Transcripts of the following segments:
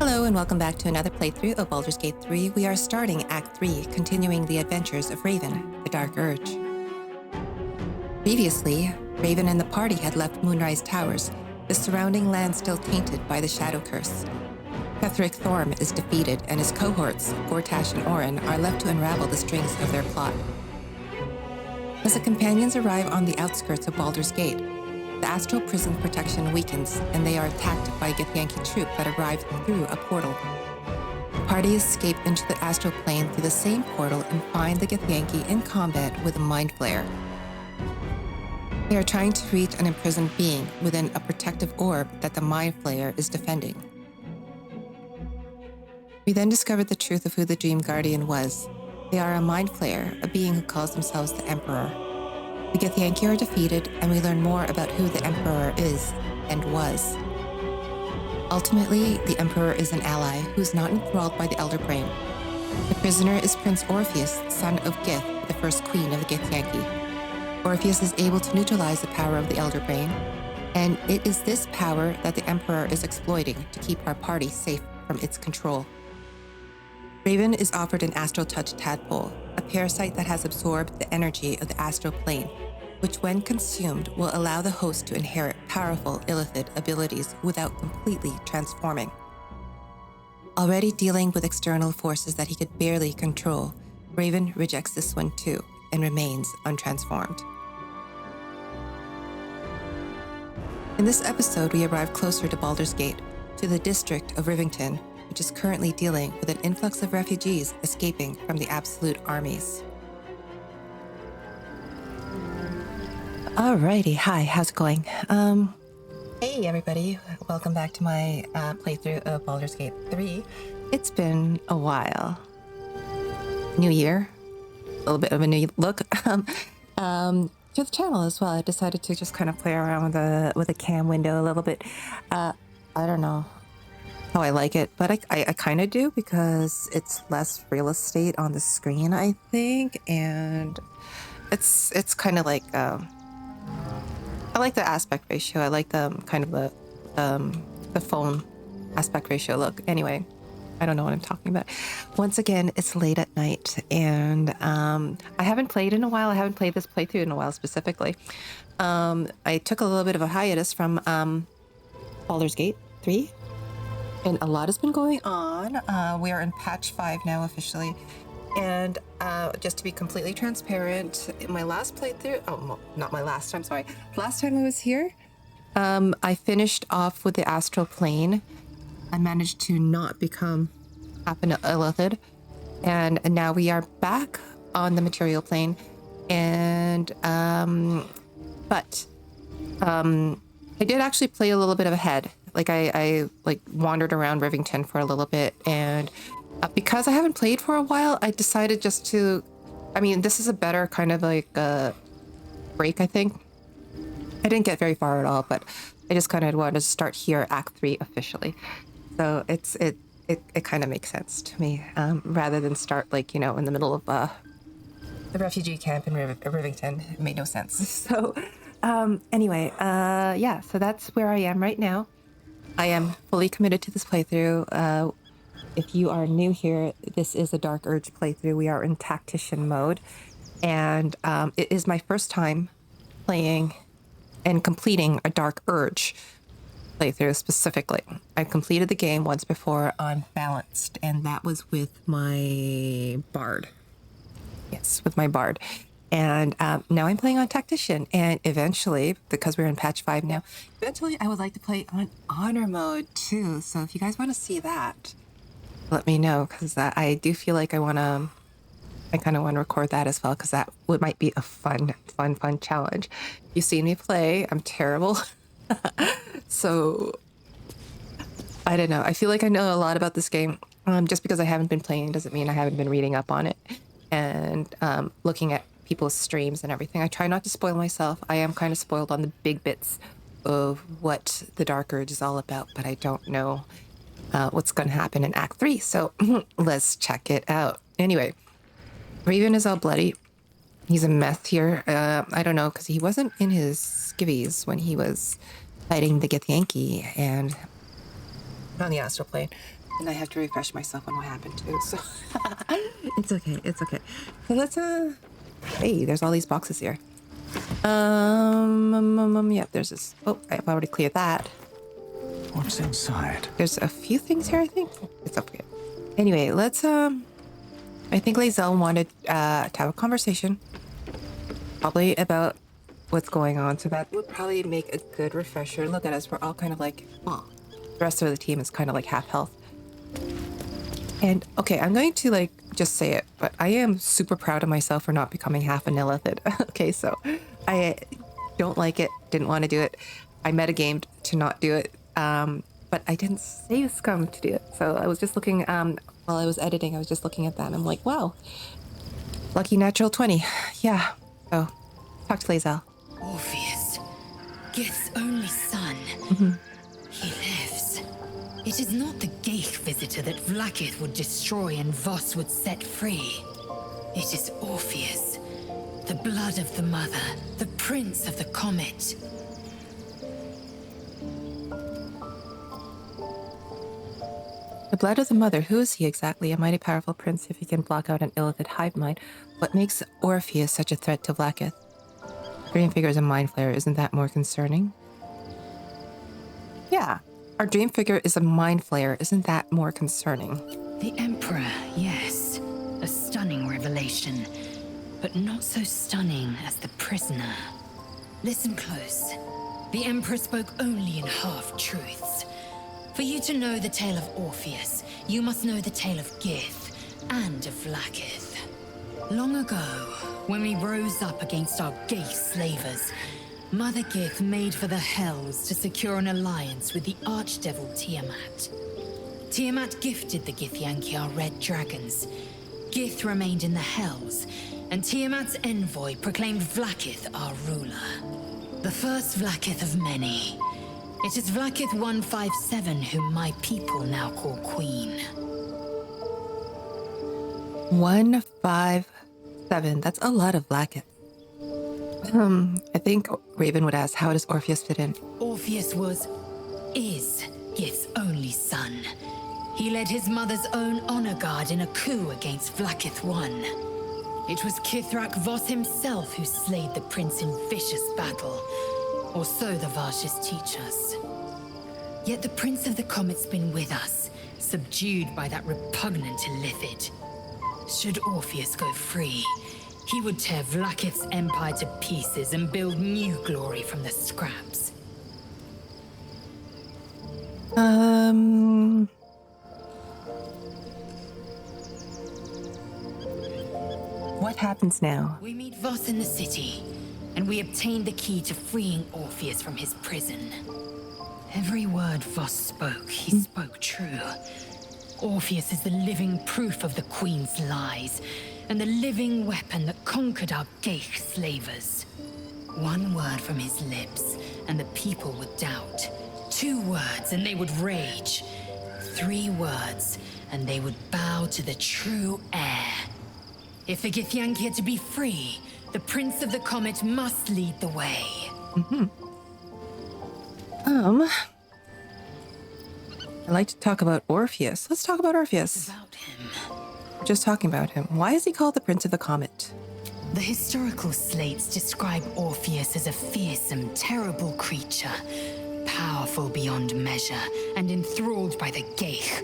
Hello and welcome back to another playthrough of Baldur's Gate 3. We are starting Act 3, continuing the adventures of Raven, the Dark Urge. Previously, Raven and the party had left Moonrise Towers, the surrounding land still tainted by the Shadow Curse. Ketheric Thorm is defeated and his cohorts, Gortash and Orin, are left to unravel the strings of their plot. As the companions arrive on the outskirts of Baldur's Gate, the astral prison protection weakens, and they are attacked by a Githyanki troop that arrived through a portal. The party escape into the astral plane through the same portal and find the Githyanki in combat with a Mindflayer. They are trying to reach an imprisoned being within a protective orb that the Mindflayer is defending. We then discovered the truth of who the Dream Guardian was. They are a Mindflayer, a being who calls themselves the Emperor. The Githyanki are defeated, and we learn more about who the Emperor is and was. Ultimately, the Emperor is an ally who is not enthralled by the Elder Brain. The prisoner is Prince Orpheus, son of Gith, the first queen of the Githyanki. Orpheus is able to neutralize the power of the Elder Brain, and it is this power that the Emperor is exploiting to keep our party safe from its control. Raven is offered an astral touch tadpole, a parasite that has absorbed the energy of the astral plane, which when consumed will allow the host to inherit powerful illithid abilities without completely transforming. Already dealing with external forces that he could barely control, Raven rejects this one too and remains untransformed. In this episode, we arrive closer to Baldur's Gate, to the district of Rivington, which is currently dealing with an influx of refugees escaping from the Absolute armies. Alrighty, hi, how's it going? Hey everybody, welcome back to my playthrough of Baldur's Gate 3. It's been a while. New year, a little bit of a new look. To the channel as well. I decided to just kind of play around with a cam window a little bit. I don't know how I like it, but I kind of do because it's less real estate on the screen, I think, and it's kind of like I like the aspect ratio. I like the kind of the phone aspect ratio look. Anyway, I don't know what I'm talking about. Once again, it's late at night, and I haven't played in a while. I haven't played this playthrough in a while specifically. I took a little bit of a hiatus from Baldur's Gate 3. And a lot has been going on. We are in patch 5 now officially. And just to be completely transparent, in my last playthrough, not my last time, sorry. Last time I was here, I finished off with the astral plane. I managed to not become an illithid. And now we are back on the material plane. And, but I did actually play a little bit of ahead. Like I wandered around Rivington for a little bit, and because I haven't played for a while, I decided just to, this is a better kind of like break, I think. I didn't get very far at all, but I just kind of wanted to start here, Act 3 officially. So it kind of makes sense to me, rather than start in the middle of the refugee camp in Rivington. It made no sense. So anyway, yeah, so that's where I am right now. I am fully committed to this playthrough. If you are new here, this is a Dark Urge playthrough. We are in Tactician mode, and it is my first time playing and completing a Dark Urge playthrough specifically. I've completed the game once before on Balanced, and that was with my Bard. Yes, with my Bard. And now I'm playing on Tactician, and eventually, because we're in patch 5 now, eventually I would like to play on Honor mode too. So if you guys want to see that, let me know, because I do feel like I kind of want to record that as well, because that might be a fun challenge. You've seen me play, I'm terrible. So, I don't know. I feel like I know a lot about this game. Just because I haven't been playing doesn't mean I haven't been reading up on it and looking at people's streams and everything. I try not to spoil myself. I am kind of spoiled on the big bits of what the Dark Urge is all about, but I don't know what's going to happen in Act 3. So let's check it out. Anyway, Raven is all bloody. He's a mess here. I don't know, because he wasn't in his skivvies when he was fighting the Githyanki and on the astral plane. And I have to refresh myself on what happened too, so it's okay, it's okay. So let's hey, there's all these boxes here. Yeah, there's this. Oh, I've already cleared that. What's inside? There's a few things here, I think. It's up here. Anyway, let's I think Lae'zel wanted to have a conversation, probably about what's going on. So that would probably make a good refresher. Look at us, we're all kind of like, the rest of the team is kind of like half health. And okay, I'm going to like just say it, but I am super proud of myself for not becoming half a Nilithid. Okay, so I don't like it, didn't want to do it. I metagamed to not do it, but I didn't save scum to do it. So I was just looking, while I was editing, I was just looking at that and I'm like, wow, lucky natural 20. Yeah, so talk to Lae'zel. Orpheus, Gith's only son. He lives. It is not the Geich visitor that Vlaakith would destroy and Voss would set free. It is Orpheus, the blood of the mother, the prince of the comet. The blood of the mother, who is he exactly? A mighty powerful prince if he can block out an Illithid hive mind. What makes Orpheus such a threat to Vlaakith? Dream figure is a Mindflayer, isn't that more concerning? Yeah, our dream figure is a Mindflayer, isn't that more concerning? The Emperor, yes. A stunning revelation, but not so stunning as the prisoner. Listen close. The Emperor spoke only in half-truths. For you to know the tale of Orpheus, you must know the tale of Gith and of Vlaakith. Long ago, when we rose up against our Geich slavers, Mother Gith made for the Hells to secure an alliance with the archdevil Tiamat. Tiamat gifted the Githyanki our red dragons. Gith remained in the Hells, and Tiamat's envoy proclaimed Vlaakith our ruler. The first Vlaakith of many. It is Vlaakith 157 whom my people now call Queen. 157. That's a lot of Vlaakith. I think Raven would ask, how does Orpheus fit in? Orpheus is Gith's only son. He led his mother's own honor guard in a coup against Vlaakith I. It was Kithrak Voss himself who slayed the prince in vicious battle. Or so the Varshes teach us. Yet the Prince of the Comet's been with us, subdued by that repugnant Illithid. Should Orpheus go free, he would tear Vlaakith's empire to pieces and build new glory from the scraps. What happens now? We meet Voss in the city, and we obtain the key to freeing Orpheus from his prison. Every word Voss spoke, he spoke true. Orpheus is the living proof of the Queen's lies, and the living weapon that conquered our Geich slavers. One word from his lips, and the people would doubt. 2 words, and they would rage. 3 words, and they would bow to the true heir. If the Githyanki are to be free, the Prince of the Comet must lead the way. I'd like to talk about Orpheus. Let's talk about Orpheus. About him. We're just talking about him. Why is he called the Prince of the Comet? The historical slates describe Orpheus as a fearsome, terrible creature, powerful beyond measure, and enthralled by the Geich.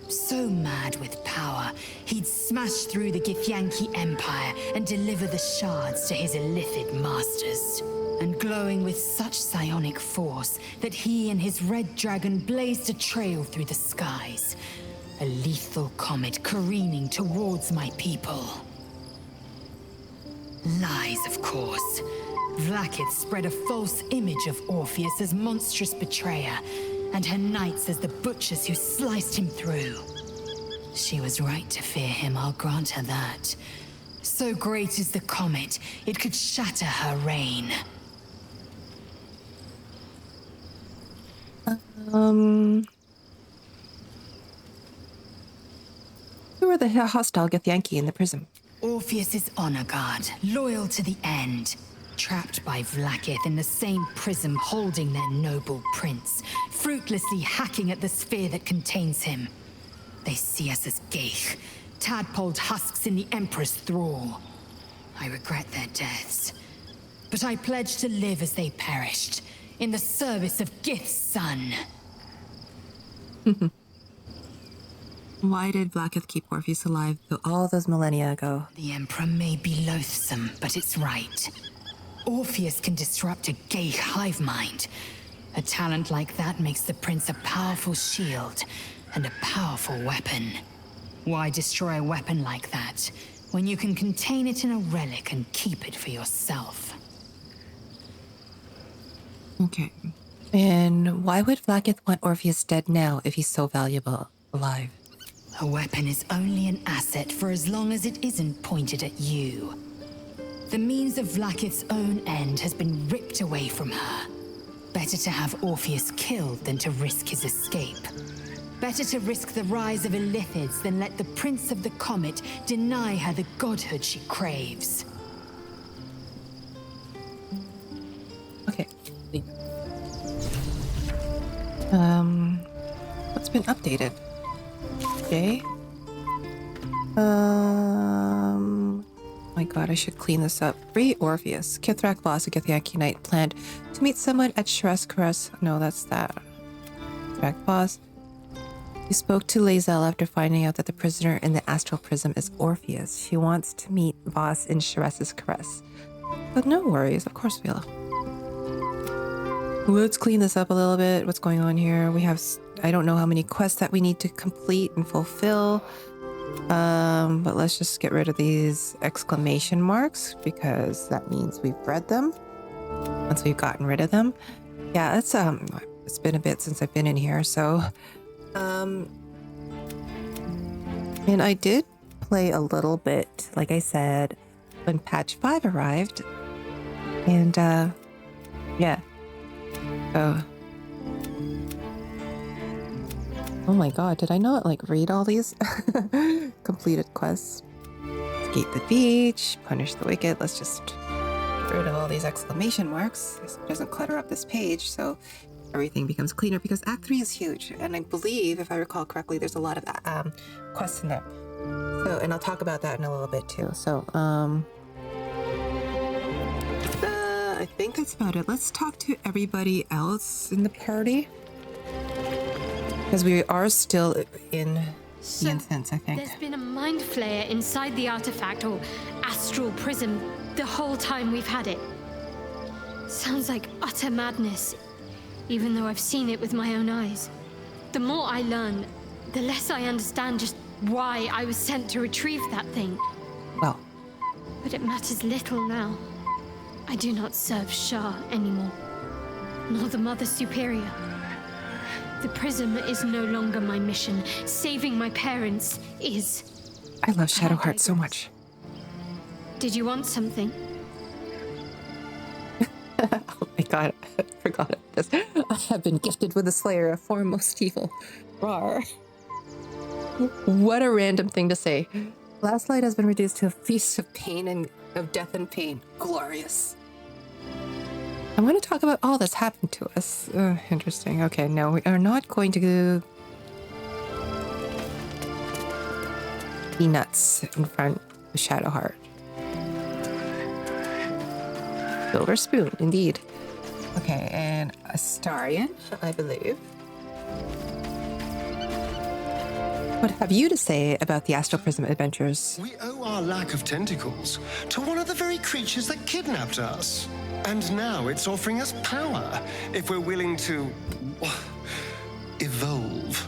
So mad with power, he'd smash through the Githyanki Empire and deliver the shards to his Illithid masters. And glowing with such psionic force that he and his red dragon blazed a trail through the skies. A lethal comet careening towards my people. Lies, of course. Vlaakith spread a false image of Orpheus as monstrous betrayer, and her knights as the butchers who sliced him through. She was right to fear him, I'll grant her that. So great is the comet, it could shatter her reign. Who are the hostile Githyanki in the prison? Orpheus's honor guard, loyal to the end. Trapped by Vlaakith in the same prism holding their noble prince, fruitlessly hacking at the sphere that contains him. They see us as geich, tadpoled husks in the Emperor's thrall. I regret their deaths, but I pledge to live as they perished, in the service of Gith's son. Why did Blackith keep Orpheus alive all those millennia ago? The Emperor may be loathsome, but it's right. Orpheus can disrupt a geich hive mind. A talent like that makes the prince a powerful shield and a powerful weapon. Why destroy a weapon like that when you can contain it in a relic and keep it for yourself? Okay. And why would Blackith want Orpheus dead now if he's so valuable alive? A weapon is only an asset for as long as it isn't pointed at you. The means of Vlaakith's own end has been ripped away from her. Better to have Orpheus killed than to risk his escape. Better to risk the rise of Illithids than let the Prince of the Comet deny her the godhood she craves. Okay. What's been updated? Okay. My god, I should clean this up. Free Orpheus. Kithrak boss, a Githyanki knight, planned to meet someone at Shress. No, that's that. Kithrak boss. He spoke to Lae'zel after finding out that the prisoner in the astral prism is Orpheus. She wants to meet boss in Shress's caress. But no worries, of course we'll. Let's clean this up a little bit. What's going on here? We have, I don't know how many quests that we need to complete and fulfill. But let's just get rid of these exclamation marks because that means we've read them once we've gotten rid of them. Yeah, it's been a bit since I've been in here, so and I did play a little bit, like I said, when patch 5 arrived. And yeah. Oh my god, did I not read all these completed quests? Escape the beach, punish the wicked. Let's just get rid of all these exclamation marks. It doesn't clutter up this page, so everything becomes cleaner because Act 3 is huge. And I believe, if I recall correctly, there's a lot of quests in there. So, and I'll talk about that in a little bit too. So, I think that's about it. Let's talk to everybody else in the party. Because we are still in the instance, I think. There's been a Mindflayer inside the artifact or astral prism the whole time we've had it. Sounds like utter madness, even though I've seen it with my own eyes. The more I learn, the less I understand just why I was sent to retrieve that thing. Well. But it matters little now. I do not serve Shah anymore, nor the Mother Superior. The prism is no longer my mission. Saving my parents is. I love Shadowheart so much. Did you want something? Oh my god, I forgot this. I have been gifted with a Slayer, a foremost evil. Rawr. What a random thing to say. Last light has been reduced to a feast of pain and of death and pain. Glorious. I want to talk about all that's happened to us. Interesting. Okay, no, we are not going to be nuts in front of Shadowheart. Silver spoon, indeed. Okay, and Astarion, I believe. What have you to say about the Astral Prism adventures? We owe our lack of tentacles to one of the very creatures that kidnapped us. And now it's offering us power if we're willing to evolve.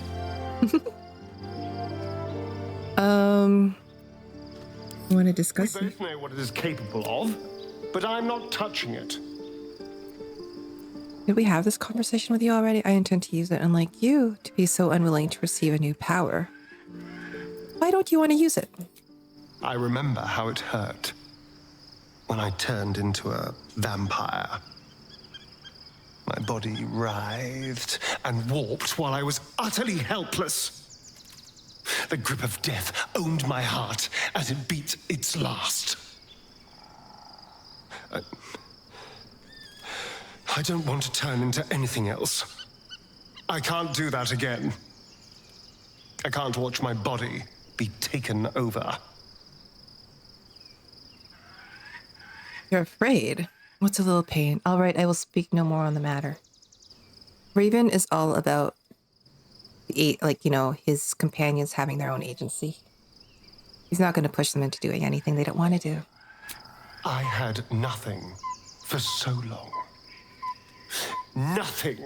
You want to discuss We both know what it is capable of, but I'm not touching it. Did we have this conversation with you already? I intend to use it, unlike you, to be so unwilling to receive a new power. Why don't you want to use it? I remember how it hurt when I turned into a vampire. My body writhed and warped while I was utterly helpless. The grip of death owned my heart as it beat its last. I don't want to turn into anything else. I can't do that again. I can't watch my body be taken over. You're afraid? What's a little pain? All right, I will speak no more on the matter. Raven is all about, his companions having their own agency. He's not going to push them into doing anything they don't want to do. I had nothing for so long. Nothing.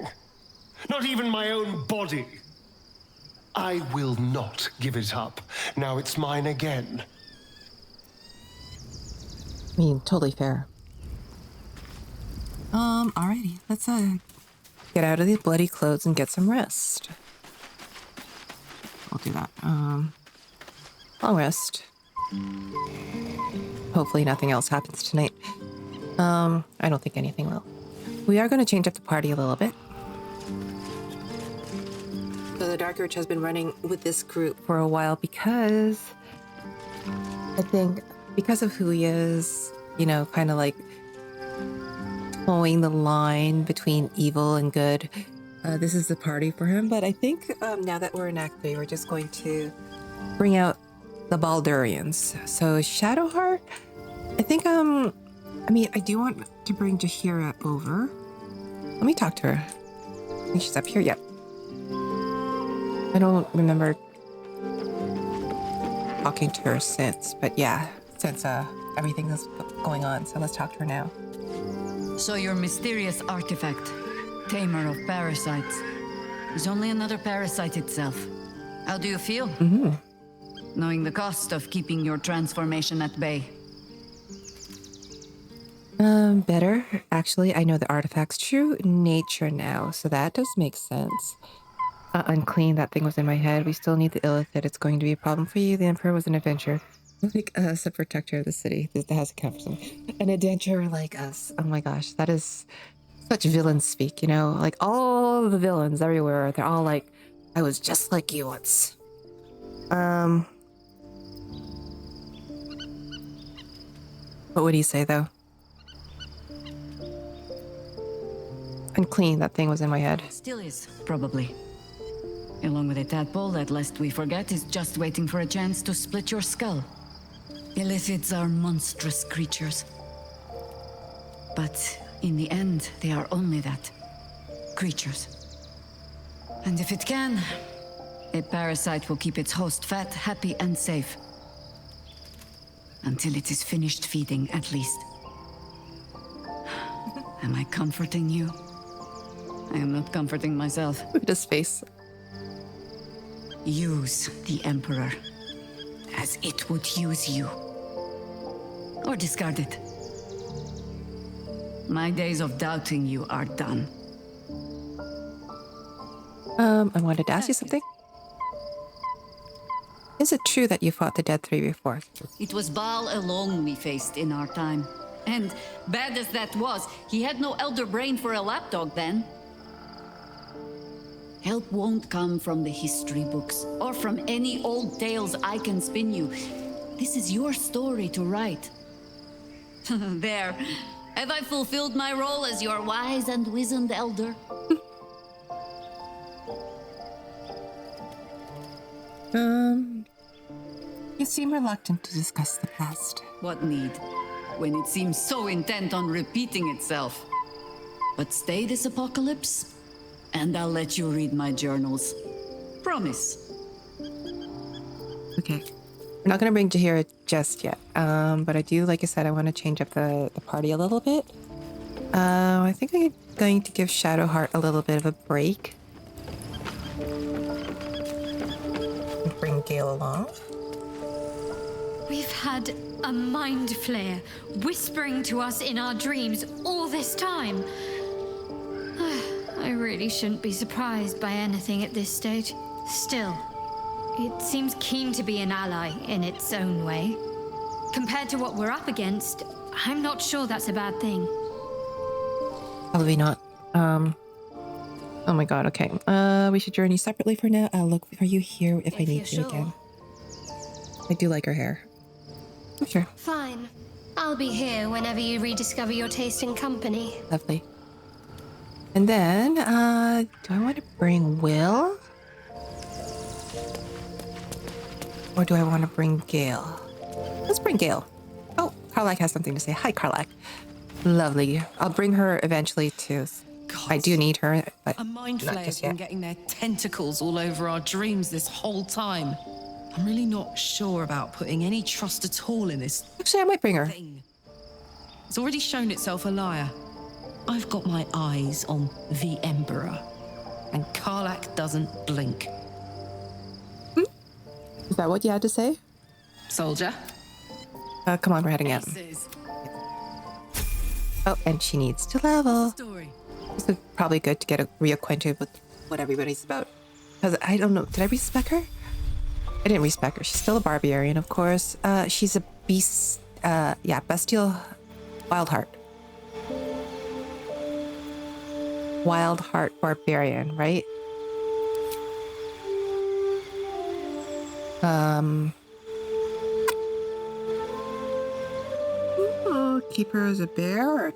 Not even my own body. I will not give it up. Now it's mine again. I mean, totally fair. Alrighty. Let's, get out of these bloody clothes and get some rest. I'll do that. Long rest. Hopefully nothing else happens tonight. I don't think anything will. We are going to change up the party a little bit. So the Dark Witch has been running with this group for a while because I think because of who he is, kind of like towing the line between evil and good. This is the party for him, but I think now that we're in Act 3, we're just going to bring out the Baldurians. So Shadowheart, I think, I do want to bring Jaheira over. Let me talk to her. I think she's up here. Yep. I don't remember talking to her since, but yeah, since everything that's going on. So let's talk to her now. So your mysterious artifact, Tamer of Parasites, is only another parasite itself. How do you feel? Knowing the cost of keeping your transformation at bay? Better. Actually, I know the artifact's true nature now, so that does make sense. Unclean, that thing was in my head. We still need the illithid. It's going to be a problem for you. The Emperor was an adventurer. Like us, a protector of the city. That has a captain. An adventurer like us. Oh my gosh, that is such villain speak, Like all the villains everywhere, they're all like, I was just like you once. What would he say though? Unclean, that thing was in my head. Still is, probably. Along with a tadpole that, lest we forget, is just waiting for a chance to split your skull. Illithids are monstrous creatures. But in the end, they are only that. Creatures. And if it can, a parasite will keep its host fat, happy, and safe. Until it is finished feeding, at least. Am I comforting you? I am not comforting myself. Look at his face. Use the Emperor as it would use you. Or discard it. My days of doubting you are done. I wanted to ask you something. Is it true that you fought the Dead Three before? It was Baal alone we faced in our time. And bad as that was, he had no elder brain for a lapdog then. Help won't come from the history books, or from any old tales I can spin you. This is your story to write. There. Have I fulfilled my role as your wise and wizened elder? You seem reluctant to discuss the past. What need, when it seems so intent on repeating itself? But stay this apocalypse, and I'll let you read my journals. Promise. Okay. We're not going to bring Jaheira just yet. But I do, like I said, I want to change up the party a little bit. I think I'm going to give Shadowheart a little bit of a break. Bring Gale along. We've had a Mindflayer whispering to us in our dreams all this time. I really shouldn't be surprised by anything at this stage. Still, it seems keen to be an ally in its own way. Compared to what we're up against, I'm not sure that's a bad thing. Probably not. Oh my god, okay. We should journey separately for now. I'll look for you here if I need to again. I do like her hair. I'm sure. Fine. I'll be here whenever you rediscover your taste in company. Lovely. And then, do I want to bring Will? Or do I want to bring Gale? Let's bring Gale. Oh, Karlak has something to say. Hi, Karlak. Lovely. I'll bring her eventually too. I do need her, but A not Mindflayer's just been yet. getting their tentacles all over our dreams this whole time. I'm really not sure about putting any trust at all in this Actually, I might bring her. thing. It's already shown itself a liar. I've got my eyes on the Emperor, and Karlak doesn't blink. Is that what you had to say? Soldier. Come on, we're heading out. Aces. Oh, and she needs to level. Story. This is probably good to get reacquainted with what everybody's about. Because I don't know, did I respec her? I didn't respec her. She's still a barbarian, of course. She's a beast, bestial wild heart. Wild heart barbarian, right? Keep her as a bear? Or...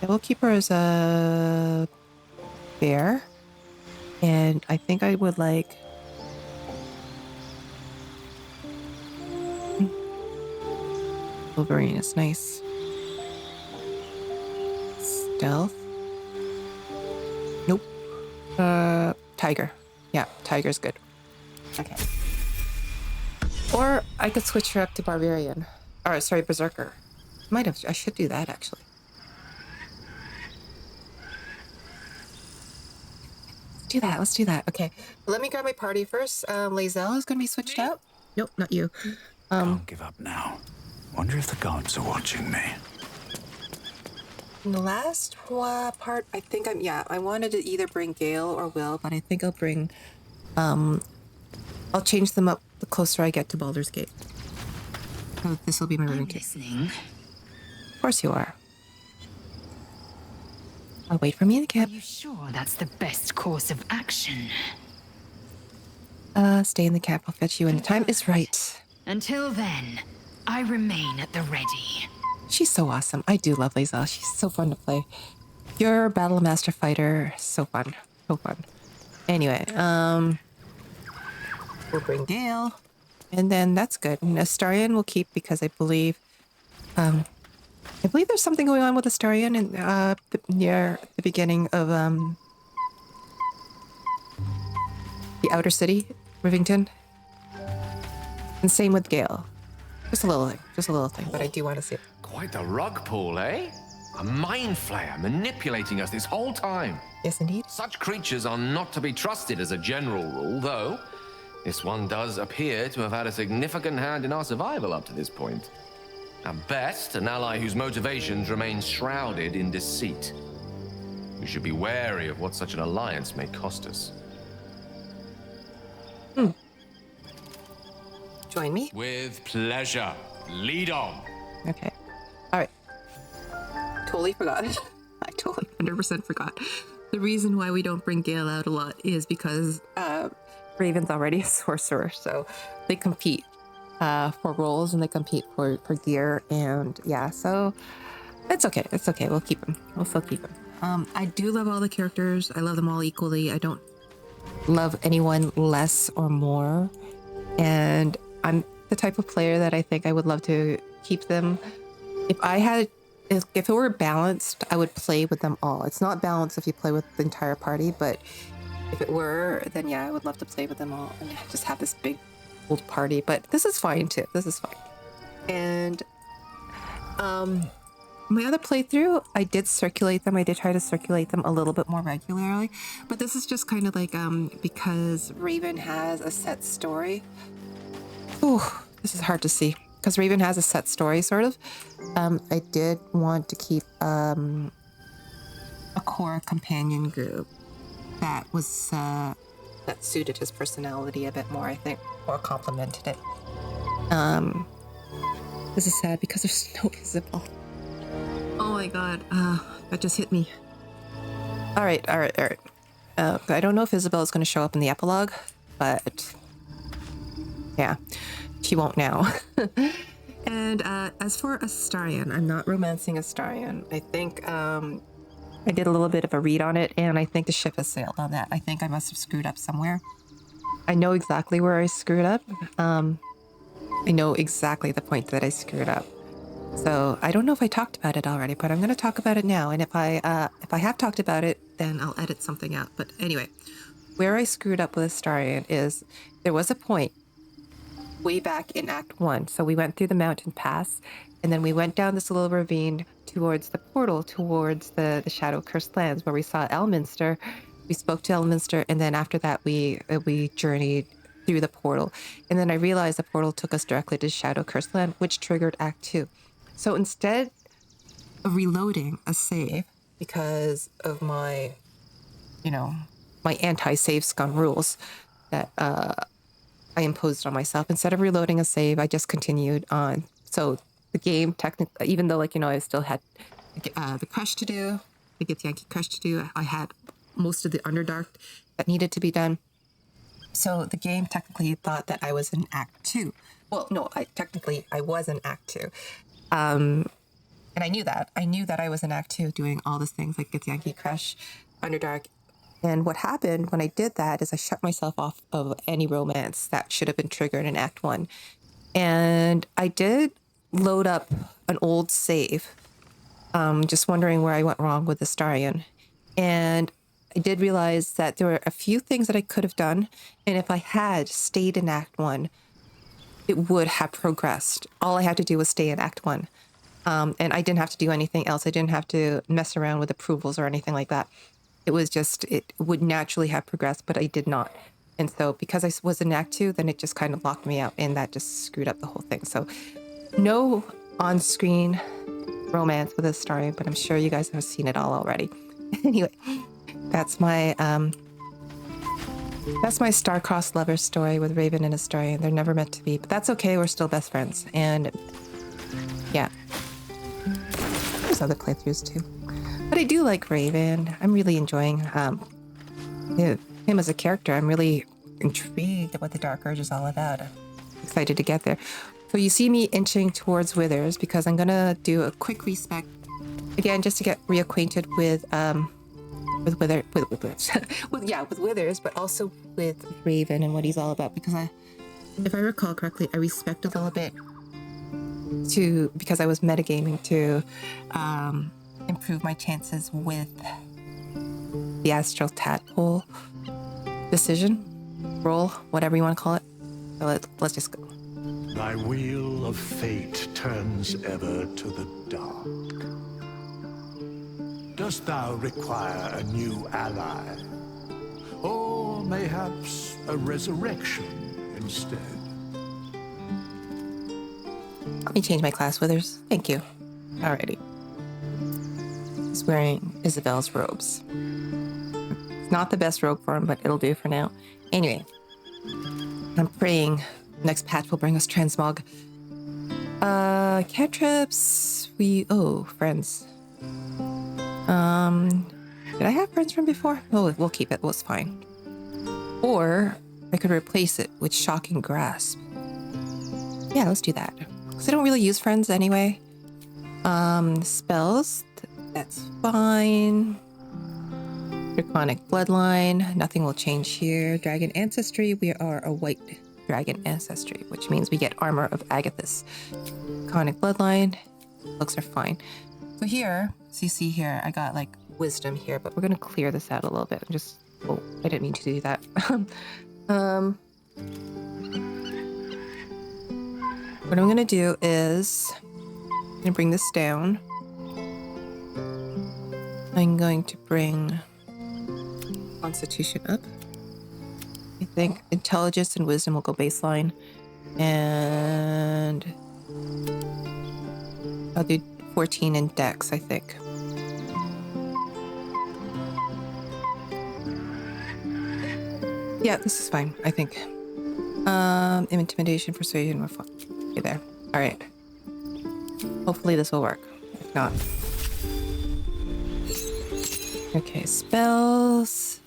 I will keep her as a bear. And I think I would like... Wolverine is nice. Stealth? Nope. Tiger. Yeah, tiger's good. Okay. Or I could switch her up to barbarian. Or sorry, berserker. I should do that actually. Let's do that. Okay. Let me grab my party first. Lae'zel is gonna be switched out. Nope, not you. Can't give up now. Wonder if the gods are watching me. In the last part, I think I wanted to either bring Gale or Will, but I think I'll bring, I'll change them up the closer I get to Baldur's Gate. So this will be my Rivington. Listening. Of course you are. I'll wait for me in the Are camp. you sure that's the best course of action? Stay in the camp. I'll fetch you when the time is right. Until then, I remain at the ready. She's so awesome. I do love Lae'zel. She's so fun to play. Pure Battle Master fighter. So fun. So fun. Anyway, we'll bring Gale. And then that's good. And Astarion we'll keep because I believe there's something going on with Astarion in near the beginning of the outer city, Rivington. And same with Gale. Just a little thing, but I do want to see it. Quite the rug pull, eh? A Mindflayer manipulating us this whole time. Yes, indeed. Such creatures are not to be trusted as a general rule, though this one does appear to have had a significant hand in our survival up to this point. At best, an ally whose motivations remain shrouded in deceit. We should be wary of what such an alliance may cost us. Join me? With pleasure. Lead on. Okay. All right. Totally forgot. I totally 100% forgot. The reason why we don't bring Gale out a lot is because Raven's already a sorcerer, so they compete for roles and they compete for gear, and yeah, so it's okay. It's okay. We'll keep him. We'll still keep him. I do love all the characters. I love them all equally. I don't love anyone less or more, and I'm the type of player that I think I would love to keep them. If it were balanced, I would play with them all. It's not balanced if you play with the entire party, but if it were, then yeah, I would love to play with them all and just have this big old party. But this is fine too. This is fine. And my other playthrough, I did circulate them. I did try to circulate them a little bit more regularly, but this is just kind of like because Raven has a set story. Ooh, this is hard to see. Because Raven has a set story, sort of. I did want to keep a core companion group that was that suited his personality a bit more, I think, or complemented it. This is sad because there's no Isabel. Oh my god, that just hit me. All right. I don't know if Isabel is going to show up in the epilogue, but yeah. She won't now. And as for Astarion, I'm not romancing Astarion. I think I did a little bit of a read on it, and I think the ship has sailed on that. I think I must have screwed up somewhere. I know exactly where I screwed up. I know exactly the point that I screwed up. So I don't know if I talked about it already, but I'm going to talk about it now. And if I have talked about it, then I'll edit something out. But anyway, where I screwed up with Astarion is there was a point way back in Act 1. So we went through the mountain pass, and then we went down this little ravine towards the portal, towards the Shadow Cursed Lands, where we saw Elminster. We spoke to Elminster, and then after that, we journeyed through the portal. And then I realized the portal took us directly to Shadow Cursed Land, which triggered Act 2. So instead of reloading a save, because of my, my anti-save scum rules that I imposed on myself, instead of reloading a save, I just continued on. So the game, technically, even though, I still had the crush to do, the Githyanki crush to do, I had most of the Underdark that needed to be done. So the game technically thought that I was in Act 2. Well, no, I was in Act 2. And I knew that. I knew that I was in Act 2 doing all these things like Githyanki crush, Underdark. And what happened when I did that is I shut myself off of any romance that should have been triggered in Act 1. And I did load up an old save, just wondering where I went wrong with Astarion. And I did realize that there were a few things that I could have done. And if I had stayed in Act 1, it would have progressed. All I had to do was stay in Act 1. And I didn't have to do anything else. I didn't have to mess around with approvals or anything like that. It was just, it would naturally have progressed, but I did not. And so because I was in Act 2, then it just kind of locked me out, and that just screwed up the whole thing. So no on-screen romance with Astarion, but I'm sure you guys have seen it all already. Anyway, that's my star-crossed lover story with Raven and Astarion. They're never meant to be, but that's okay. We're still best friends. And yeah, there's other playthroughs too. But I do like Raven. I'm really enjoying him as a character. I'm really intrigued at what the Dark Urge is all about. I'm excited to get there. So you see me inching towards Withers because I'm gonna do a quick respec again, just to get reacquainted with Withers, but also with Raven and what he's all about. Because if I recall correctly, I respect a little bit because I was metagaming to improve my chances with the astral tadpole decision roll, whatever you want to call it. So let's just go. Thy wheel of fate turns ever to the dark. Dost thou require a new ally? Or mayhaps a resurrection instead? Let me change my class, Withers. Thank you. Alrighty. He's wearing Isabel's robes. It's not the best robe for him, but it'll do for now. Anyway, I'm praying next patch will bring us transmog. Cantrips. Friends. Did I have friends from before? Oh, we'll keep it. Well, it's fine. Or I could replace it with Shocking Grasp. Yeah, let's do that. Because I don't really use friends anyway. Spells. That's fine. Draconic Bloodline. Nothing will change here. Dragon Ancestry. We are a white Dragon Ancestry, which means we get Armor of Agathis. Draconic Bloodline. Looks are fine. So here, so you see here, I got like Wisdom here, but we're going to clear this out a little bit. I didn't mean to do that. What I'm going to do is I'm going to bring this down. I'm going to bring Constitution up. I think Intelligence and Wisdom will go baseline. And I'll do 14 in Dex, I think. Yeah, this is fine, I think. Intimidation, Persuasion, we're fine. Okay, there. All right. Hopefully this will work. If not. Okay, spells.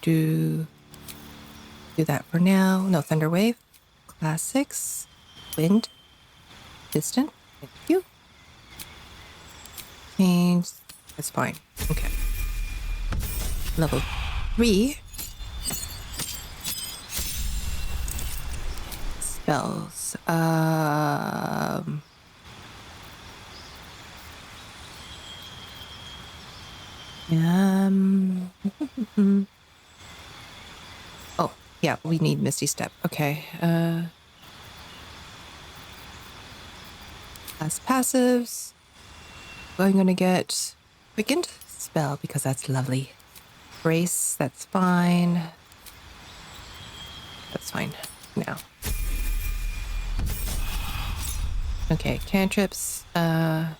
Do that for now. No, Thunder Wave. Class 6. Wind. Distant. Thank you. Change. That's fine. Okay. Level 3. Spells. Oh, yeah, we need Misty Step. Okay. As passives, I'm gonna get Quickened Spell because that's lovely. Brace, that's fine. That's fine now. Okay, cantrips. Minor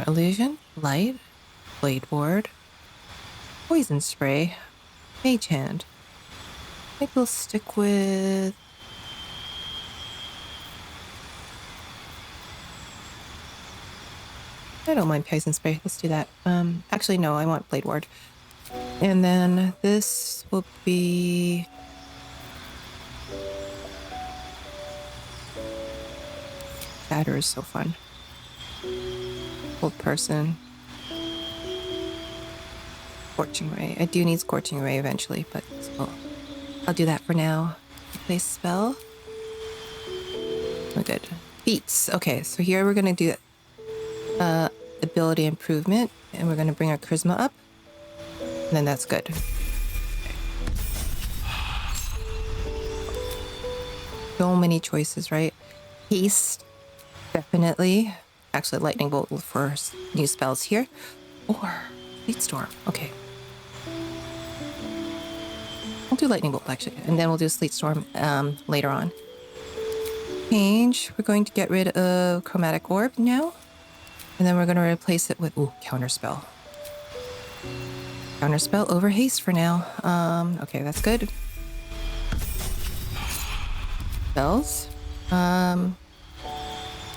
Illusion, Light, Blade Ward, Poison Spray, Mage Hand. I think we'll stick with... I don't mind Poison Spray. Let's do that. Actually, no, I want Blade Ward. And then this will be... Shatter is so fun. Old Person. Scorching Ray. I do need Scorching Ray eventually, but still. I'll do that for now. Place spell. We're good. Feats. Okay, so here we're going to do ability improvement, and we're going to bring our charisma up. And then that's good. So many choices, right? Haste. Definitely. Actually, Lightning Bolt for new spells here. Or Fleet Storm. Okay. We'll do Lightning Bolt, actually. And then we'll do Sleet Storm later on. Change. We're going to get rid of Chromatic Orb now. And then we're going to replace it with... Ooh, Counterspell. Counterspell over Haste for now. Okay, that's good. Spells.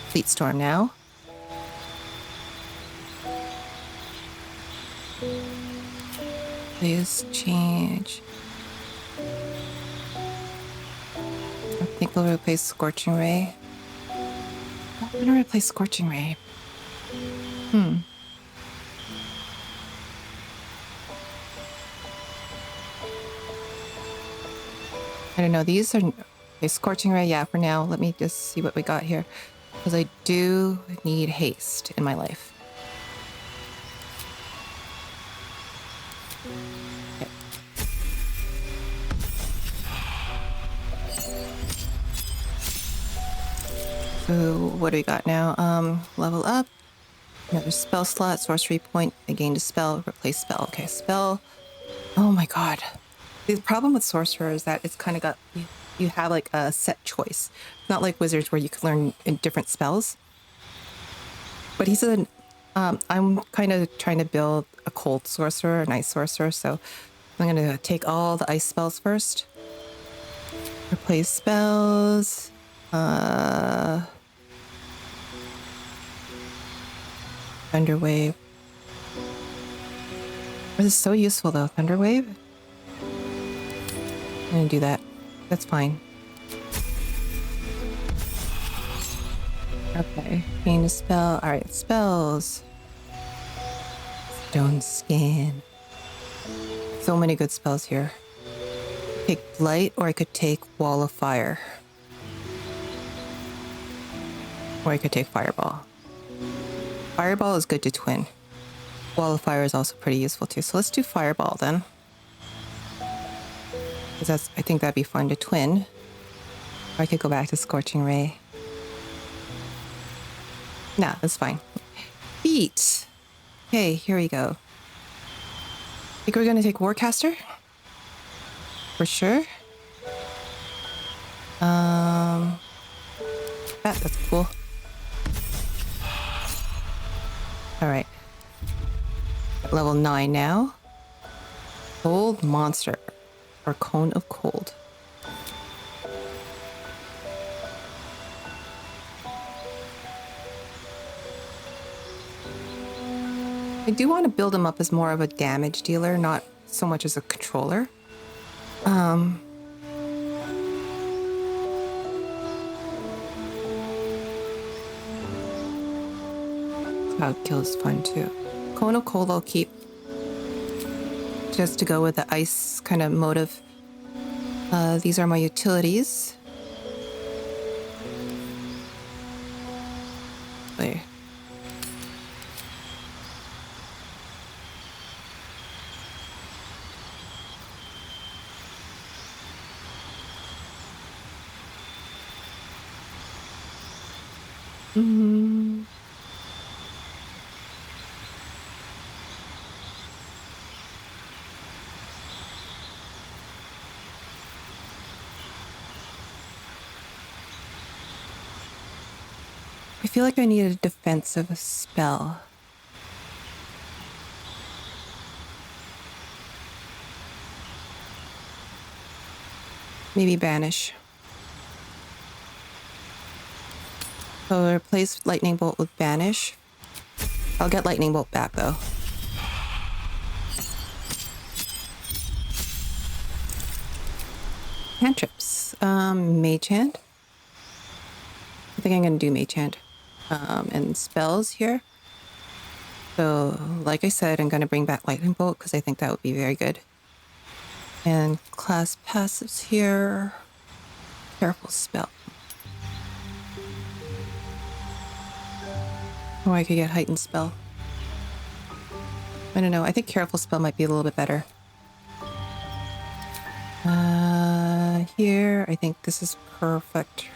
Fleet Storm now. Please change. I think we'll replace Scorching Ray. I'm going to replace Scorching Ray. I don't know. These are... Okay, Scorching Ray, yeah, for now. Let me just see what we got here. Because I do need haste in my life. Okay. So what do we got now? Level up. Another spell slot, sorcery point. I gained a spell, replace spell. Okay, spell. Oh my god. The problem with Sorcerer is that it's kind of got... You have like a set choice. Not like Wizards where you can learn in different spells. But he's an... I'm kind of trying to build a cold sorcerer, an ice sorcerer, so I'm going to take all the ice spells first. Replace spells. Thunderwave. This is so useful though, Thunderwave. I'm going to do that. That's fine. Okay, gain a spell. Alright, spells. Stone Skin. So many good spells here. Take Blight, or I could take Wall of Fire. Or I could take Fireball. Fireball is good to twin. Wall of Fire is also pretty useful too. So let's do Fireball then. Because I think that'd be fun to twin. Or I could go back to Scorching Ray. Nah, that's fine. Feet. Okay, here we go. I think we're gonna take Warcaster. For sure. That's cool. Alright. Level 9 now. Cold Monster. Or Cone of Cold. I do want to build him up as more of a damage dealer, not so much as a controller. Cloud kill is fun too. Cone of Cold I'll keep. Just to go with the ice kind of motive. These are my utilities. There. I feel like I need a defensive spell. Maybe banish. So replace lightning bolt with banish. I'll get lightning bolt back though. Cantrips. Mage hand. I think I'm gonna do mage hand. And spells here. So, like I said, I'm gonna bring back lightning bolt because I think that would be very good. And class passives here. Careful spell. Or I could get heightened spell. I don't know. I think careful spell might be a little bit better. Here, I think this is perfect.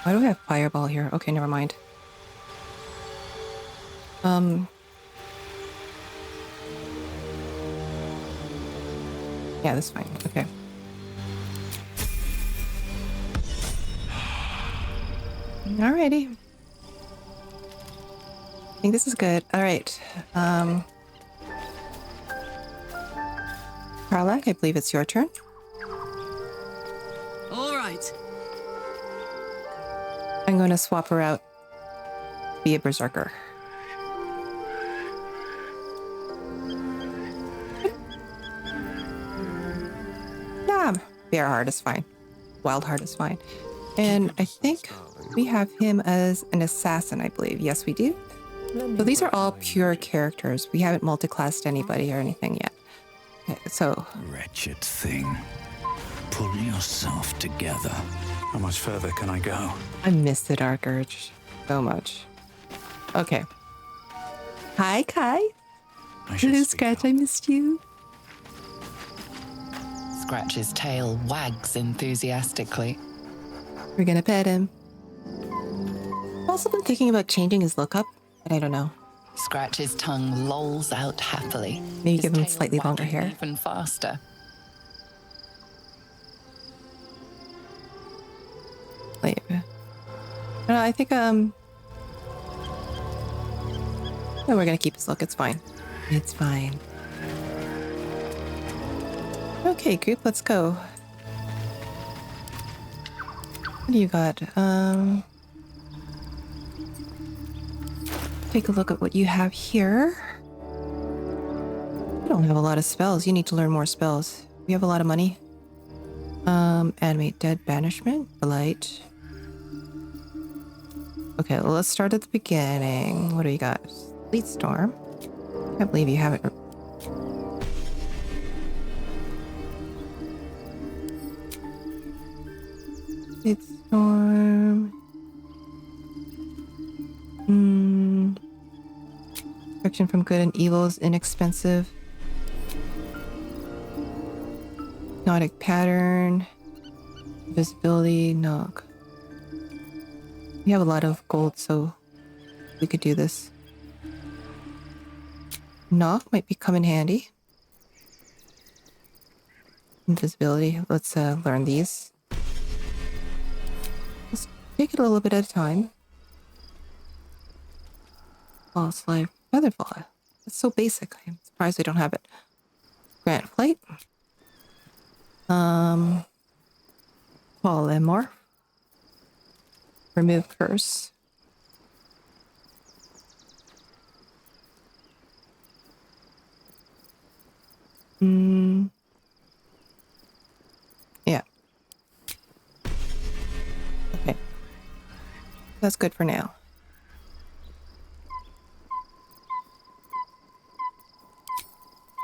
Why do I have fireball here? Okay, never mind. Yeah, that's fine. Okay. Alrighty. I think this is good. Alright. Karlak, I believe it's your turn. All right. I'm going to swap her out. Be a berserker. Yeah, bear heart is fine. Wild heart is fine. And I think we have him as an assassin, I believe. Yes, we do. So these are all pure characters. We haven't multiclassed anybody or anything yet. Okay, so... Wretched thing. Pull yourself together. How much further can I go? I miss the Dark Urge so much. Okay. Hi, Kai. Hello, Scratch. I missed you. Scratch's tail wags enthusiastically. We're gonna pet him. I've also been thinking about changing his lookup, but I don't know. Scratch's tongue lolls out happily. Maybe his give him tail slightly longer wagging hair. Even faster. Wait. No, I think no, we're gonna keep his look. It's fine. It's fine. Okay, group, let's go. What do you got? Take a look at what you have here. You don't have a lot of spells. You need to learn more spells. We have a lot of money. Animate Dead, Banishment, Blight. Okay, well, let's start at the beginning. What do you got? Fleet Storm. Can't believe you haven't. Fleet Storm. Protection from good and evil is inexpensive. Hypnotic Pattern. Visibility, knock. We have a lot of gold, so we could do this. Knock might come in handy. Invisibility. Let's learn these. Let's take it a little bit at a time. False Life. Featherfall. That's so basic. I'm surprised we don't have it. Grant Flight. Polymorph. Remove Curse. Yeah. Okay. That's good for now.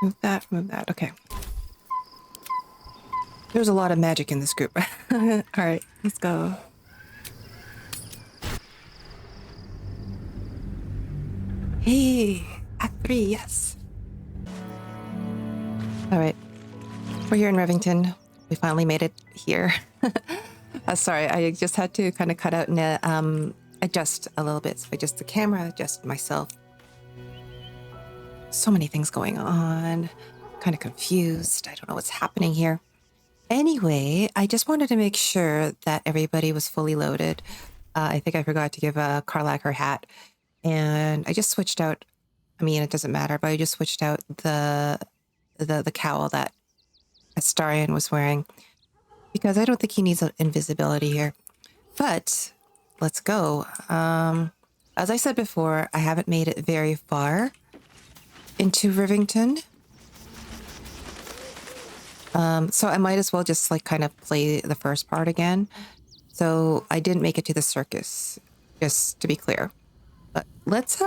Move that, move that. Okay. There's a lot of magic in this group. All right, let's go. Hey, Act 3, yes. All right, we're here in Rivington. We finally made it here. Sorry, I just had to kind of cut out and adjust a little bit. So adjust the camera, adjust myself. So many things going on. Kind of confused. I don't know what's happening here. Anyway, I just wanted to make sure that everybody was fully loaded. I think I forgot to give Karlak her hat. And I just switched out, I mean, it doesn't matter, but I just switched out the cowl that Astarion was wearing. Because I don't think he needs invisibility here. But, let's go. As I said before, I haven't made it very far into Rivington. So I might as well just like kind of play the first part again. So I didn't make it to the circus, just to be clear. But let's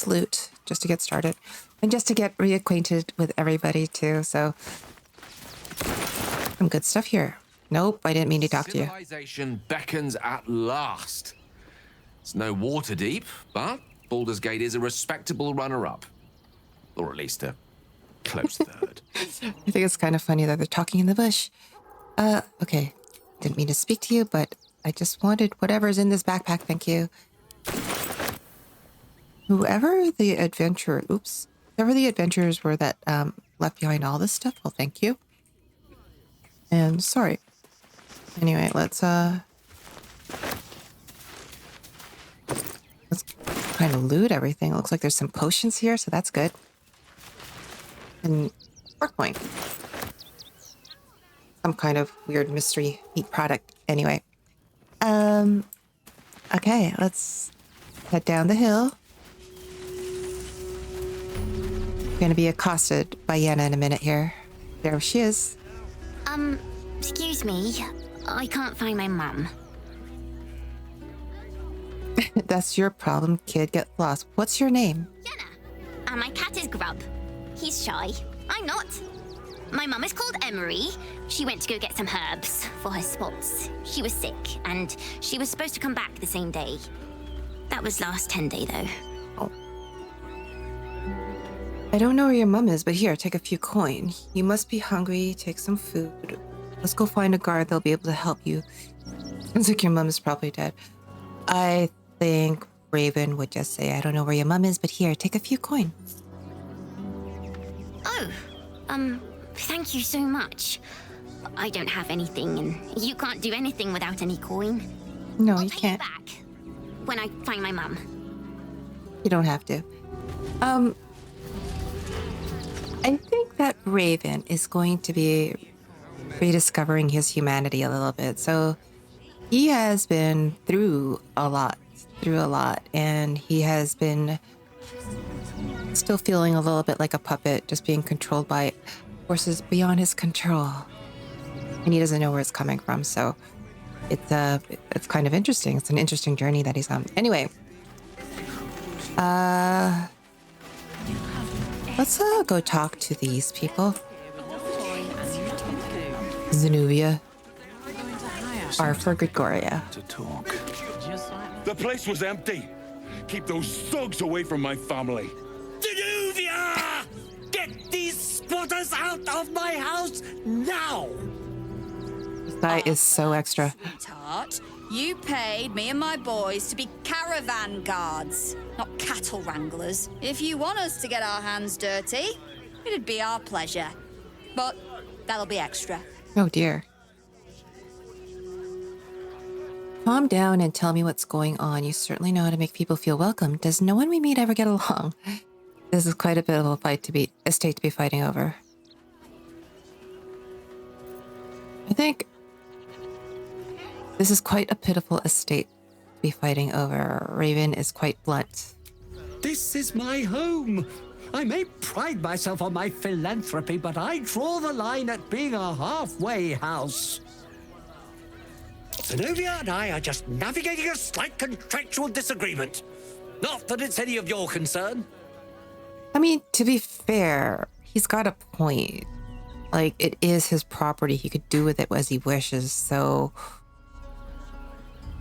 loot just to get started and just to get reacquainted with everybody too. So some good stuff here. Nope, I didn't mean to talk to you. Civilization beckons at last. It's no water deep, but Baldur's Gate is a respectable runner-up, or at least a close third. I think it's kind of funny that they're talking in the bush. Okay. Didn't mean to speak to you, but I just wanted whatever's in this backpack, thank you. Whoever the adventurers were that left behind all this stuff, well, thank you. And sorry. Anyway, let's kind of loot everything. It looks like there's some potions here, so that's good. And work point. Some kind of weird mystery meat product. Anyway. Okay, let's head down the hill. We're gonna be accosted by Yenna in a minute here. There she is. Excuse me. I can't find my mum. That's your problem, kid. Get lost. What's your name? Yenna. And my cat is Grub. He's shy. I'm not. My mum is called Emery. She went to go get some herbs for her spots. She was sick, and she was supposed to come back the same day. That was last 10 day, though. Oh. I don't know where your mum is, but here, take a few coin. You must be hungry. Take some food. Let's go find a guard. They'll be able to help you. Sounds like your mum is probably dead. I think Raven would just say, I don't know where your mum is, but here, take a few coin. Oh, thank you so much. I don't have anything, and you can't do anything without any coin. No, I'll you pay can't. You back when I find my mum. You don't have to. I think that Raven is going to be rediscovering his humanity a little bit. So he has been through a lot, and he has been still feeling a little bit like a puppet, just being controlled by forces beyond his control. And he doesn't know where it's coming from, so it's kind of interesting. It's an interesting journey that he's on. Anyway, let's go talk to these people. Zenuvia. Arthur Gregoria. To talk. The place was empty. Keep those thugs away from my family. Zenuvia! Get these squatters out of my house now! This guy is so extra. Sweetheart, you paid me and my boys to be caravan guards, not cattle wranglers. If you want us to get our hands dirty, it'd be our pleasure. But that'll be extra. Oh dear. Calm down and tell me what's going on. You certainly know how to make people feel welcome. Does no one we meet ever get along? This is quite a bit of a estate to be fighting over. I think this is quite a pitiful estate to be fighting over. Raven is quite blunt. This is my home. I may pride myself on my philanthropy, but I draw the line at being a halfway house. Zenuvia and I are just navigating a slight contractual disagreement. Not that it's any of your concern. I mean, to be fair, he's got a point. Like, it is his property. He could do with it as he wishes. So,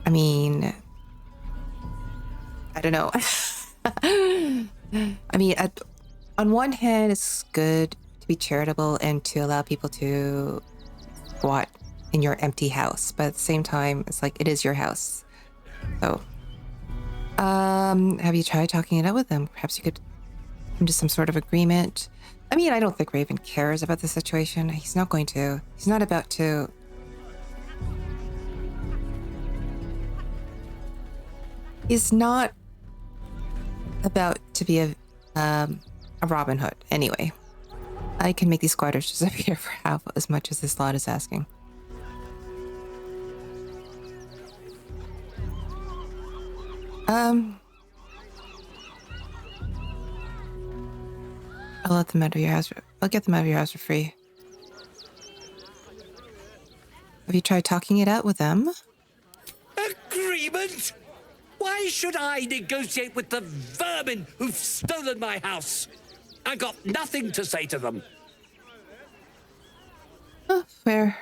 I mean, I don't know. I mean, on one hand, it's good to be charitable and to allow people to squat in your empty house. But at the same time, it's like, it is your house. So, have you tried talking it out with them? Perhaps you could come to some sort of agreement. I mean, I don't think Raven cares about the situation. He's not going to. He's not about to. He's not about to be a Robin Hood. Anyway, I can make these squatters disappear for half as much as this lot is asking. I'll let them out of your house. I'll get them out of your house for free. Have you tried talking it out with them? Agreement? Why should I negotiate with the vermin who've stolen my house? I got nothing to say to them. Oh, fair.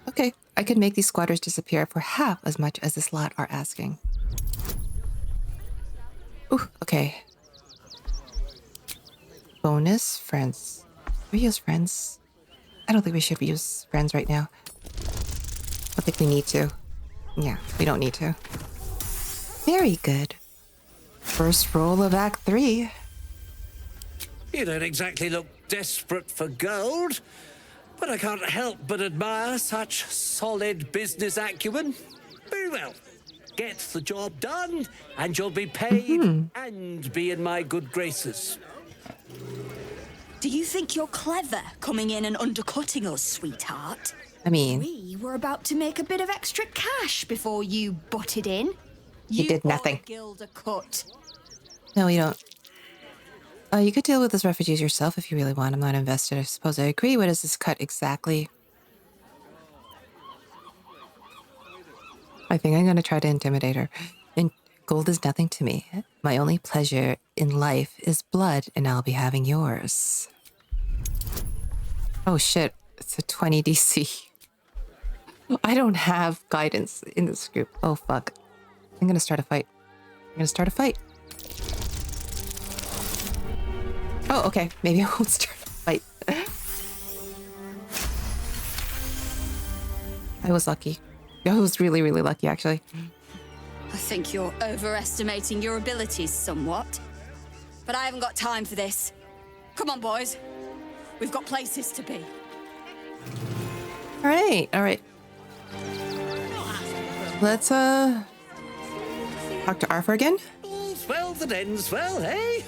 Okay, I could make these squatters disappear for half as much as this lot are asking. Ooh, okay. Bonus, friends. We use friends. I don't think we should use friends right now. I think we need to. Yeah, we don't need to. Very good. First roll of Act 3. You don't exactly look desperate for gold, but I can't help but admire such solid business acumen. Very well. Get the job done, and you'll be paid and be in my good graces. Do you think you're clever coming in and undercutting us, sweetheart? I mean, we were about to make a bit of extra cash before you butted in. You did nothing. Guild a cut. No, we don't. You could deal with those refugees yourself if you really want. I'm not invested. I suppose I agree. What is this cut exactly? I think I'm going to try to intimidate her. And gold is nothing to me. My only pleasure in life is blood, and I'll be having yours. Oh shit, it's a 20 DC. I don't have guidance in this group. Oh fuck. I'm going to start a fight. Oh, okay. Maybe I won't start a fight. I was lucky. I was really, really lucky, actually. I think you're overestimating your abilities somewhat. But I haven't got time for this. Come on, boys. We've got places to be. All right. Let's, talk to Arthur again. All's well that ends well, eh?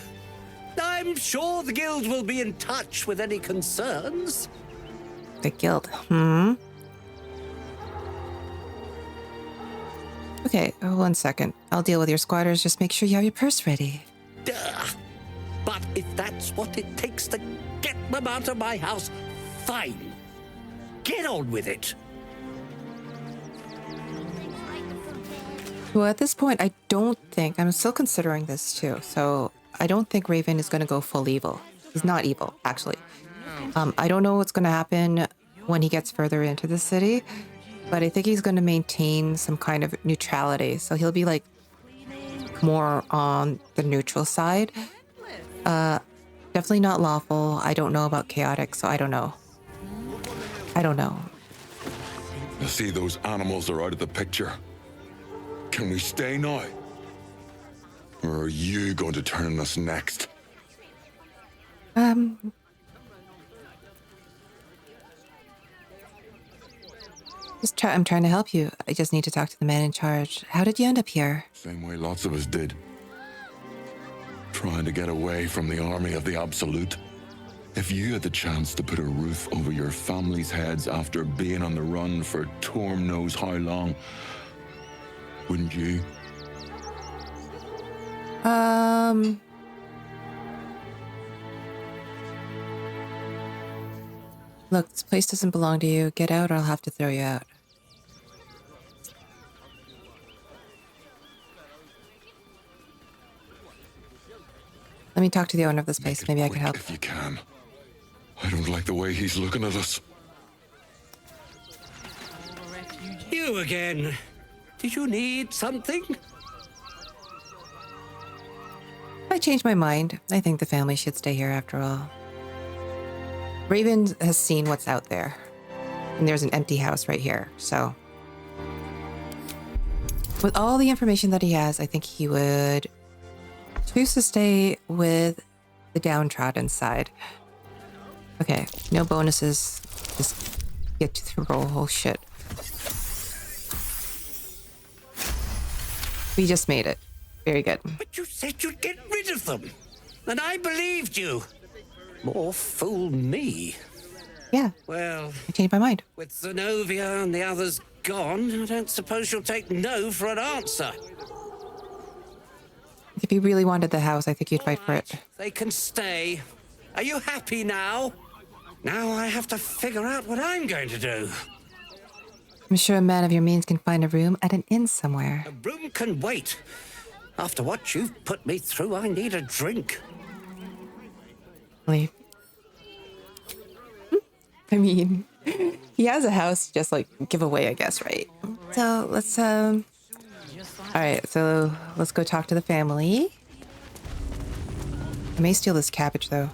I'm sure the guild will be in touch with any concerns. The guild, Okay, 1 second. I'll deal with your squatters. Just make sure you have your purse ready. But if that's what it takes to get them out of my house, fine. Get on with it. Well, at this point, I don't think... I'm still considering this, too. So, I don't think Raven is going to go full evil. He's not evil, actually. I don't know what's going to happen when he gets further into the city, but I think he's going to maintain some kind of neutrality. So he'll be, like, more on the neutral side. Definitely not lawful. I don't know about chaotic, so I don't know. I see those animals are out of the picture. Can we stay now? Or are you going to turn on us next? I'm trying to help you. I just need to talk to the man in charge. How did you end up here? Same way lots of us did. Trying to get away from the army of the Absolute. If you had the chance to put a roof over your family's heads after being on the run for Torm knows how long, wouldn't you? Look, this place doesn't belong to you. Get out or I'll have to throw you out. Let me talk to the owner of this place. Maybe I can help. If you can. I don't like the way he's looking at us. You again. Did you need something? I changed my mind. I think the family should stay here after all. Raven has seen what's out there. And there's an empty house right here, so... With all the information that he has, I think he would choose to stay with the downtrodden side. Okay, no bonuses. Just get to the whole shit. We just made it. Very good. But you said you'd get rid of them. And I believed you. More fool me. Yeah. Well, I changed my mind. With Zenobia and the others gone, I don't suppose you'll take no for an answer. If you really wanted the house, I think you'd fight for it. They can stay. Are you happy now? Now I have to figure out what I'm going to do. I'm sure a man of your means can find a room at an inn somewhere. A room can wait. After what you've put me through, I need a drink. Leave. I mean, he has a house, just like give away, I guess, right? So let's all right, so let's go talk to the family. I may steal this cabbage though.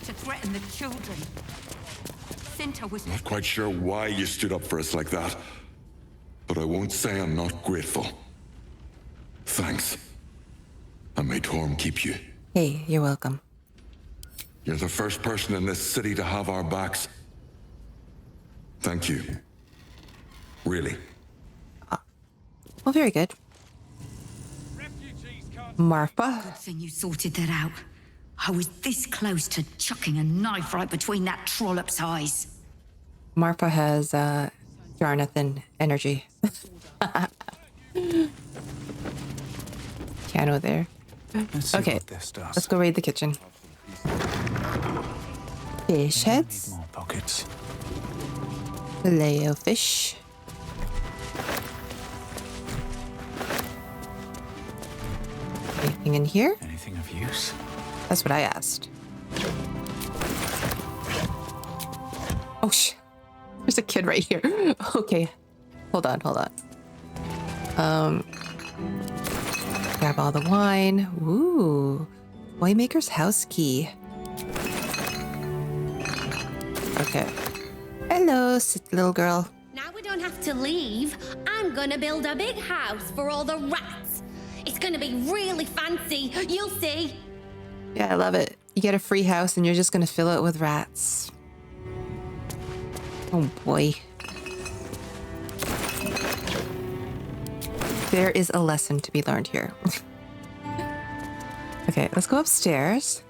To threaten the children. Cinta was Not quite sure why you stood up for us like that, but I won't say I'm not grateful. Thanks. And may Torm keep you. Hey, you're welcome. You're the first person in this city to have our backs. Thank you. Really. Well, very good. Marfa? Good thing you sorted that out. I was this close to chucking a knife right between that trollop's eyes. Marfa has Jarnathan energy. Piano there. Okay, let's go raid the kitchen. Fish heads. More pockets. Filet of fish. Anything in here? Anything of use? That's what I asked. Oh, there's a kid right here. Okay. Hold on. Grab all the wine. Ooh. Toymaker's house key. Okay. Hello, little girl. Now we don't have to leave. I'm gonna build a big house for all the rats. It's gonna be really fancy. You'll see. Yeah, I love it. You get a free house and you're just gonna fill it with rats. Oh boy. There is a lesson to be learned here. Okay, let's go upstairs.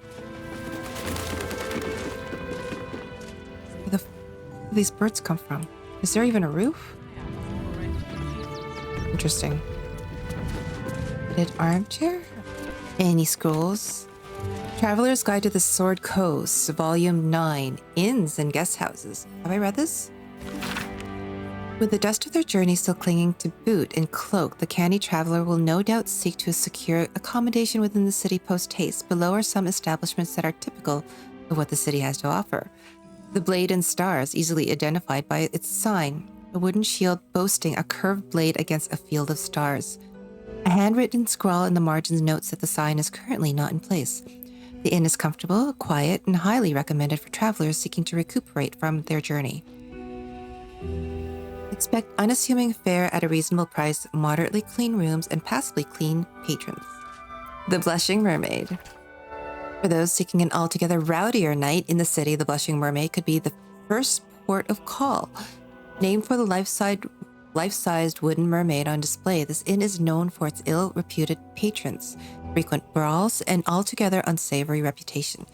Where do these birds come from? Is there even a roof? Interesting. Fitted armchair? Any scrolls? Traveler's Guide to the Sword Coast, Volume 9, Inns and Guest Houses. Have I read this? With the dust of their journey still clinging to boot and cloak, the canny traveler will no doubt seek to secure accommodation within the city post-haste. Below are some establishments that are typical of what the city has to offer. The Blade and Stars, easily identified by its sign, a wooden shield boasting a curved blade against a field of stars. A handwritten scrawl in the margins notes that the sign is currently not in place. The inn is comfortable, quiet, and highly recommended for travelers seeking to recuperate from their journey. Expect unassuming fare at a reasonable price, moderately clean rooms, and passably clean patrons. The Blushing Mermaid. For those seeking an altogether rowdier night in the city, the Blushing Mermaid could be the first port of call. Named for the life-sized wooden mermaid on display, this inn is known for its ill-reputed patrons, frequent brawls, and altogether unsavory reputation.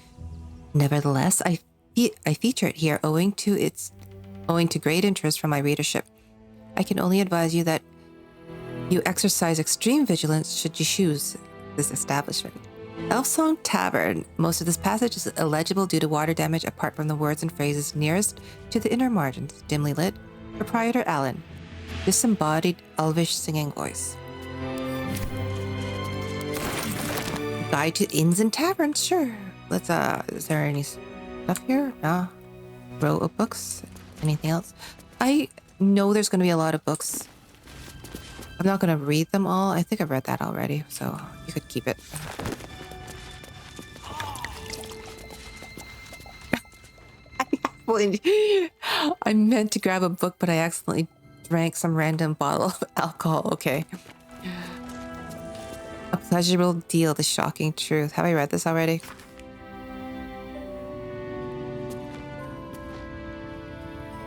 Nevertheless, I feature it here owing to great interest from my readership. I can only advise you that you exercise extreme vigilance should you choose this establishment. Elfsong Tavern. Most of this passage is illegible due to water damage apart from the words and phrases nearest to the inner margins. Dimly lit. Proprietor Alan. Disembodied elvish singing voice. Guide to inns and taverns, sure. Let's, is there any stuff here? No. Row of books? Anything else? I know there's gonna be a lot of books. I'm not gonna read them all. I think I've read that already, so you could keep it. I meant to grab a book, but I accidentally drank some random bottle of alcohol. Okay. A pleasurable deal, the shocking truth. Have I read this already?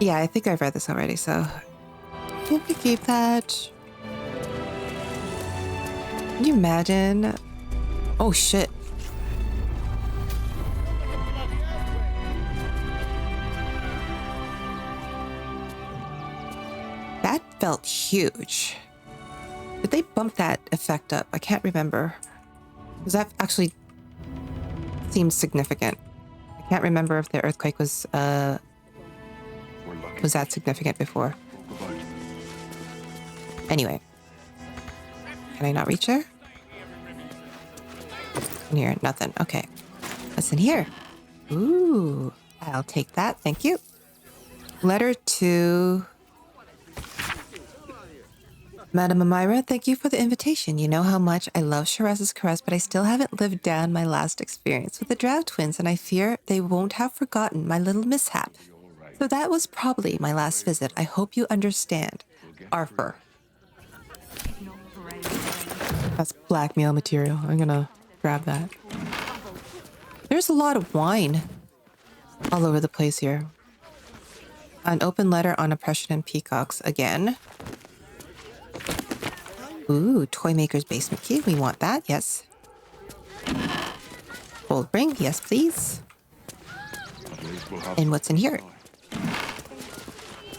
Yeah, I think I've read this already, so you can keep that. Can you imagine? Oh shit. That felt huge. Did they bump that effect up? I can't remember. Because that actually seems significant. I can't remember if the earthquake was that significant before. Anyway. Can I not reach there? In here, nothing. Okay. What's in here? Ooh, I'll take that. Thank you. Letter to Madame Amira, thank you for the invitation. You know how much I love Shiraz's caress, but I still haven't lived down my last experience with the Drow twins, and I fear they won't have forgotten my little mishap. So that was probably my last visit. I hope you understand. Arthur. That's blackmail material. I'm gonna grab that. There's a lot of wine all over the place here. An open letter on oppression and peacocks again. Ooh, Toymaker's basement key. We want that, yes. Gold ring, yes please. And what's in here?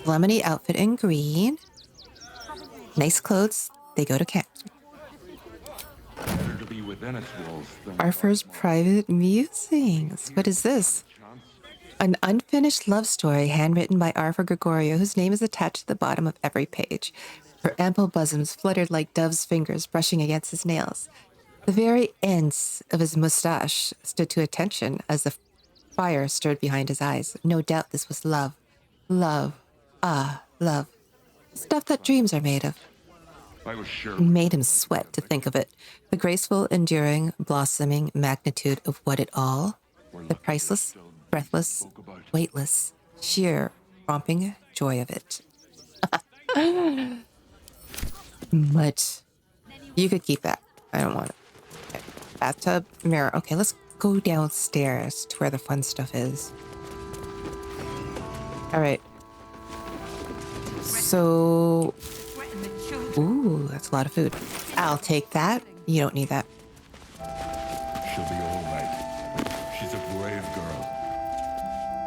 Lemony outfit in green. Nice clothes. They go to camp. Arthur's private musings. What is this? An unfinished love story handwritten by Arthur Gregorio, whose name is attached to the bottom of every page. Her ample bosoms fluttered like dove's fingers brushing against his nails. The very ends of his mustache stood to attention as the fire stirred behind his eyes. No doubt this was love. Love. Ah, love. Stuff that dreams are made of. It made him sweat to think of it. The graceful, enduring, blossoming magnitude of what it all. The priceless, breathless, weightless, sheer, romping joy of it. But you could keep that. I don't want it. Okay. Bathtub, mirror. Okay, let's go downstairs to where the fun stuff is. All right. So... Ooh, that's a lot of food. I'll take that. You don't need that. She'll be all right. She's a brave girl.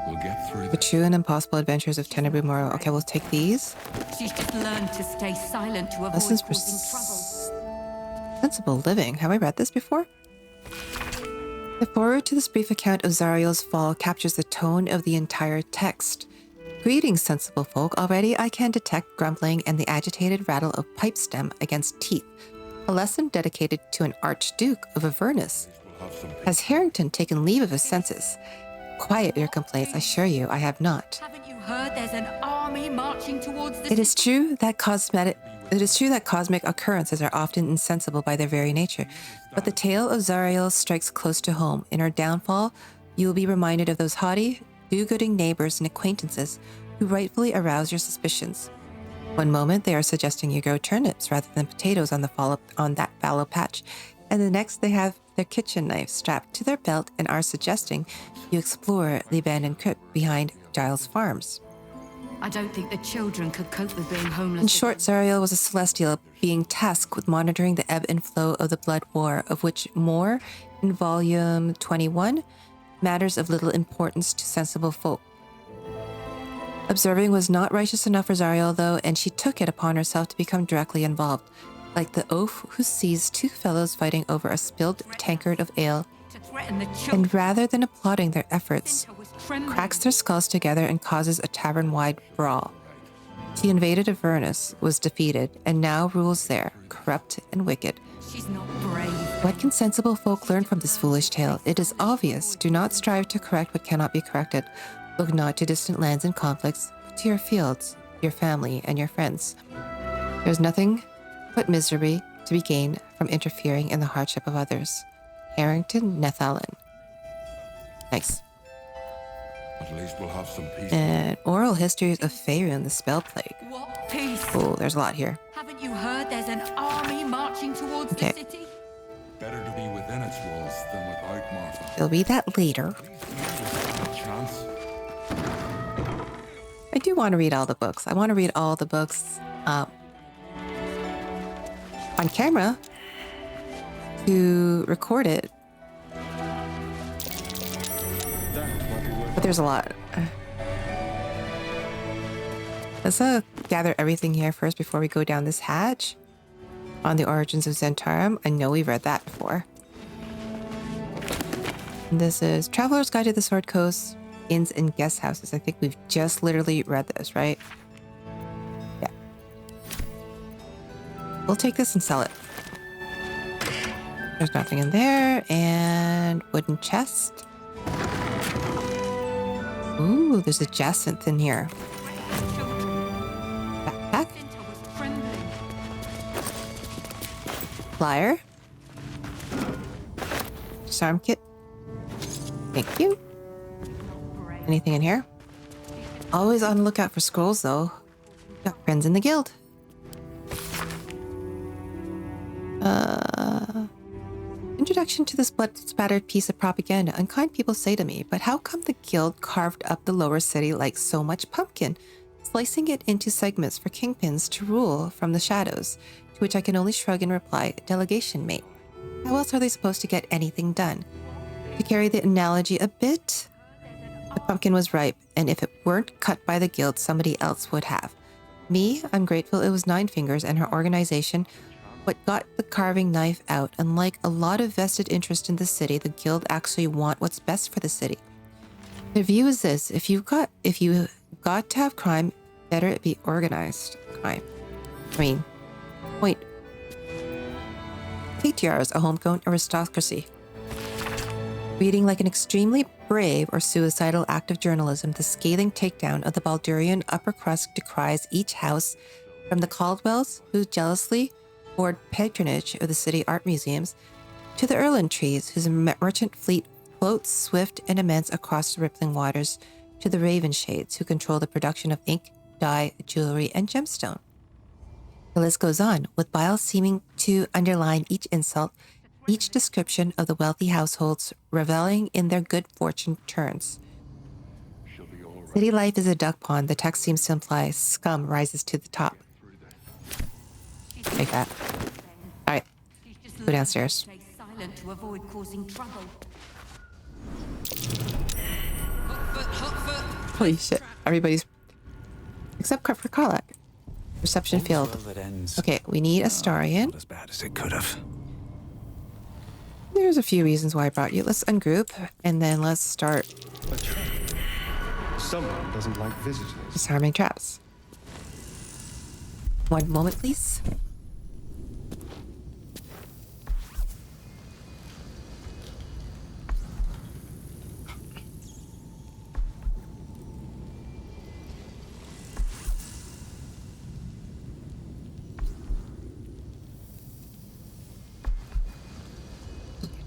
We'll get through The True and Impossible Adventures of Tenebrae Moro. Okay, we'll take these. She's just learned to stay silent to avoid Lessons for causing trouble. Sensible living. Have I read this before? The foreword to this brief account of Zariel's fall captures the tone of the entire text. Greetings, sensible folk. Already I can detect grumbling and the agitated rattle of pipe stem against teeth. A lesson dedicated to an Archduke of Avernus. Has Harrington taken leave of his senses? Quiet your complaints, I assure you, I have not. Haven't you heard there's an army marching towards the It is true that cosmic occurrences are often insensible by their very nature, but the tale of Zariel strikes close to home. In her downfall, you will be reminded of those haughty, do-gooding neighbors and acquaintances who rightfully arouse your suspicions. One moment they are suggesting you grow turnips rather than potatoes on that fallow patch, and the next they have their kitchen knife strapped to their belt and are suggesting you explore the abandoned crypt behind Giles Farms. I don't think the children could cope with being homeless. In short, Zariel was a celestial being tasked with monitoring the ebb and flow of the blood war, of which more in volume 21, matters of little importance to sensible folk. Observing was not righteous enough for Zariel, though, and she took it upon herself to become directly involved, like the oaf who sees two fellows fighting over a spilled tankard of ale, and rather than applauding their efforts, cracks their skulls together and causes a tavern-wide brawl. She invaded Avernus, was defeated, and now rules there, corrupt and wicked. She's not brave. What can sensible folk learn from this foolish tale? It is obvious. Do not strive to correct what cannot be corrected. Look not to distant lands and conflicts, but to your fields, your family, and your friends. There is nothing but misery to be gained from interfering in the hardship of others. Harrington Nethalin. Nice. At least we'll have some peace. And oral histories of Faerun, the spell plague. What peace? Oh, there's a lot here. Haven't you heard there's an army marching towards the city? Better to be within its walls than without, Martha. We'll read that later. Chance. I do want to read all the books. I want to read all the books on camera to record it. But there's a lot. Let's gather everything here first before we go down this hatch. On the origins of Zentarum. I know we've read that before. And this is Traveler's Guide to the Sword Coast, Inns and Guest Houses. I think we've just literally read this, right? Yeah. We'll take this and sell it. There's nothing in there. And wooden chest. Ooh, there's a jacinth in here. Backpack. Flyer. Disarm kit. Thank you. Anything in here? Always on the lookout for scrolls, though. Got friends in the guild. Introduction to this blood-spattered piece of propaganda. Unkind people say to me, but how come the guild carved up the lower city like so much pumpkin, slicing it into segments for kingpins to rule from the shadows? To which I can only shrug and reply, delegation, mate. How else are they supposed to get anything done? To carry the analogy a bit, the pumpkin was ripe, and if it weren't cut by the guild, somebody else would have. Me, I'm grateful it was Nine Fingers and her organization what got the carving knife out. Unlike a lot of vested interest in the city, the guild actually want what's best for the city. Their view is this: if you got to have crime, better it be organized crime. I mean, point. Patriarchs, a homegrown aristocracy. Reading like an extremely brave or suicidal act of journalism, the scathing takedown of the Baldurian upper crust decries each house, from the Caldwells, who jealously hoard patronage of the city art museums, to the Erland trees, whose merchant fleet floats swift and immense across the rippling waters, to the Raven Shades, who control the production of ink, dye, jewelry, and gemstone. The list goes on, with bile seeming to underline each insult, each description of the wealthy households reveling in their good fortune turns. City life is a duck pond. The text seems to imply scum rises to the top. Take that. All right, go downstairs. To avoid causing trouble. Holy shit! Everybody's except for Karlak. Reception field. Okay, we need a Starian. As bad as it could have. There's a few reasons why I brought you. Let's ungroup and then let's start. Someone doesn't like visitors. Disarming traps. One moment, please.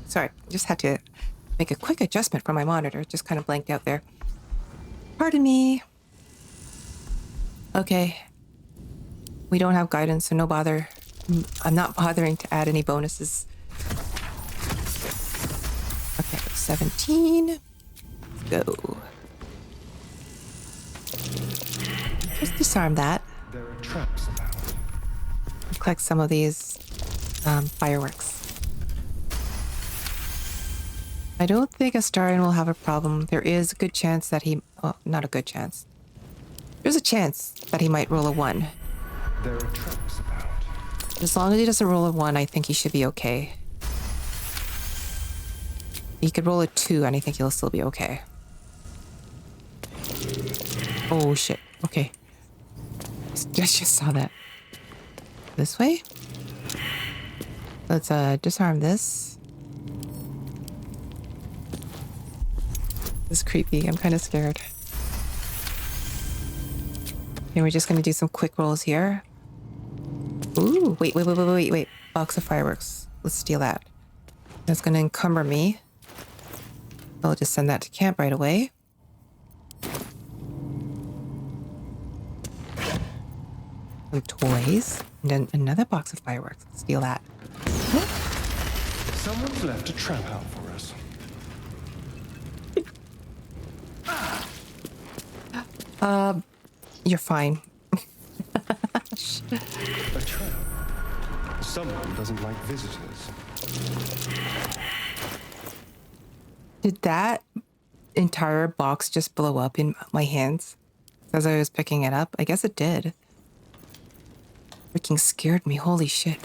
Sorry, just had to make a quick adjustment for my monitor. It just kind of blanked out there. Pardon me. Okay. We don't have guidance, so no bother. I'm not bothering to add any bonuses. Okay, 17. Let's go. Just disarm that. There are traps about. Collect some of these fireworks. I don't think Astarion will have a problem. There is a good chance that he... Oh, not a good chance. There's a chance that he might roll a 1. There are traps about. As long as he doesn't roll a 1, I think he should be okay. He could roll a 2, and I think he'll still be okay. Oh, shit. Okay. I just saw that. This way? Let's disarm this. This is creepy. I'm kind of scared. Okay, we're just gonna do some quick rolls here. Ooh, wait. Box of fireworks. Let's steal that. That's gonna encumber me. I'll just send that to camp right away. Some toys. And then another box of fireworks. Let's steal that. Someone's left a trap out for us. You're fine. A trap. Someone doesn't like visitors. Did that entire box just blow up in my hands as I was picking it up? I guess it did. Freaking scared me. Holy shit.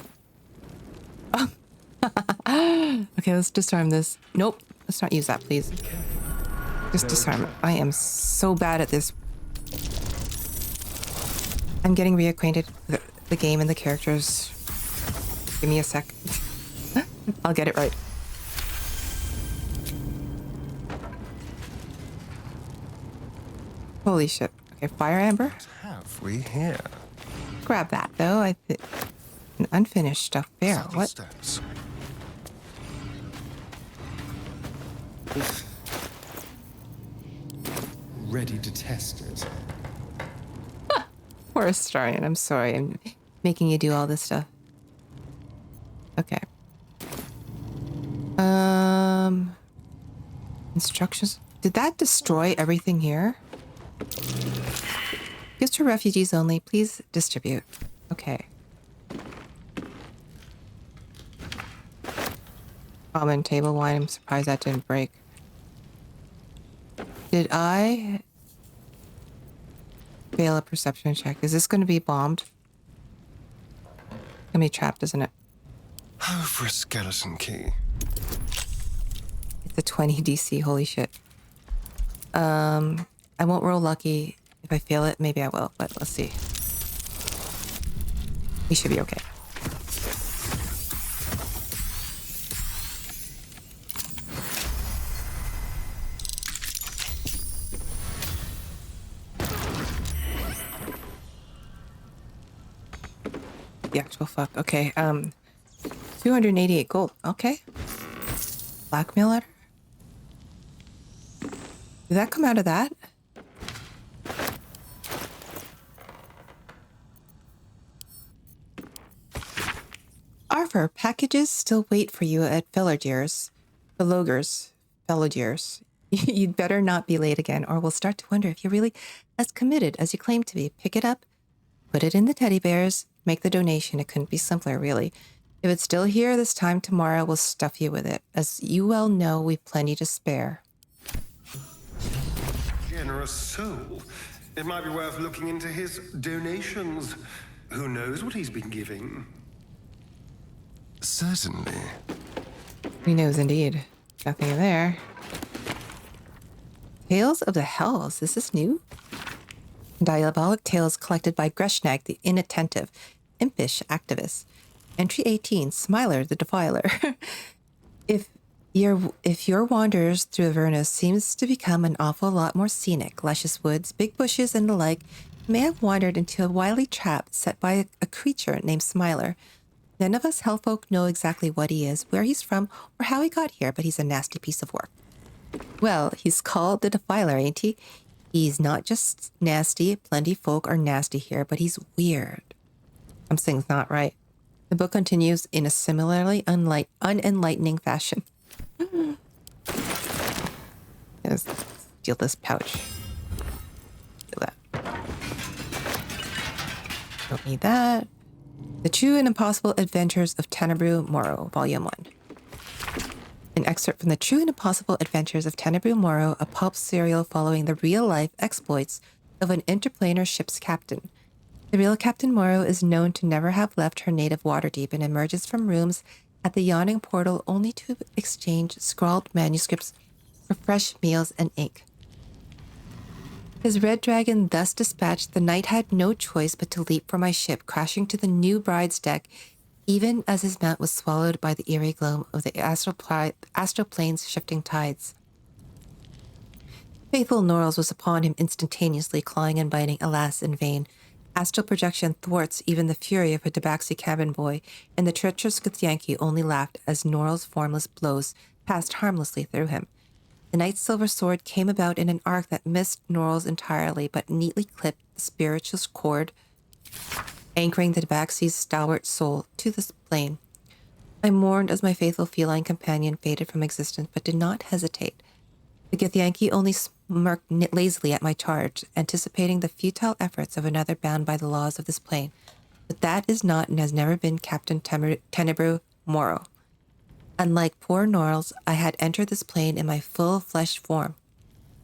Okay, let's disarm this. Nope. Let's not use that, please. Just disarm it. I am so bad at this. I'm getting reacquainted with the game and the characters. Give me a sec. I'll get it right. Holy shit. Okay, fire amber. What have we here? Grab that, though. An unfinished stuffed bear. What? Steps. Ready to test it. Poor Astarian. I'm sorry. I'm making you do all this stuff. Okay. Instructions. Did that destroy everything here? Gifts for refugees only. Please distribute. Okay. Common table wine. I'm surprised that didn't break. Did I fail a perception check? Is this going to be bombed? It's going to be trapped, isn't it? Oh, for a skeleton key. It's a 20 DC. Holy shit. I won't roll lucky. If I fail it, maybe I will, but let's see. We should be okay. The actual fuck. Okay, 288 gold. Okay. Blackmail letter? Did that come out of that? Arthur, packages still wait for you at Fellardeers. Fellardeers. You'd better not be late again, or we'll start to wonder if you're really as committed as you claim to be. Pick it up, put it in the teddy bears, make the donation. It couldn't be simpler, really. If it's still here this time tomorrow, we'll stuff you with it. As you well know, we've plenty to spare. Generous soul. It might be worth looking into his donations. Who knows what he's been giving? Certainly. He knows indeed. Nothing in there. Tales of the Hells. Is this new? Diabolic tales collected by Greshnag, the inattentive, impish activist. Entry 18, Smiler, the Defiler. If your wanderers through Avernus seems to become an awful lot more scenic, luscious woods, big bushes, and the like, you may have wandered into a wily trap set by a creature named Smiler. None of us hellfolk know exactly what he is, where he's from, or how he got here, but he's a nasty piece of work. Well, he's called the Defiler, ain't he? He's not just nasty. Plenty folk are nasty here, but he's weird. Something's not right. The book continues in a similarly unenlightening fashion. Let's steal this pouch. Steal that. Don't need that. The True and Impossible Adventures of Tenebrew Morrow, Volume 1. An excerpt from The True and Impossible Adventures of Tenebrew Morrow, a pulp serial following the real-life exploits of an interplanar ship's captain. The real Captain Morrow is known to never have left her native Waterdeep and emerges from rooms at the yawning portal only to exchange scrawled manuscripts for fresh meals and ink. His red dragon thus dispatched, the knight had no choice but to leap for my ship, crashing to the new bride's deck even as his mount was swallowed by the eerie glow of the astral plane's shifting tides. Faithful Norls was upon him instantaneously, clawing and biting, alas, in vain. Astral projection thwarts even the fury of a Tabaxi cabin boy, and the treacherous Githyanki only laughed as Norl's formless blows passed harmlessly through him. The knight's silver sword came about in an arc that missed Norl's entirely, but neatly clipped the spiritual cord, anchoring the Tabaxi's stalwart soul to the plane. I mourned as my faithful feline companion faded from existence, but did not hesitate. The Githyanki only smirked lazily at my charge, anticipating the futile efforts of another bound by the laws of this plane. But that is not and has never been Captain Tenebru Moro. Unlike poor Norls, I had entered this plane in my full flesh form,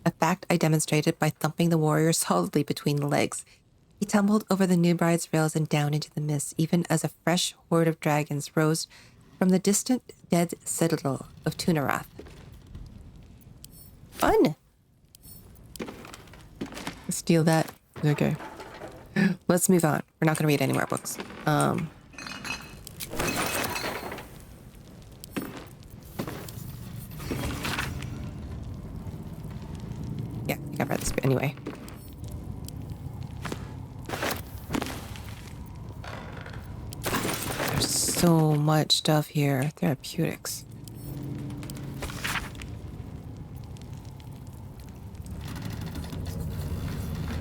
a fact I demonstrated by thumping the warrior solidly between the legs. He tumbled over the new bride's rails and down into the mist, even as a fresh horde of dragons rose from the distant dead citadel of Tunarath. Fun! Steal that. Okay. Let's move on. We're not going to read any more books. Yeah, I think I've read this anyway. There's so much stuff here. Therapeutics.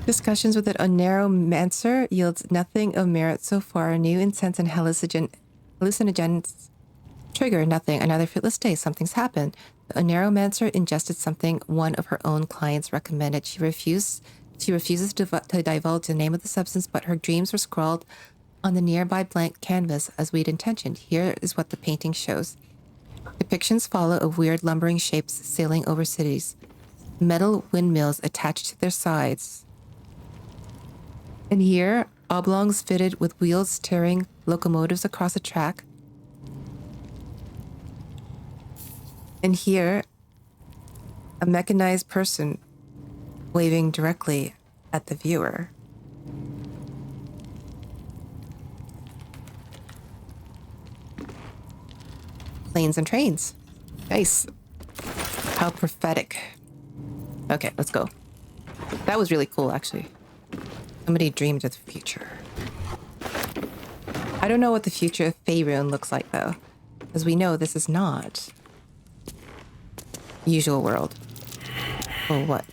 Discussions with the Oneiromancer yields nothing of merit so far. New incense and hallucinogens trigger nothing. Another fruitless day. Something's happened. The Oneiromancer ingested something one of her own clients recommended. She refuses to divulge the name of the substance, but her dreams were scrawled on the nearby blank canvas as we'd intentioned. Here is what the painting shows. Depictions follow of weird lumbering shapes sailing over cities. Metal windmills attached to their sides. And here, oblongs fitted with wheels steering locomotives across a track. And here, a mechanized person waving directly at the viewer. Planes and trains. Nice. How prophetic. Okay, let's go. That was really cool, actually. Somebody dreamed of the future. I don't know what the future of Faerun looks like, though. As we know, this is not usual world. Or what?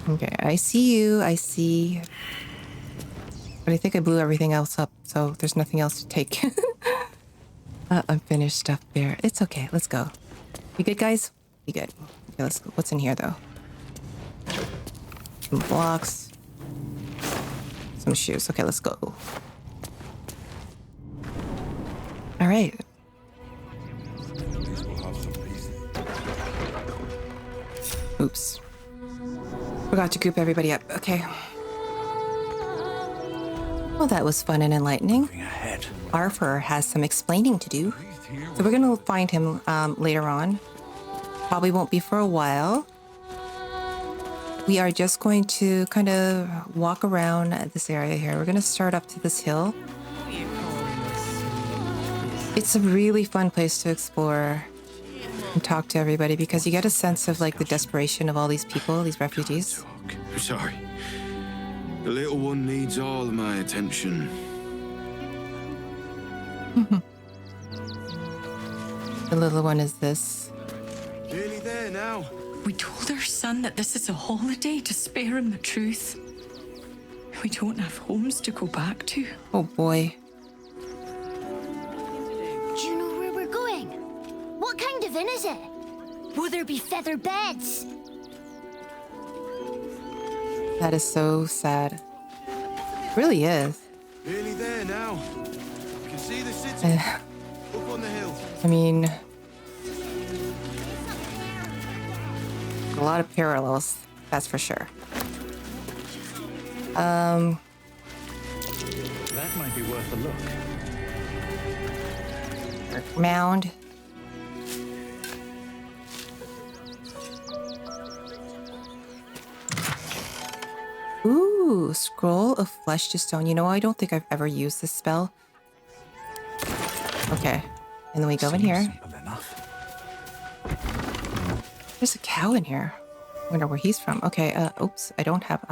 Okay, I see you. I see. But I think I blew everything else up, so there's nothing else to take. Unfinished stuff there. It's okay. Let's go. You good, guys? You good. Okay, let's go. What's in here, though? Some blocks. Some shoes. Okay, let's go. All right. Oops. Forgot to group everybody up. Okay. Well, that was fun and enlightening. Arthur has some explaining to do. So we're going to find him later on. Probably won't be for a while. We are just going to kind of walk around this area here. We're going to start up to this hill. It's a really fun place to explore and talk to everybody because you get a sense of like the desperation of all these people, these refugees. I'm sorry. The little one needs all of my attention. The little one is this. Nearly there now. We told our son that this is a holiday to spare him the truth. We don't have homes to go back to. Oh boy. Do you know where we're going? What kind of inn is it? Will there be feather beds? That is so sad. It really is. Nearly there now. You can see the city up on the hill. I mean, a lot of parallels, that's for sure. That might be worth a look. Mound. Ooh. Ooh, Scroll of Flesh to Stone. You know, I don't think I've ever used this spell. Okay. And then we go in here. Simple enough. There's a cow in here. I wonder where he's from. Okay, oops. I don't have,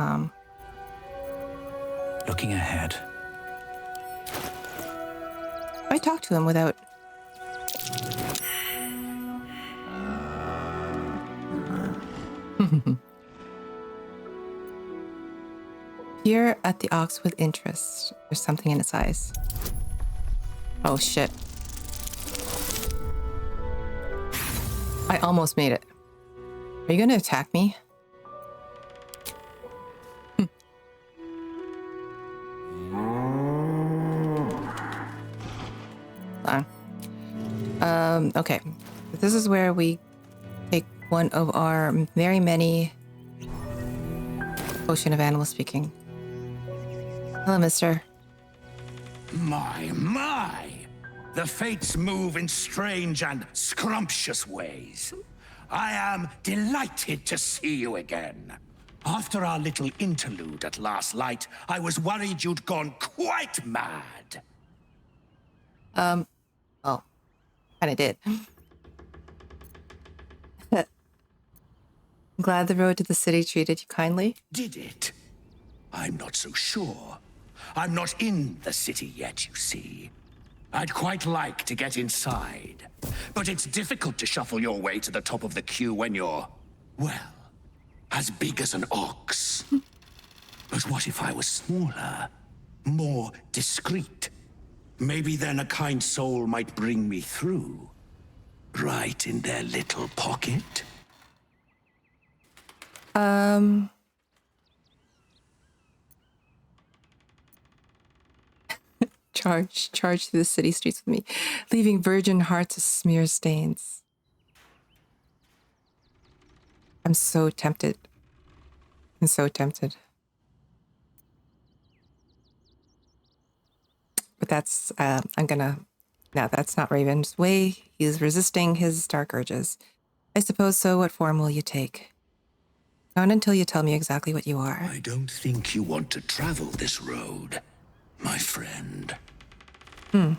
Looking ahead. I talked to him without... Peer at the ox with interest. There's something in its eyes. Oh, shit. I almost made it. Are you gonna attack me? Hold on. Okay. This is where we take one of our very many Potion of Animal Speaking. Hello, mister. My. The fates move in strange and scrumptious ways. I am delighted to see you again. After our little interlude at last light, I was worried you'd gone quite mad. Well, kinda did. I'm glad the road to the city treated you kindly. Did it? I'm not so sure. I'm not in the city yet, you see. I'd quite like to get inside, but it's difficult to shuffle your way to the top of the queue when you're, well, as big as an ox. But what if I was smaller, more discreet? Maybe then a kind soul might bring me through, right in their little pocket. Charge through the city streets with me, leaving virgin hearts as smear stains. I'm so tempted. I'm so tempted. But that's, I'm gonna, no, that's not Raven's way. He's resisting his dark urges. I suppose so. What form will you take? Not until you tell me exactly what you are. I don't think you want to travel this road, my friend. Oh,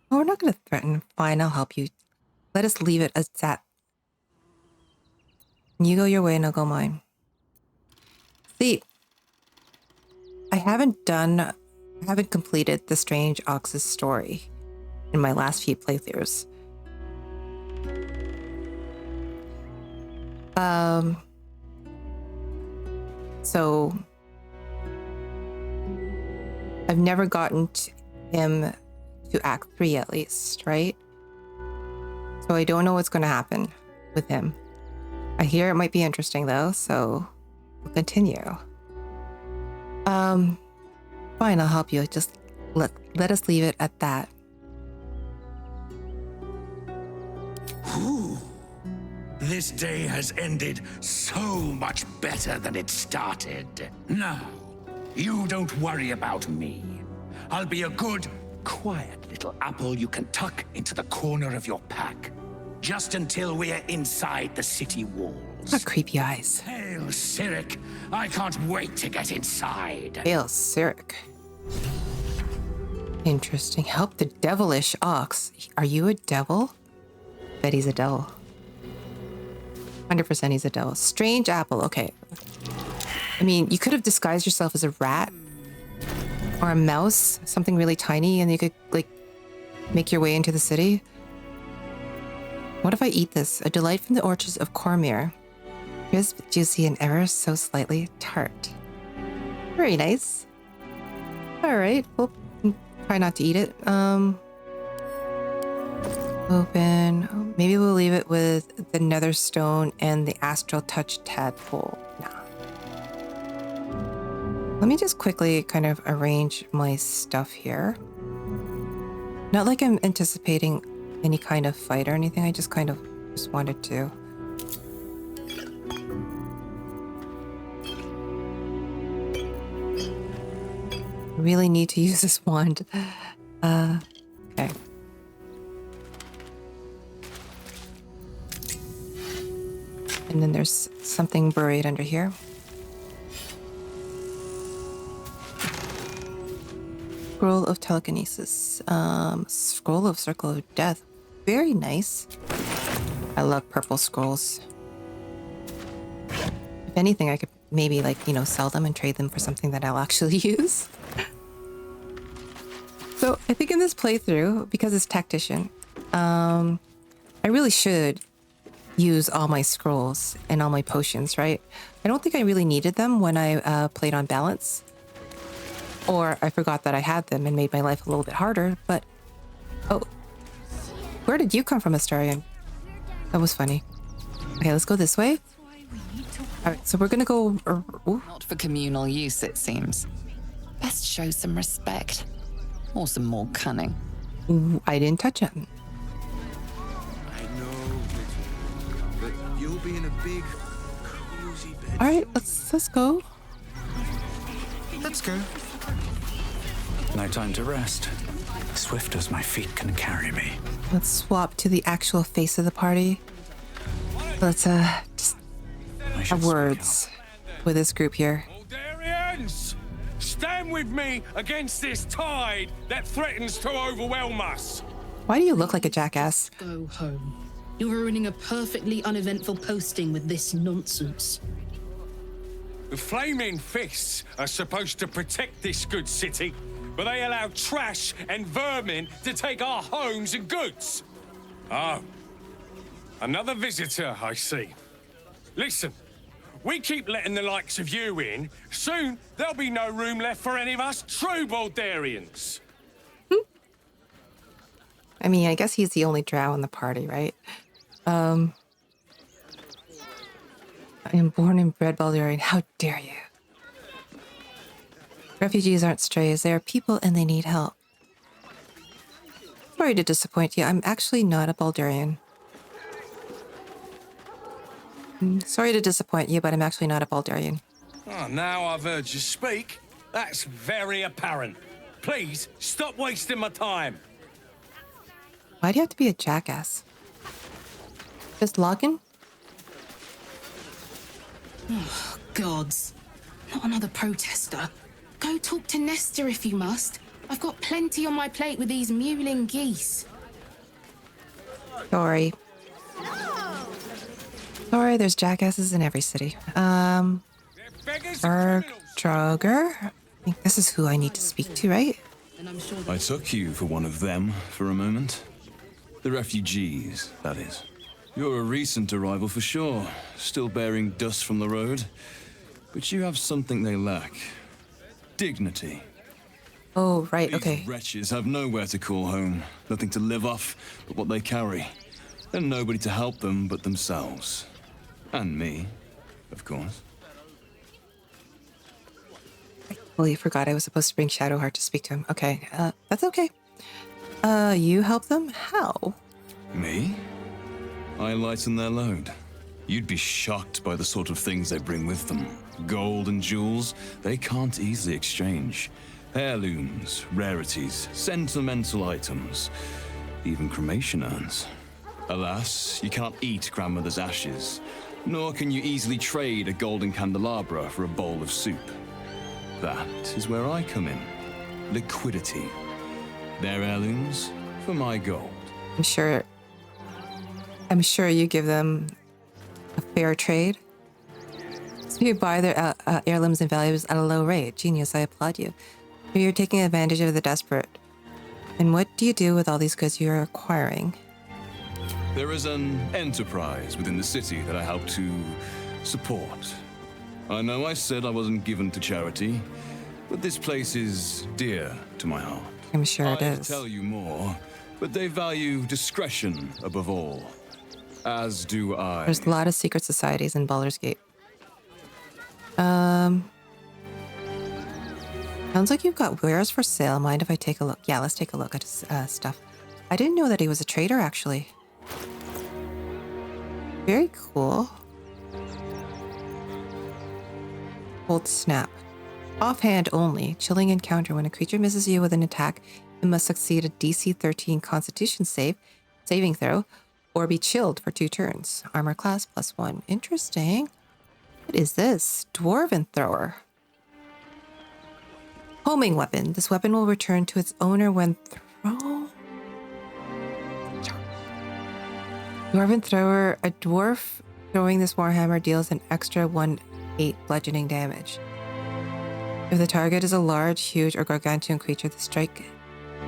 we're not gonna threaten. Fine, I'll help you. Let us leave it as that. You go your way and I'll go mine. See, I haven't completed the Strange Ox's story in my last few playthroughs. So I've never gotten him to Act 3 at least, right? So I don't know what's going to happen with him. I hear it might be interesting though, so we'll continue. Fine, I'll help you. Just let us leave it at that. Ooh. This day has ended so much better than it started. Now, you don't worry about me. I'll be a good, quiet little apple you can tuck into the corner of your pack. Just until we're inside the city walls. What creepy eyes. Hail, Cyric. I can't wait to get inside. Hail, Cyric. Interesting. Help the devilish ox. Are you a devil? Bet he's a devil. 100% he's a devil. Strange apple. Okay. I mean, you could have disguised yourself as a rat or a mouse, something really tiny, and you could, like, make your way into the city. What if I eat this? A delight from the orchards of Cormyr. Crisp, juicy, and ever so slightly tart. Very nice. All right. We'll try not to eat it. Open. Maybe we'll leave it with the nether stone and the astral touch tadpole. Nah. Let me just quickly kind of arrange my stuff here. Not like I'm anticipating any kind of fight or anything. I just kind of just wanted to. Really need to use this wand. Okay. And then there's something buried under here. Scroll of telekinesis. Scroll of circle of death. Very nice. I love purple scrolls. If anything, I could maybe, like, you know, sell them and trade them for something that I'll actually use. So I think in this playthrough, because it's Tactician, I really should use all my scrolls and all my potions, right? I don't think I really needed them when I played on balance. Or I forgot that I had them and made my life a little bit harder, but... Oh. Where did you come from, Astarion? That was funny. Okay, let's go this way. Alright, so we're gonna go... Not for communal use, it seems. Best show some respect. Or some more cunning. Ooh, I didn't touch him. I know, but you'll be in a big, cozy bed. Alright, let's go. Let's go. No time to rest. Swift as my feet can carry me. Let's swap to the actual face of the party. Let's just have words with this group here. Baldurians, stand with me against this tide that threatens to overwhelm us. Why do you look like a jackass? Go home. You're ruining a perfectly uneventful posting with this nonsense. The flaming fists are supposed to protect this good city, but they allow trash and vermin to take our homes and goods. Oh, another visitor, I see. Listen, we keep letting the likes of you in. Soon, there'll be no room left for any of us true Baldurians. I mean, I guess he's the only drow in the party, right? I am born and bred Baldurian. How dare you? Refugees aren't strays. They are people and they need help. Sorry to disappoint you. I'm actually not a Baldurian. Sorry to disappoint you, but I'm actually not a Baldurian. Oh, now I've heard you speak. That's very apparent. Please, stop wasting my time. Why do you have to be a jackass? Just log in? Oh, gods. Not another protester. Go talk to Nestor if you must. I've got plenty on my plate with these mewling geese. Sorry. Sorry, there's jackasses in every city. Droger? I think this is who I need to speak to, right? I took you for one of them for a moment. The refugees, that is. You're a recent arrival for sure, still bearing dust from the road. But you have something they lack. Dignity. Oh, right, okay. These wretches have nowhere to call home, nothing to live off but what they carry. And nobody to help them but themselves. And me, of course. I totally forgot I was supposed to bring Shadowheart to speak to him. Okay, that's okay. You help them? How? Me? I lighten their load. You'd be shocked by the sort of things they bring with them. Gold and jewels, they can't easily exchange. Heirlooms, rarities, sentimental items, even cremation urns. Alas, you can't eat grandmother's ashes, nor can you easily trade a golden candelabra for a bowl of soup. That is where I come in. Liquidity. Their heirlooms for my gold. I'm sure you give them a fair trade. So you buy their heirlooms and valuables at a low rate. Genius, I applaud you. You're taking advantage of the desperate. And what do you do with all these goods you're acquiring? There is an enterprise within the city that I help to support. I know I said I wasn't given to charity, but this place is dear to my heart. I'm sure it is. I'd tell you more, but they value discretion above all. As do I. There's a lot of secret societies in Baldur's Gate. Sounds like you've got wares for sale. Mind if I take a look? Yeah, let's take a look at his stuff. I didn't know that he was a trader, actually. Very cool. Hold snap. Offhand only. Chilling encounter. When a creature misses you with an attack, it must succeed a DC 13 Constitution saving throw, or be chilled for 2 turns. Armor class +1. Interesting. What is this? Dwarven thrower. Homing weapon. This weapon will return to its owner when thrown. Dwarven thrower. A dwarf throwing this warhammer deals an extra 1/8 bludgeoning damage. If the target is a large, huge, or gargantuan creature, the strike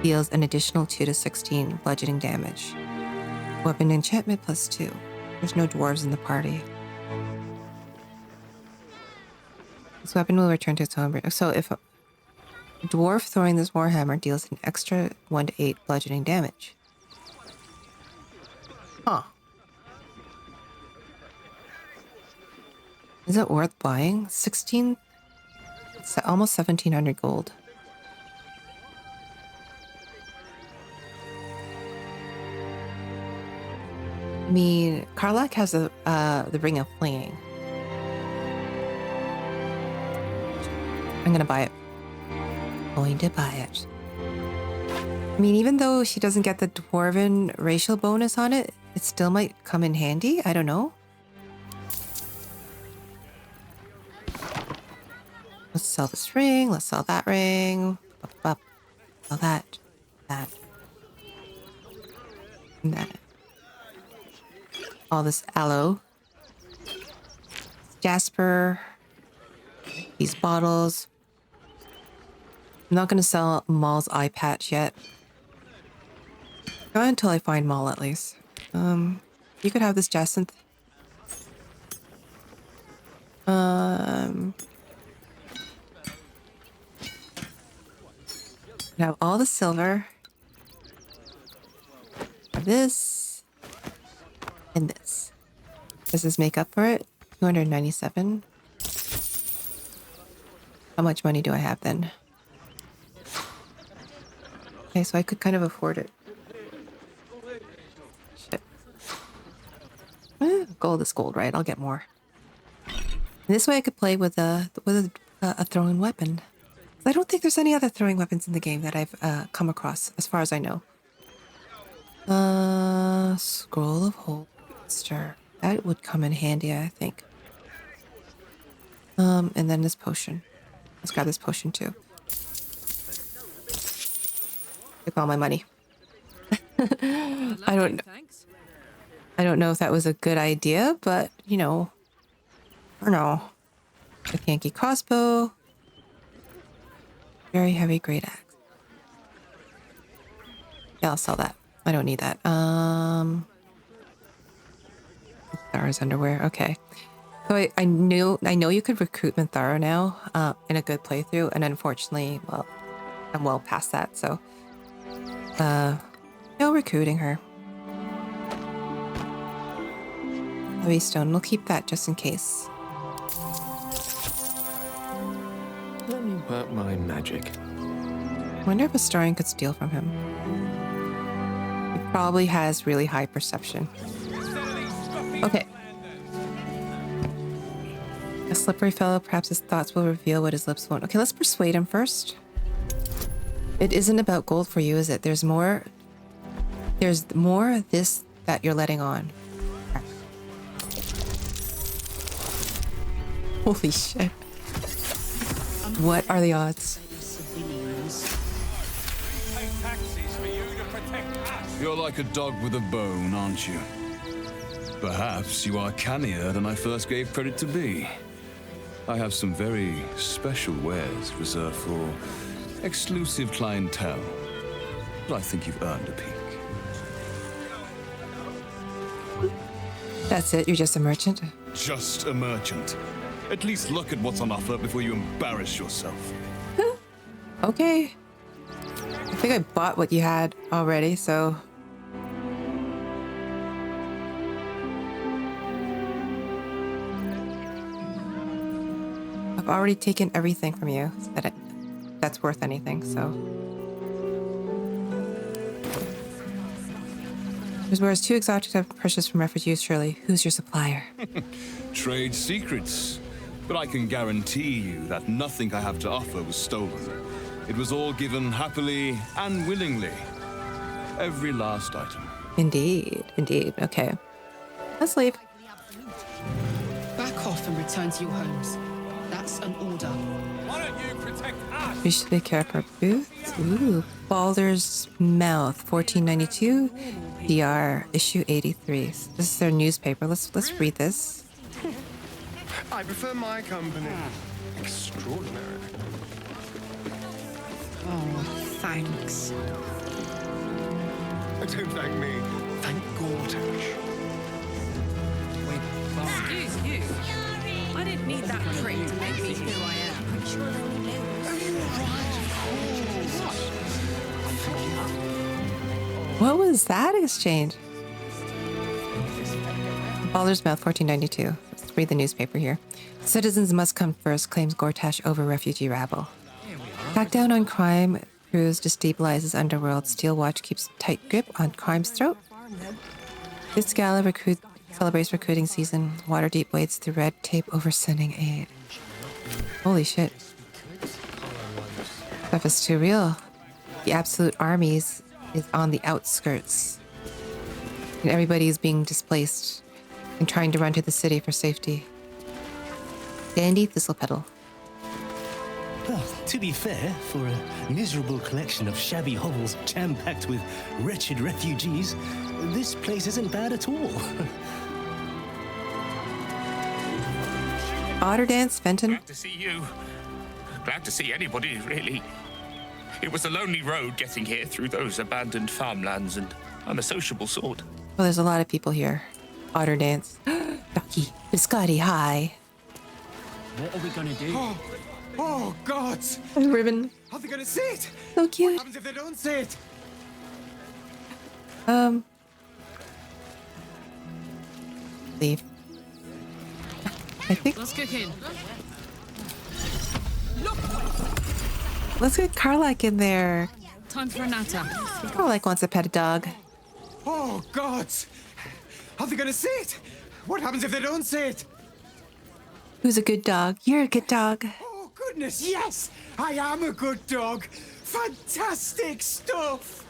deals an additional 2 to 16 bludgeoning damage. Weapon enchantment +2. There's no dwarves in the party. This weapon will return to its home. So if a dwarf throwing this warhammer deals an extra 1 to 8 bludgeoning damage. Huh. Is it worth buying? 16? It's almost 1,700 gold. I mean, Karlach has the Ring of Flinging. I'm gonna buy it. Going to buy it. I mean, even though she doesn't get the dwarven racial bonus on it, it still might come in handy. I don't know. Let's sell this ring. Let's sell that ring. Sell that. That. And that. All this aloe. Jasper. These bottles. I'm not going to sell Maul's eye patch yet. Not until I find Maul, at least. You could have this jacinth. Have all the silver. Have this. And this. Does this make up for it? 297. How much money do I have then? Okay, so I could kind of afford it. Shit. Gold is gold, right? I'll get more. And this way I could play with a throwing weapon. I don't think there's any other throwing weapons in the game that I've come across, as far as I know. Scroll of Holster. That would come in handy, I think. And then this potion. Let's grab this potion too. Take all my money. I don't know if that was a good idea, but you know, I don't know. Githyanki crossbow. Very heavy great axe. Yeah, I'll sell that. I don't need that. Thara's underwear. Okay. So I know you could recruit Minthara now in a good playthrough, and unfortunately, well, I'm well past that, so no recruiting her. Heavy stone. We'll keep that just in case. Let me work my magic. I wonder if Astarion could steal from him. He probably has really high perception. Okay. A slippery fellow, perhaps his thoughts will reveal what his lips won't. Okay, let's persuade him first. It isn't about gold for you, is it? There's more of this that you're letting on. Holy shit. What are the odds? You're like a dog with a bone, aren't you? Perhaps you are cannier than I first gave credit to be. I have some very special wares reserved for exclusive clientele, but I think you've earned a peek. That's it? You're just a merchant? Just a merchant. At least look at what's on offer before you embarrass yourself. Okay. I think I bought what you had already, so... I've already taken everything from you that's worth anything, so... There's wares too exotic to purchase from refugees, surely. Who's your supplier? Trade secrets. But I can guarantee you that nothing I have to offer was stolen. It was all given happily and willingly. Every last item. Indeed, indeed. Okay. Let's leave. Back off and return to your homes. That's an order. Why don't you protect us? Exxvikyap booth. Ooh. Baldur's Mouth, 1492. DR, issue 83. This is their newspaper. Let's read this. I prefer my company. Extraordinary. Oh, thanks. Don't thank me. Thank Gortash. Excuse you. I didn't need that prick to make me who I am. What was that exchange? Baldur's Mouth, 1492. Let's read the newspaper here. Citizens must come first, claims Gortash over refugee rabble. Crackdown on crime crews destabilizes underworld. Steel Watch keeps tight grip on crime's throat. This gala celebrates recruiting season. Waterdeep wades through red tape over sending aid. Holy shit. Stuff is too real. The absolute armies is on the outskirts. And everybody is being displaced and trying to run to the city for safety. Dandy Thistlepetal. Well, to be fair, for a miserable collection of shabby hovels jam-packed with wretched refugees, this place isn't bad at all. Otter Dance, Fenton. Glad to see you. Glad to see anybody, really. It was a lonely road getting here through those abandoned farmlands, and I'm a sociable sort. Well, there's a lot of people here. Otter Dance. Ducky. Biscotti, hi. What are we gonna do? Oh, God! Ribbon. Are they gonna see it? So cute. What happens if they don't see it? Leave. I think. Let's kick in. Let's get Karlak in there. Time for a natter. Karlak wants to pet a dog. Oh, God! Are they gonna see it? What happens if they don't see it? Who's a good dog? You're a good dog. Oh, goodness, yes! I am a good dog! Fantastic stuff!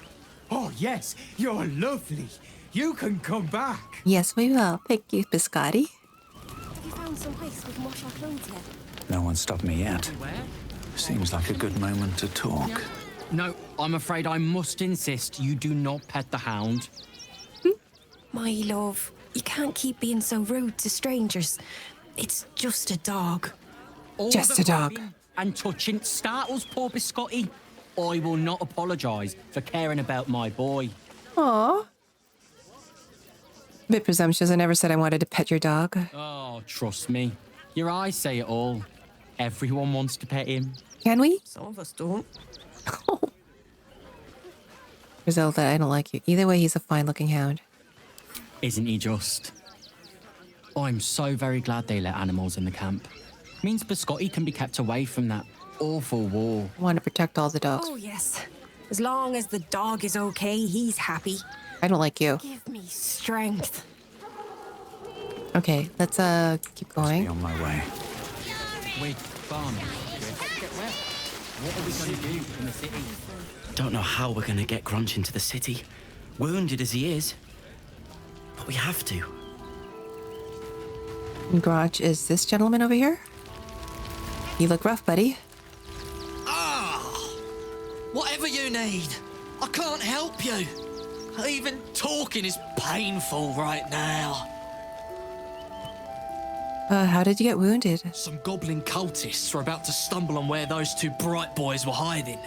Oh, yes, you're lovely. You can come back. Yes, we will. Thank you, Biscotti. Have you found some place we can wash our clothes yet? No one stopped me yet. Seems like a good moment to talk. No, I'm afraid I must insist you do not pet the hound. My love, you can't keep being so rude to strangers. It's just a dog. All Just the a dog. rubbing and touching startles poor Biscotti. I will not apologise for caring about my boy. Aww. Bit presumptuous. I never said I wanted to pet your dog. Oh, trust me. Your eyes say it all. Everyone wants to pet him. Can we? Some of us don't. Griselda, I don't like you. Either way, he's a fine-looking hound. Isn't he just? I'm so very glad they let animals in the camp. Means Biscotti can be kept away from that awful war. I want to protect all the dogs. Oh, yes. As long as the dog is okay, he's happy. I don't like you. Give me strength. Okay, let's keep going. On my way. Wait, farmers. What are we going to do in the city? Don't know how we're gonna get Grunch into the city, wounded as he is. But we have to. Grotch is this gentleman over here? You look rough, buddy. Whatever you need, I can't help you. Even talking is painful right now. How did you get wounded? Some goblin cultists were about to stumble on where those two bright boys were hiding.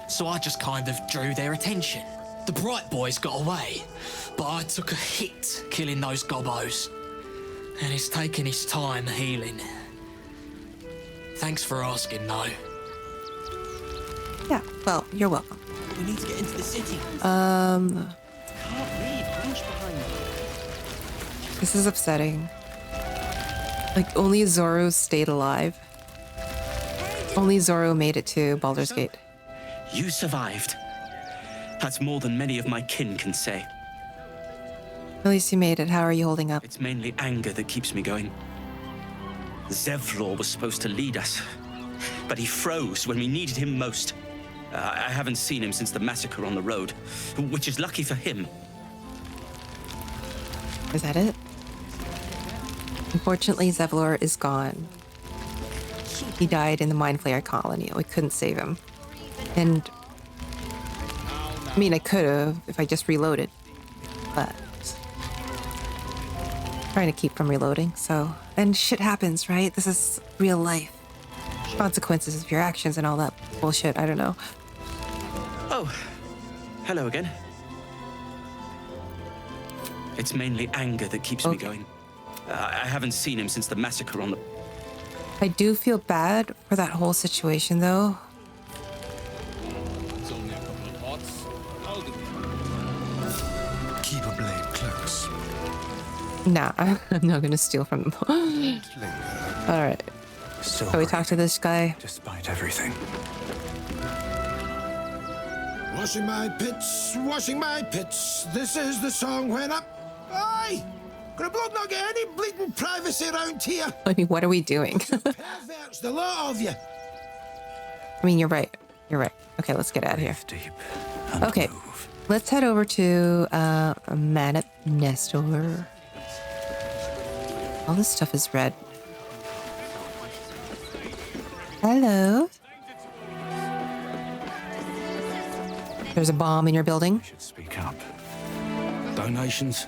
So I just kind of drew their attention. The bright boys got away, but I took a hit killing those gobbos. And it's taken his time healing. Thanks for asking, though. Yeah, well, you're welcome. We need to get into the city. Can't leave Grunch behind. This is upsetting. Like, only Zoro stayed alive. Only Zoro made it to Baldur's Gate. You survived. That's more than many of my kin can say. At least you made it. How are you holding up? It's mainly anger that keeps me going. Zevlor was supposed to lead us, but he froze when we needed him most. I haven't seen him since the massacre on the road, which is lucky for him. Is that it? Unfortunately, Zevlor is gone. He died in the Mindflayer colony. We couldn't save him. And I mean, I could have if I just reloaded, but trying to keep from reloading. So, and shit happens, right? This is real life. Consequences of your actions and all that bullshit. I don't know. Oh, hello again. It's mainly anger that keeps me going. I haven't seen him since the massacre on the... I do feel bad for that whole situation, though. It's only a couple of pots. I'll do it. Keep a blade close. Nah, I'm not gonna steal from them. All right. So we talk to this guy. Despite everything. Washing my pits, washing my pits. This is the song when up. Aye! Could a bloke not get any bleeding privacy around here? I mean, what are we doing? Perverts, the lot of you. I mean, you're right. You're right. Okay, let's get out of here. Okay, let's head over to Manip Nestor. All this stuff is red. Hello. There's a bomb in your building. Should speak up. Donations?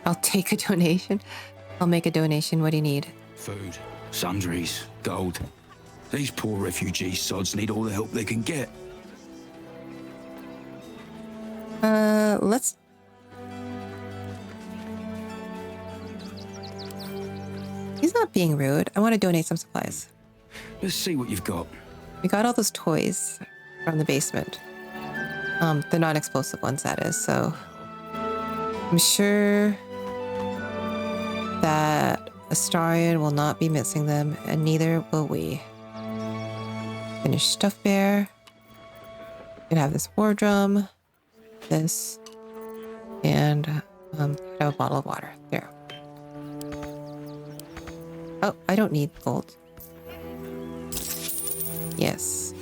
I'll take a donation. I'll make a donation. What do you need? Food, sundries, gold. These poor refugee sods need all the help they can get. Let's... He's not being rude. I want to donate some supplies. Let's see what you've got. We got all those toys from the basement. The non-explosive ones, that is, so... I'm sure that Astarion will not be missing them, and neither will we. Finished stuffed bear. Could have this war drum, this, and could have a bottle of water. There. Oh, I don't need gold. Yes.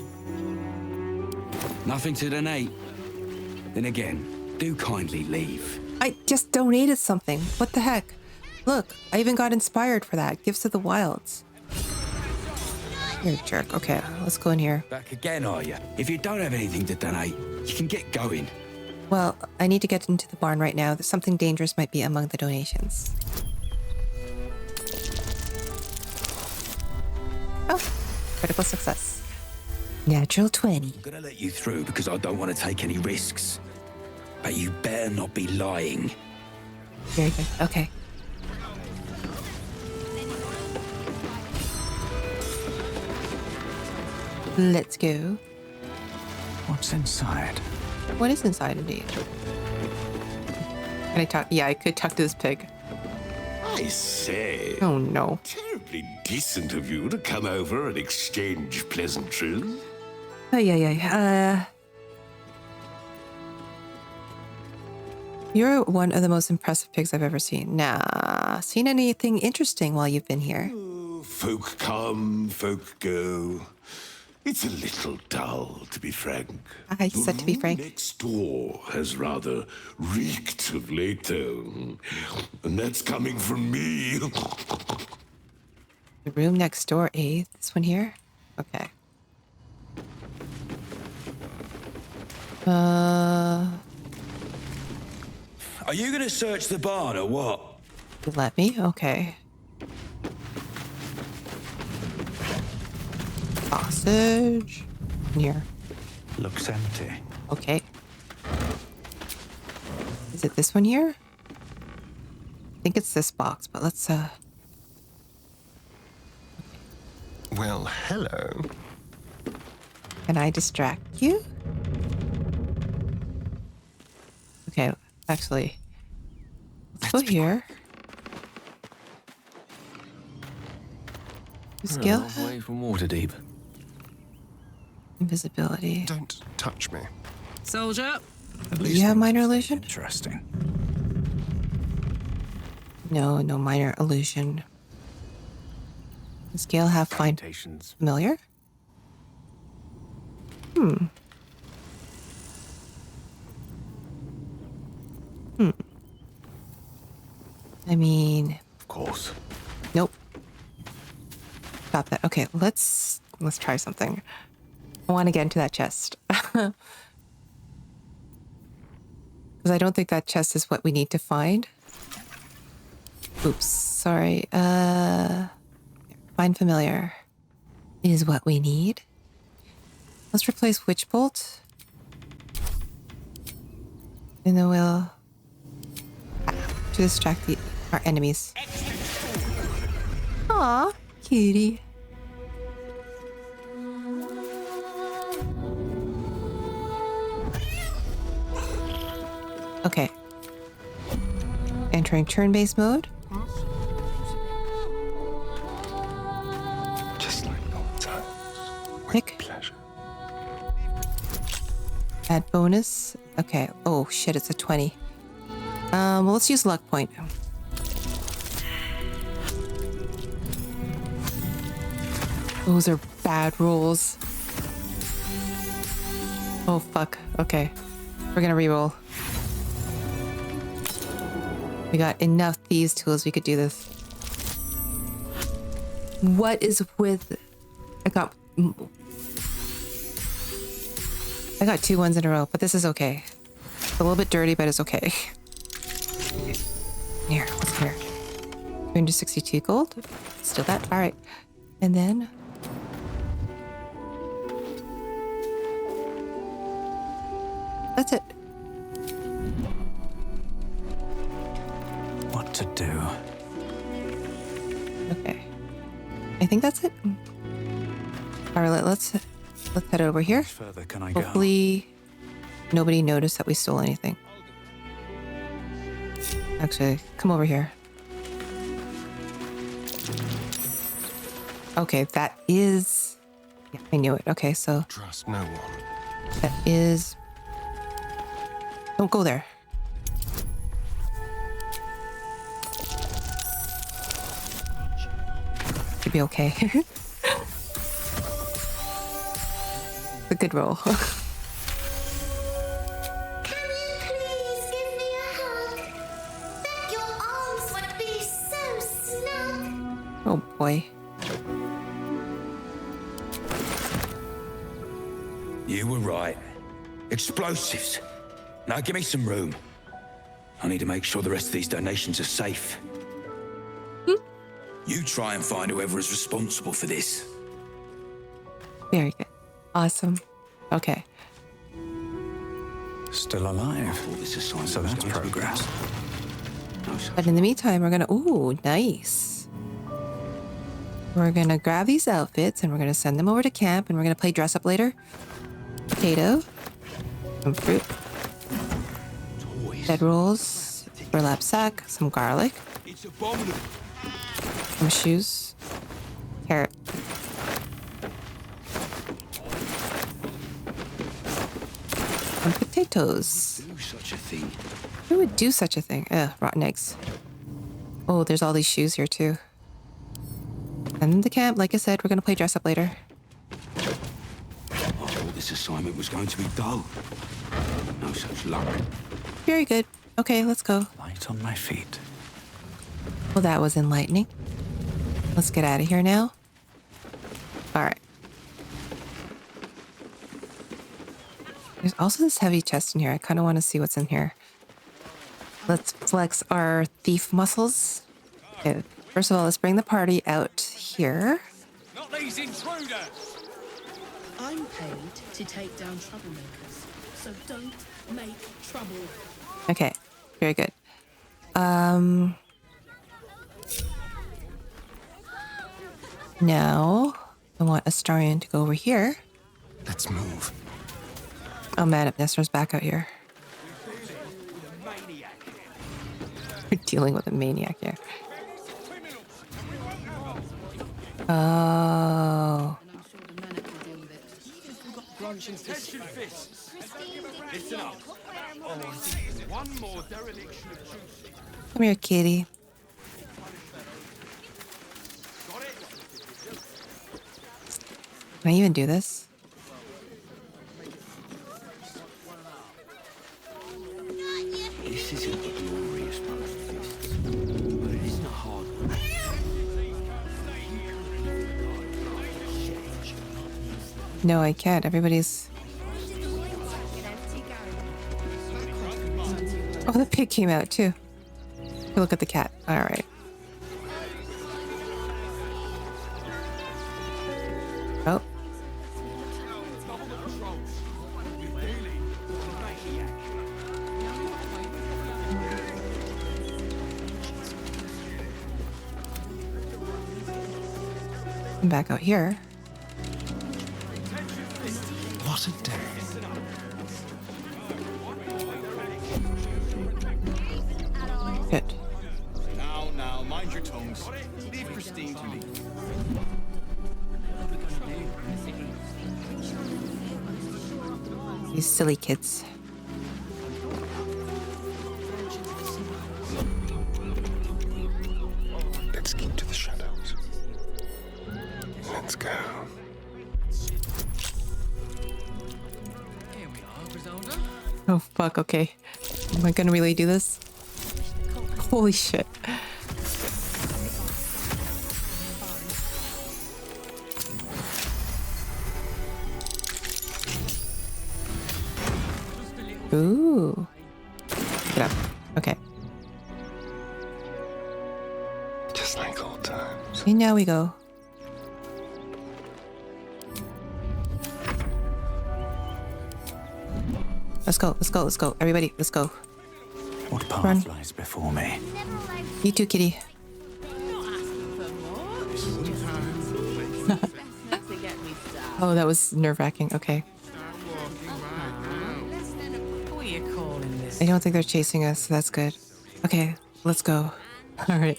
Nothing to donate. Then again, do kindly leave. I just donated something. What the heck? Look, I even got inspired for that. Gifts of the Wilds. You're a jerk. Okay, let's go in here. Back again, are you? If you don't have anything to donate, you can get going. Well, I need to get into the barn right now. Something dangerous might be among the donations. Oh, critical success. Natural 20. I'm gonna let you through because I don't want to take any risks. But you better not be lying. Very good. Okay. Let's go. What's inside? What is inside, indeed? Can I talk? Yeah, I could talk to this pig. I say. Oh, no. Terribly decent of you to come over and exchange pleasantries. You're one of the most impressive pigs I've ever seen. Nah, seen anything interesting while you've been here? Folk come, folk go. It's a little dull, to be frank. I said to be frank. Next door has rather reeked of late, and that's coming from me. The room next door, eh? This one here? Okay. Are you gonna search the barn or what? You let me? Okay. Sausage. Here. Looks empty. Okay. Is it this one here? I think it's this box, but let's Well, hello. Can I distract you? Okay, actually, let's go here. Skill? Away from Waterdeep. Invisibility. Don't touch me. Soldier. Do you have minor illusion? Interesting. No, no minor illusion. Does Gale have find familiar? I mean... Of course. Nope. Okay, let's try something. I want to get into that chest. Because I don't think that chest is what we need to find. Oops, sorry. Find familiar is what we need. Let's replace Witch Bolt. And then we'll to distract our enemies. Aw, cutie. Okay. Entering turn-based mode. Just like old times. Pick. Pleasure. Add bonus. Okay. Oh shit, it's a 20. Well, let's use luck point. Those are bad rolls. Oh fuck. Okay. We're gonna reroll. We got enough thieves tools, we could do this. What is with... I got 2 ones in a row, but this is okay. It's a little bit dirty, but it's okay. Here, what's here? 262 gold. Steal that. All right. And then... that's it. What to do? Okay. I think that's it. All right, let's head over here. Further can I Hopefully nobody noticed that we stole anything. Actually, come over here. Okay, that is... yeah, I knew it. Okay, so... trust no one. that is... don't go there. Should be okay. A good roll. Oh boy. You were right. Explosives. Now give me some room. I need to make sure the rest of these donations are safe. You try and find whoever is responsible for this. Very good. Awesome. Okay. Still alive. So that's progress. But in the meantime, we're gonna... ooh, nice. We're gonna grab these outfits and we're gonna send them over to camp and we're gonna play dress up later. Potato. Some fruit. Dead rolls. Burlap sack. Some garlic. Some shoes. Carrot. And potatoes. Do such a thing. Who would do such a thing? Ugh, rotten eggs. Oh, there's all these shoes here too. And the camp, like I said, we're gonna play dress up later. I thought this assignment was going to be dull. No such luck. Very good. Okay, let's go. Light on my feet. Well, that was enlightening. Let's get out of here now. All right. There's also this heavy chest in here. I kind of want to see what's in here. Let's flex our thief muscles. Okay, first of all, let's bring the party out here. Not these intruders! I'm paid to take down troublemakers, so don't make trouble. Okay, very good. Now, I want Astarion to go over here. Let's move. Oh man, Nestor's back out here. We're dealing with a maniac here. Oh. Listen up. One more dereliction of juice. Come here, kitty. Can I even do this? This isn't the glorious most fists, but it isn't a hard one. No, I can't. Everybody's... Oh, the pig came out too. Look at the cat. All right. Oh. I'm back out here. What a day. Good. Now, mind your tongues. Leave Christine to me. These silly kids. Let's keep to the shadows. Let's go. Oh, fuck. Okay. Am I gonna really do this? Holy shit. Ooh. Get up. Okay. Just like old times. And now we go. Let's go, let's go, let's go. Everybody, let's go. What path Run. lies before me? You too, kitty. Oh, that was nerve-wracking. Okay. I don't think they're chasing us, so that's good. Okay, let's go. All right.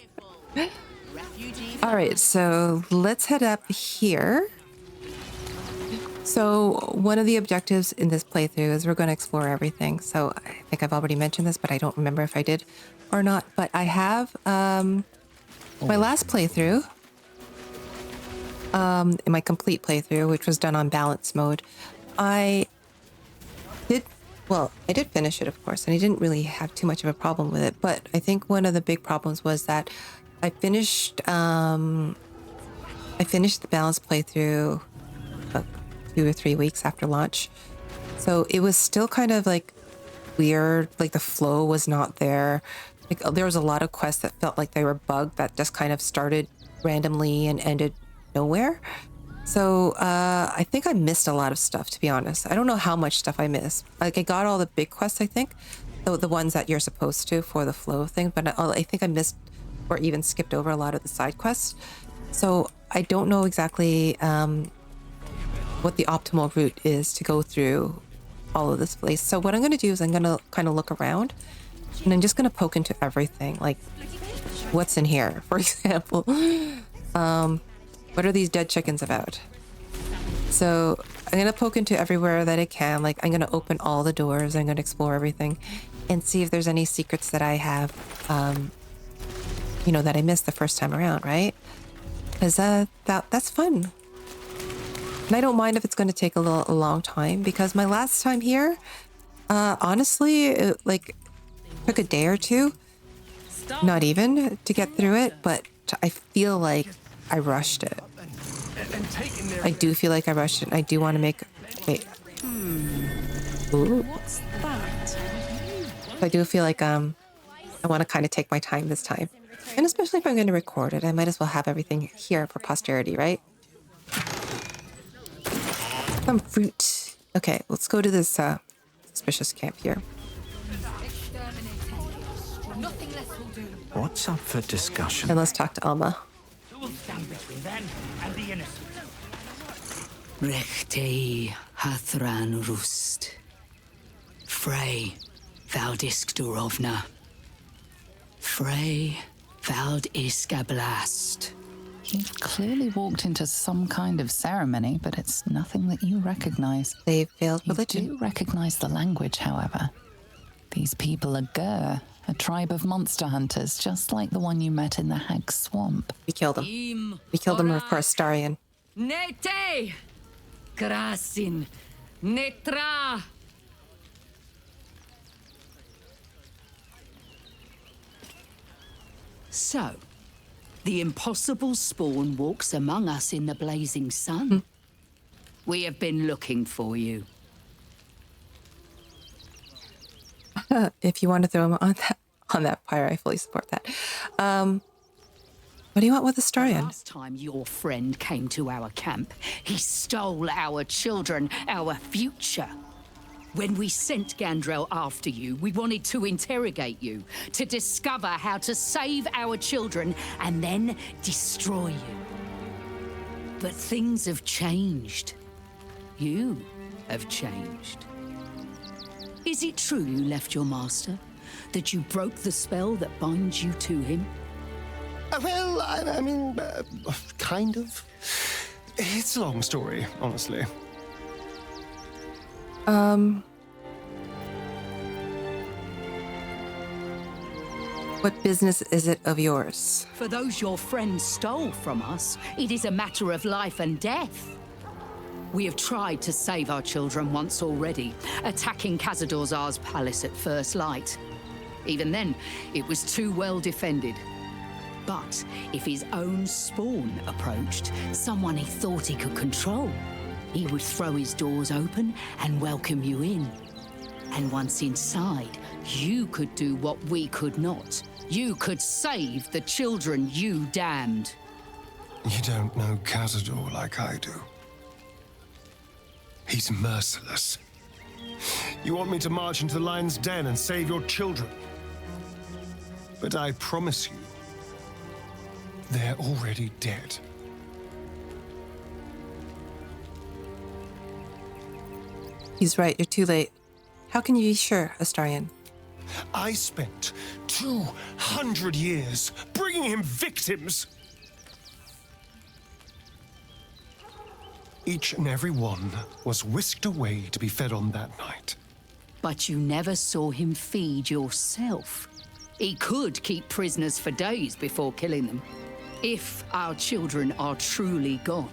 All right, so let's head up here. So one of the objectives in this playthrough is we're going to explore everything. So I think I've already mentioned this, but I don't remember if I did or not. But I have my last playthrough, in my complete playthrough, which was done on balance mode. I did finish it, of course, and I didn't really have too much of a problem with it. But I think one of the big problems was that I finished the balance playthrough 2 or 3 weeks after launch. So it was still kind of like weird, like the flow was not there. Like there was a lot of quests that felt like they were bugged that just kind of started randomly and ended nowhere. So I think I missed a lot of stuff, to be honest. I don't know how much stuff I missed. Like I got all the big quests, I think, the ones that you're supposed to for the flow thing, but I think I missed or even skipped over a lot of the side quests. So I don't know exactly what the optimal route is to go through all of this place. So what I'm going to do is I'm going to kind of look around and I'm just going to poke into everything. Like what's in here, for example. What are these dead chickens about? So I'm going to poke into everywhere that I can. Like I'm going to open all the doors. I'm going to explore everything and see if there's any secrets that I have, that I missed the first time around, right? Because that's fun. And I don't mind if it's going to take a long time, because my last time here, honestly, it, took a day or two, not even, to get through it, but I feel like I rushed it. I do feel like I rushed it, and I do want to make... Wait. Ooh. What's that? I do feel like I want to kind of take my time this time. And especially if I'm going to record it, I might as well have everything here for posterity, right? Some fruit. Okay, let's go to this suspicious camp here. What's up for discussion? And let's talk to Alma. Rechtei hathran rust. Frey valdisk durovna. Frey vald iskablast. You've clearly walked into some kind of ceremony, but it's nothing that you recognize. They failed religion. You do recognize the language, however. These people are Gur, a tribe of monster hunters, just like the one you met in the Hag Swamp. We killed him. We killed him for Astarion. Nete! Krasin! Netra! So, the impossible spawn walks among us in the blazing sun. We have been looking for you. If you want to throw him on that pyre, I fully support that. What do you want with Astarion? Last time your friend came to our camp, he stole our children, our future. When we sent Gandrel after you, we wanted to interrogate you, to discover how to save our children and then destroy you. But things have changed. You have changed. Is it true you left your master? That you broke the spell that binds you to him? Well, I mean, kind of. It's a long story, honestly. What business is it of yours? For those your friend stole from us, it is a matter of life and death. We have tried to save our children once already, attacking Khazad-dûr'Zar's palace at first light. Even then, it was too well defended. But if his own spawn approached, someone he thought he could control, he would throw his doors open and welcome you in. And once inside, you could do what we could not. You could save the children you damned. You don't know Khazad-dûr like I do. He's merciless. You want me to march into the lion's den and save your children? But I promise you, they're already dead. He's right, you're too late. How can you be sure, Astarion? I spent 200 years bringing him victims. Each and every one was whisked away to be fed on that night. But you never saw him feed yourself. He could keep prisoners for days before killing them. If our children are truly gone,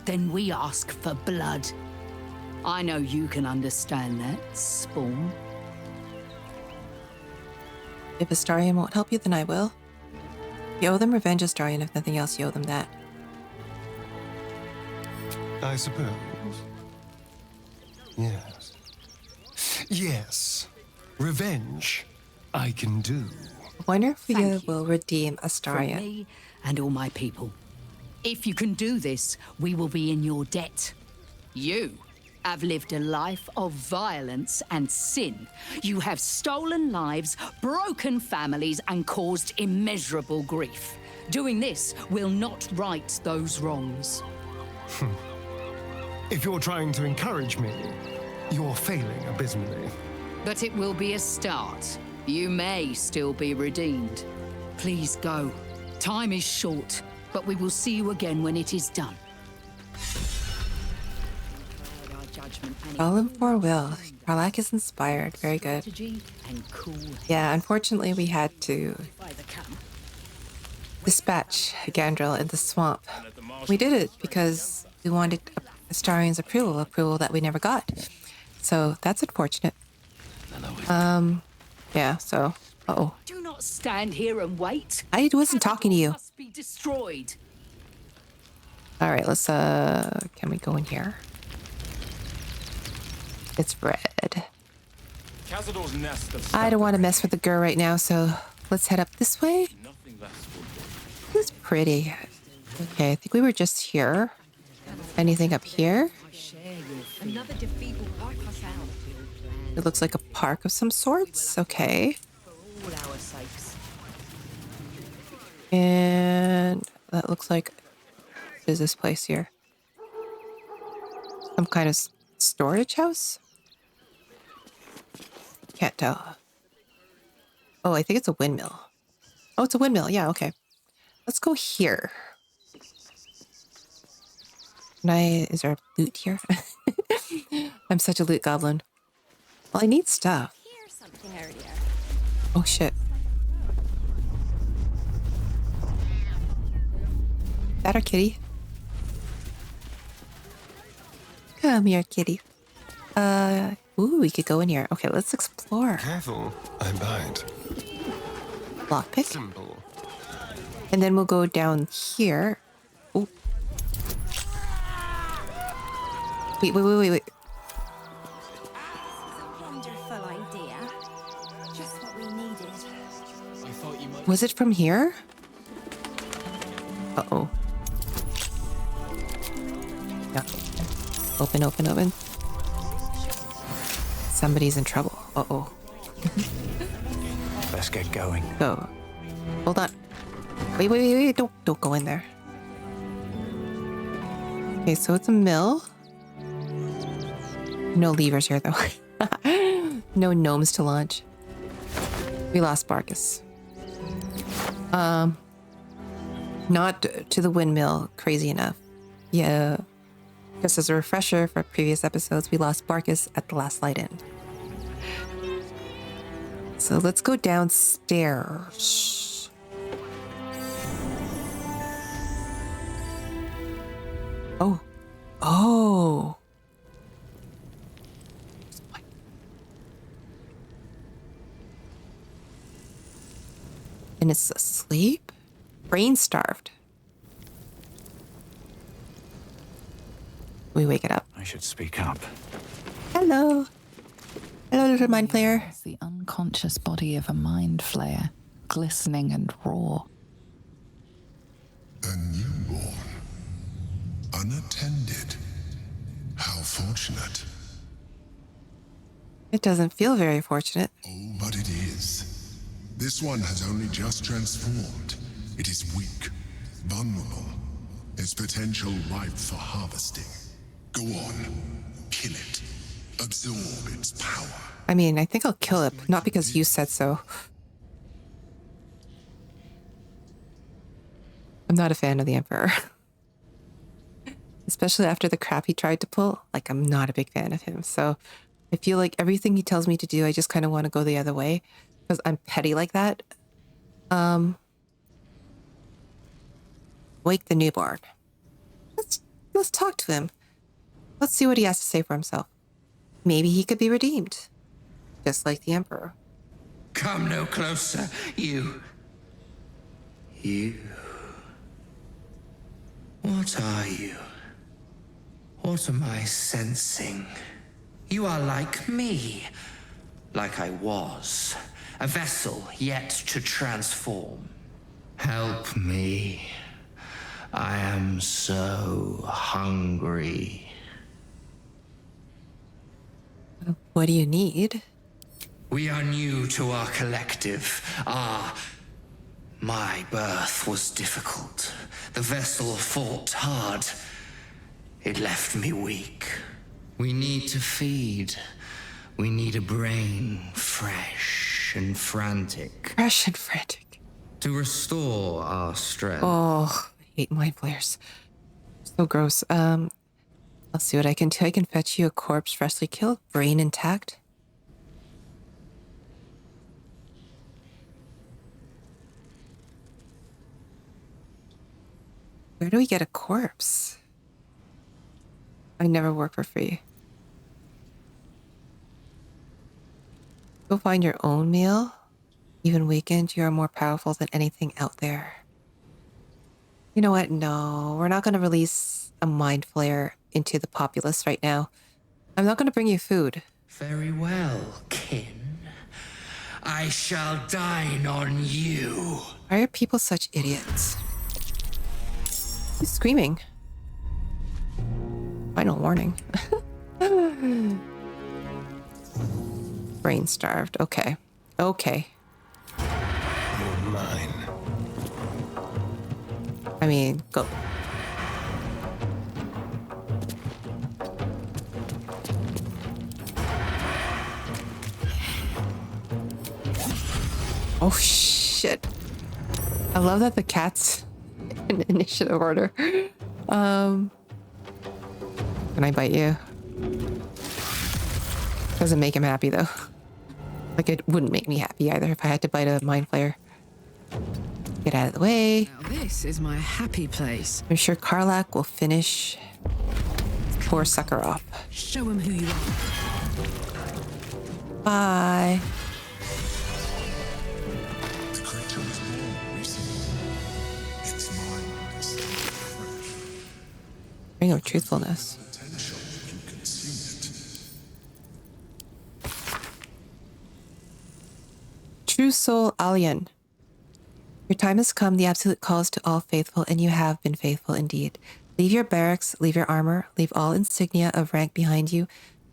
then we ask for blood. I know you can understand that, Spawn. If Astarion won't help you, then I will. You owe them revenge, Astarion. If nothing else, you owe them that. I suppose. Yes. Yes. Revenge, I can do. I wonder if we Thank you. will redeem From Astarion. me and all my people. If you can do this, we will be in your debt. You have lived a life of violence and sin. You have stolen lives, broken families, and caused immeasurable grief. Doing this will not right those wrongs. If you're trying to encourage me, you're failing abysmally. But it will be a start. You may still be redeemed. Please go. Time is short, but we will see you again when it is done. All in for will. Karlak is inspired. Very good. Yeah, unfortunately we had to dispatch Gandrel in the swamp. We did it because we wanted Astarion's approval that we never got. So that's unfortunate. Yeah, so, uh-oh. Do not stand here and wait. I wasn't talking to you. Must be destroyed. All right, let's, can we go in here? It's red. I don't want to mess with the girl right now, so let's head up this way. It's pretty. Okay, I think we were just here. Anything up here? Another defeat will wipe us out. It looks like a park of some sorts. Okay. For all our sakes. And that looks like... What is this place here? Some kind of storage house? Can't tell. Oh, I think it's a windmill. Oh, it's a windmill. Yeah, okay. Let's go here. Is there loot here? I'm such a loot goblin. Well, I need stuff. Here's something earlier. Oh, shit. Is that our kitty? Come here, kitty. Ooh, we could go in here. Okay, let's explore. Careful, I bite. Lockpick. Simple. And then we'll go down here. Ooh. Wait. Wonderful idea. Just what we needed. I thought you might. Was it from here? Uh-oh. Yeah. Open. Somebody's in trouble. Uh-oh. Let's get going. Go. Hold on. Wait. Don't go in there. Okay, so it's a mill. No levers here, though. No gnomes to launch. We lost Barkus. Not to the windmill, crazy enough. Yeah. Just as a refresher for previous episodes, we lost Barkus at the last light in. So let's go downstairs. Oh. And it's asleep? Brain starved. We wake it up. I should speak up. Hello, little Mindflayer. It's the unconscious body of a Mindflayer, glistening and raw. A newborn. Unattended. How fortunate. It doesn't feel very fortunate. Oh, but it is. This one has only just transformed. It is weak, vulnerable. Its potential ripe for harvesting. Go on. Kill it. Absorb its power. I mean, I think I'll kill it, not because you said so. I'm not a fan of the Emperor. Especially after the crap he tried to pull. Like, I'm not a big fan of him. So I feel like everything he tells me to do, I just kind of want to go the other way. Because I'm petty like that. Wake the newborn. Let's talk to him. Let's see what he has to say for himself. Maybe he could be redeemed. Just like the Emperor. Come no closer, you. You. What are you? What am I sensing? You are like me. Like I was. A vessel yet to transform. Help me. I am so hungry. What do you need? We are new to our collective. My birth was difficult. The vessel fought hard. It left me weak. We need to feed. We need a brain fresh and frantic. Fresh and frantic. To restore our strength. Oh, I hate mind flares. So gross. I'll see what I can do. I can fetch you a corpse freshly killed, brain intact. Where do we get a corpse? I never work for free. Go find your own meal. Even weakened, you are more powerful than anything out there. You know what? No, we're not going to release a mind flayer into the populace right now. I'm not going to bring you food. Very well, kin. I shall dine on you. Why are people such idiots? Who's screaming? Final warning. Brain starved. Okay. Okay. You're mine. I mean, go. Oh, shit. I love that the cat's in initiative order. Can I bite you? Doesn't make him happy, though. Like, it wouldn't make me happy either if I had to bite a mind flayer. Get out of the way. Now this is my happy place. I'm sure Karlach will finish poor sucker off. Show him who you are. Bye. The creature was born recently. Its mind is still fresh. Bring of truthfulness. Potential you can True soul alien. Your time has come, the absolute calls to all faithful, and you have been faithful indeed. Leave your barracks, leave your armor, leave all insignia of rank behind you.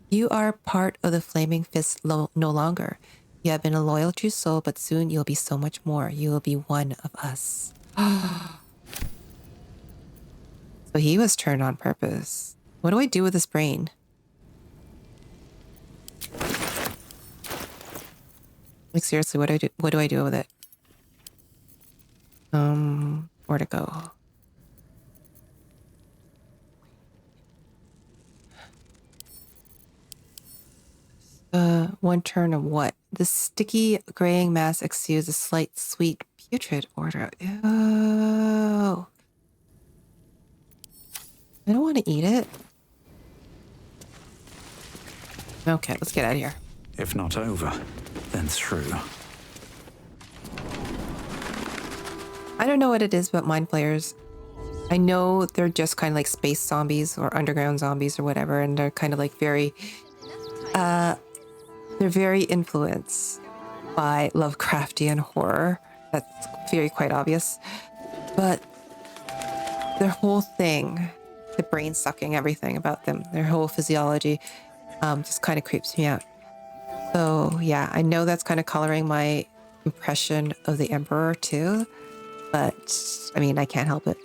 You are part of the Flaming Fist no longer. You have been a loyal true soul, but soon you'll be so much more. You will be one of us. So he was turned on purpose. What do I do with this brain? Like seriously, what do I do with it? Where to go? One turn of what? The sticky graying mass exudes a slight sweet putrid odor. Ew. I don't want to eat it. Okay, let's get out of here. If not over, then through. I don't know what it is about Mindflayers. I know they're just kind of like space zombies or underground zombies or whatever, and they're kind of like very, they're very influenced by Lovecraftian horror. That's very quite obvious. But their whole thing, the brain sucking, everything about them, their whole physiology, just kind of creeps me out. So yeah, I know that's kind of coloring my impression of the Emperor too, but I mean, I can't help it.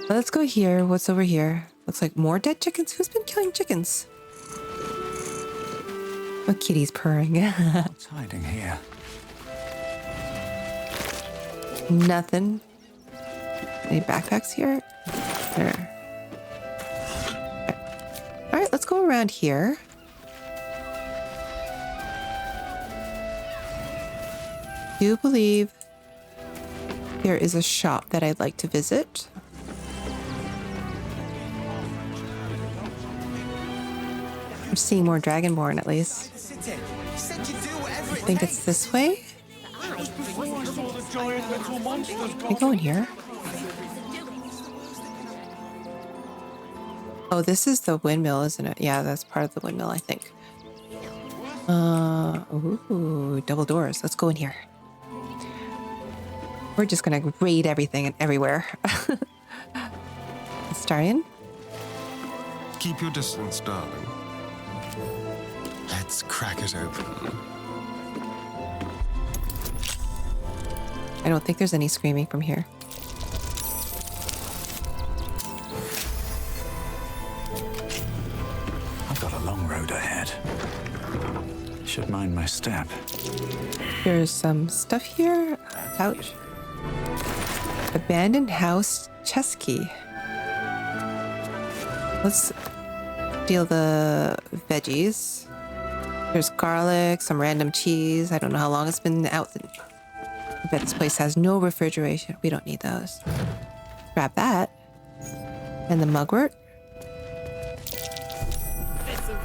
But let's go here. What's over here? Looks like more dead chickens. Who's been killing chickens? Oh, kitty's purring. What's hiding here? Nothing. Any backpacks here? There. Okay. All right, let's go around here. I do believe there is a shop that I'd like to visit. I'm seeing more Dragonborn at least. I think it's this way. Can I go in here? Oh, this is the windmill, isn't it? Yeah, that's part of the windmill, I think. Ooh, double doors. Let's go in here. We're just gonna raid everything and everywhere. Astarion? Keep your distance, darling. Let's crack it open. I don't think there's any screaming from here. I've got a long road ahead. Should mind my step. There's some stuff here. Ouch. Abandoned house chest key. Let's steal the veggies. There's garlic, some random cheese. I don't know how long it's been out. I bet this place has no refrigeration. We don't need those. Grab that. And the mugwort.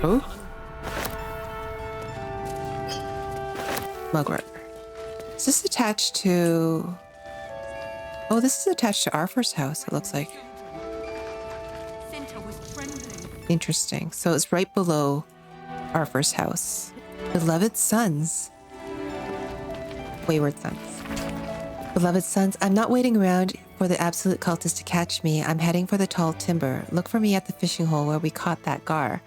Oh. Mugwort. Is this attached to... Oh, this is attached to our first house, it looks like. Interesting. So it's right below our first house. Beloved sons. Wayward sons. Beloved sons, I'm not waiting around for the absolute cultists to catch me. I'm heading for the tall timber. Look for me at the fishing hole where we caught that gar.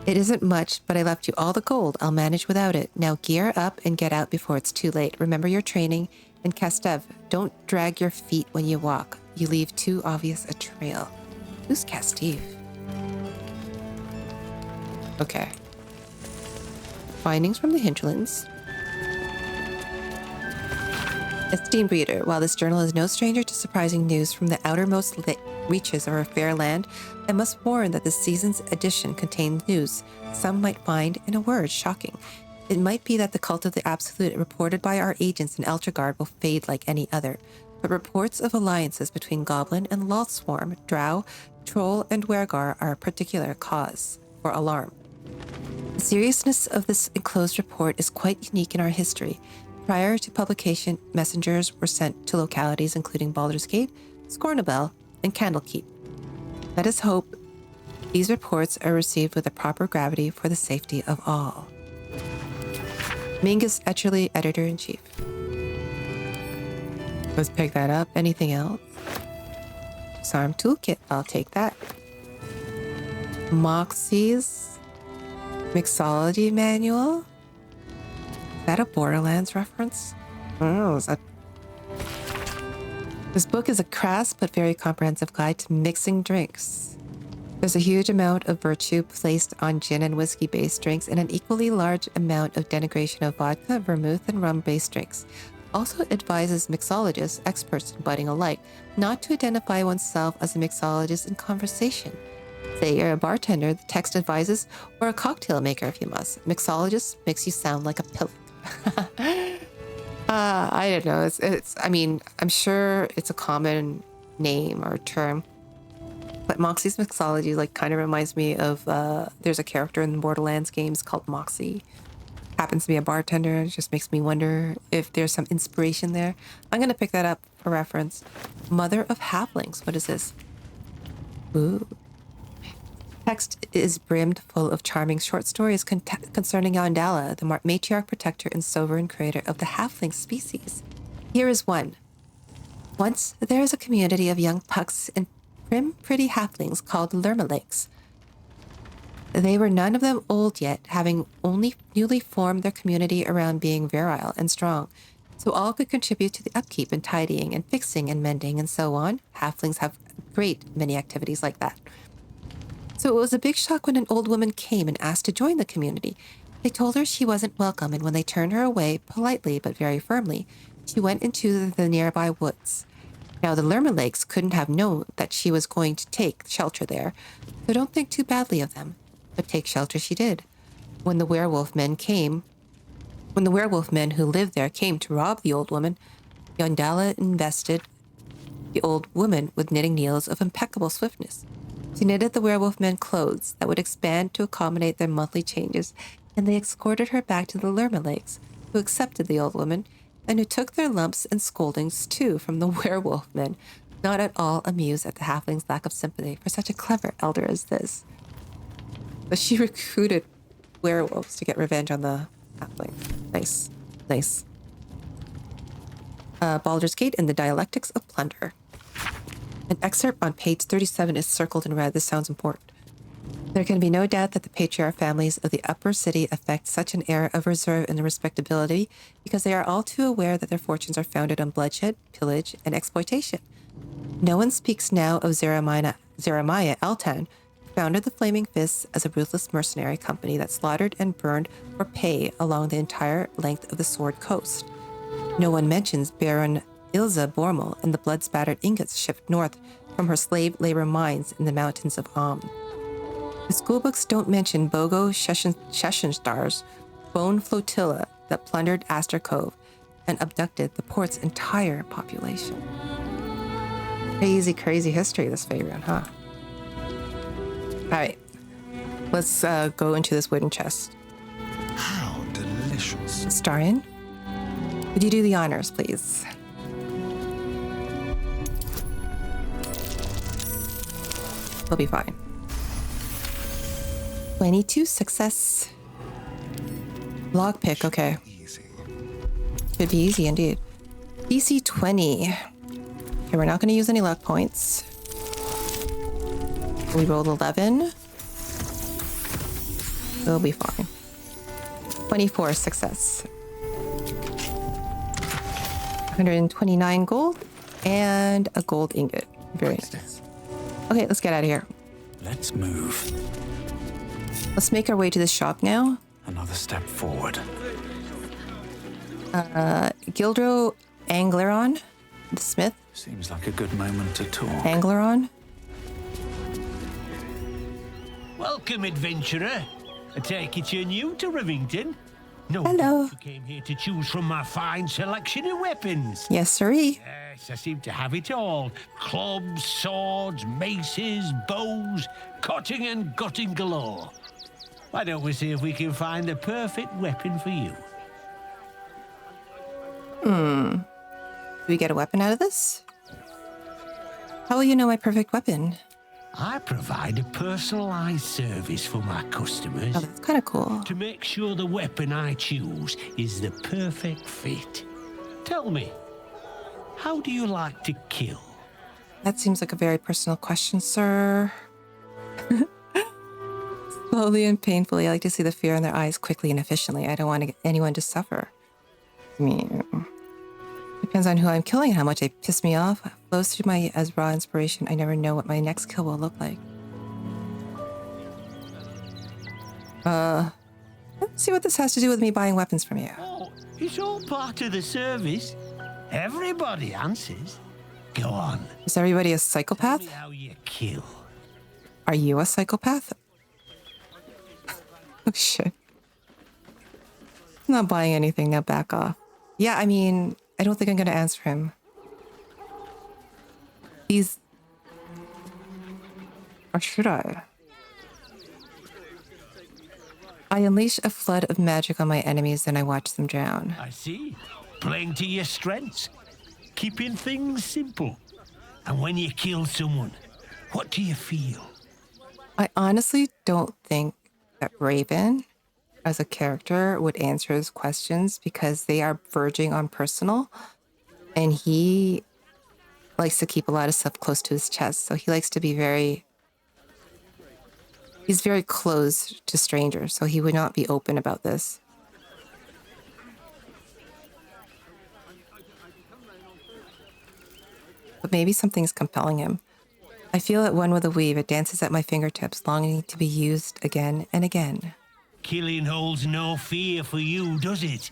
It isn't much, but I left you all the gold. I'll manage without it. Now gear up and get out before it's too late. Remember your training. And Castev, don't drag your feet when you walk. You leave too obvious a trail. Who's Castev? Okay. Findings from the hinterlands. Esteemed reader, while this journal is no stranger to surprising news from the outermost reaches of our fair land, I must warn that this season's edition contains news some might find, in a word, shocking. It might be that the cult of the Absolute reported by our agents in Eltragard will fade like any other, but reports of alliances between Goblin and Lothswarm, Drow, Troll, and Wergar are a particular cause for alarm. The seriousness of this enclosed report is quite unique in our history. Prior to publication, messengers were sent to localities including Baldur's Gate, Scornabel, and Candlekeep. Let us hope these reports are received with the proper gravity for the safety of all. Mingus Etcherly, Editor-in-Chief. Let's pick that up. Anything else? Disarm Toolkit. I'll take that. Moxie's Mixology Manual. Is that a Borderlands reference? Oh, is that... This book is a crass but very comprehensive guide to mixing drinks. There's a huge amount of virtue placed on gin and whiskey-based drinks and an equally large amount of denigration of vodka, vermouth, and rum-based drinks. Also advises mixologists, experts in budding alike, not to identify oneself as a mixologist in conversation. Say you're a bartender, the text advises, or a cocktail maker if you must. Mixologist makes you sound like a pillock. I don't know. I mean, I'm sure it's a common name or term. But Moxie's Mixology like kind of reminds me of, there's a character in the Borderlands games called Moxie. Happens to be a bartender. It just makes me wonder if there's some inspiration there. I'm going to pick that up for reference. Mother of Halflings. What is this? Ooh. Text is brimmed full of charming short stories concerning Yondala, the matriarch, protector, and sovereign creator of the halfling species. Here is one. Once there is a community of young pucks and prim, pretty halflings called Lermalakes. They were none of them old yet, having only newly formed their community around being virile and strong, so all could contribute to the upkeep and tidying and fixing and mending and so on. Halflings have great many activities like that. So it was a big shock when an old woman came and asked to join the community. They told her she wasn't welcome, and when they turned her away, politely but very firmly, she went into the nearby woods. Now, the Lermalakes couldn't have known that she was going to take shelter there, so don't think too badly of them. But take shelter she did. When the werewolf men who lived there came to rob the old woman, Yondala invested the old woman with knitting needles of impeccable swiftness. She knitted the werewolf men clothes that would expand to accommodate their monthly changes, and they escorted her back to the Lermalakes, who accepted the old woman, and who took their lumps and scoldings too from the werewolf men, not at all amused at the halfling's lack of sympathy for such a clever elder as this. But she recruited werewolves to get revenge on the halfling. Nice. Nice. Baldur's Gate and the Dialectics of Plunder. An excerpt on page 37 is circled in red. This sounds important. There can be no doubt that the patriarch families of the upper city affect such an air of reserve and respectability because they are all too aware that their fortunes are founded on bloodshed, pillage, and exploitation. No one speaks now of Jeremiah Eltan, who founded the Flaming Fists as a ruthless mercenary company that slaughtered and burned for pay along the entire length of the Sword Coast. No one mentions Baron Ilza Bormel and the blood-spattered ingots shipped north from her slave labor mines in the mountains of Am. The schoolbooks don't mention Bogo Sheshenstar's bone flotilla that plundered Aster Cove and abducted the port's entire population. Crazy, crazy history, this Faerun, huh? Alright, let's go into this wooden chest. How delicious. Starian, would you do the honors, please? We'll be fine. 22 success. Lockpick, okay. Should be easy indeed. DC 20. Okay, we're not going to use any luck points. We rolled 11. We'll be fine. 24 success. 129 gold and a gold ingot. Very nice. Okay, let's get out of here. Let's move. Let's make our way to the shop now. Another step forward. Grydro Angleiron, the smith. Seems like a good moment to talk. Angleiron. Welcome, adventurer. I take it you're new to Rivington. No, hello. You came here to choose from my fine selection of weapons. Yes, sirree. Yes, I seem to have it all. Clubs, swords, maces, bows, cutting and gutting galore. Why don't we see if we can find the perfect weapon for you? Do we get a weapon out of this? How will you know my perfect weapon? I provide a personalized service for my customers. Oh, that's kind of cool. To make sure the weapon I choose is the perfect fit. Tell me, how do you like to kill? That seems like a very personal question, sir. Slowly and painfully, I like to see the fear in their eyes quickly and efficiently. I don't want anyone to suffer. I mean, depends on who I'm killing and how much they piss me off. Flows through my as raw inspiration. I never know what my next kill will look like. Let's see what this has to do with me buying weapons from you. Oh, it's all part of the service. Everybody answers. Go on. Is everybody a psychopath? Tell me how you kill. Are you a psychopath? Oh shit. I'm not buying anything now, back off. Yeah, I mean, I don't think I'm gonna answer him. He's... Or should I? I unleash a flood of magic on my enemies, then I watch them drown. I see. Playing to your strengths. Keeping things simple. And when you kill someone, what do you feel? I honestly don't think that Raven, as a character, would answer his questions because they are verging on personal. And he likes to keep a lot of stuff close to his chest. So he likes to be very... He's very close to strangers, so he would not be open about this. But maybe something's compelling him. I feel it one with a weave. It dances at my fingertips, longing to be used again and again. Killing holds no fear for you, does it?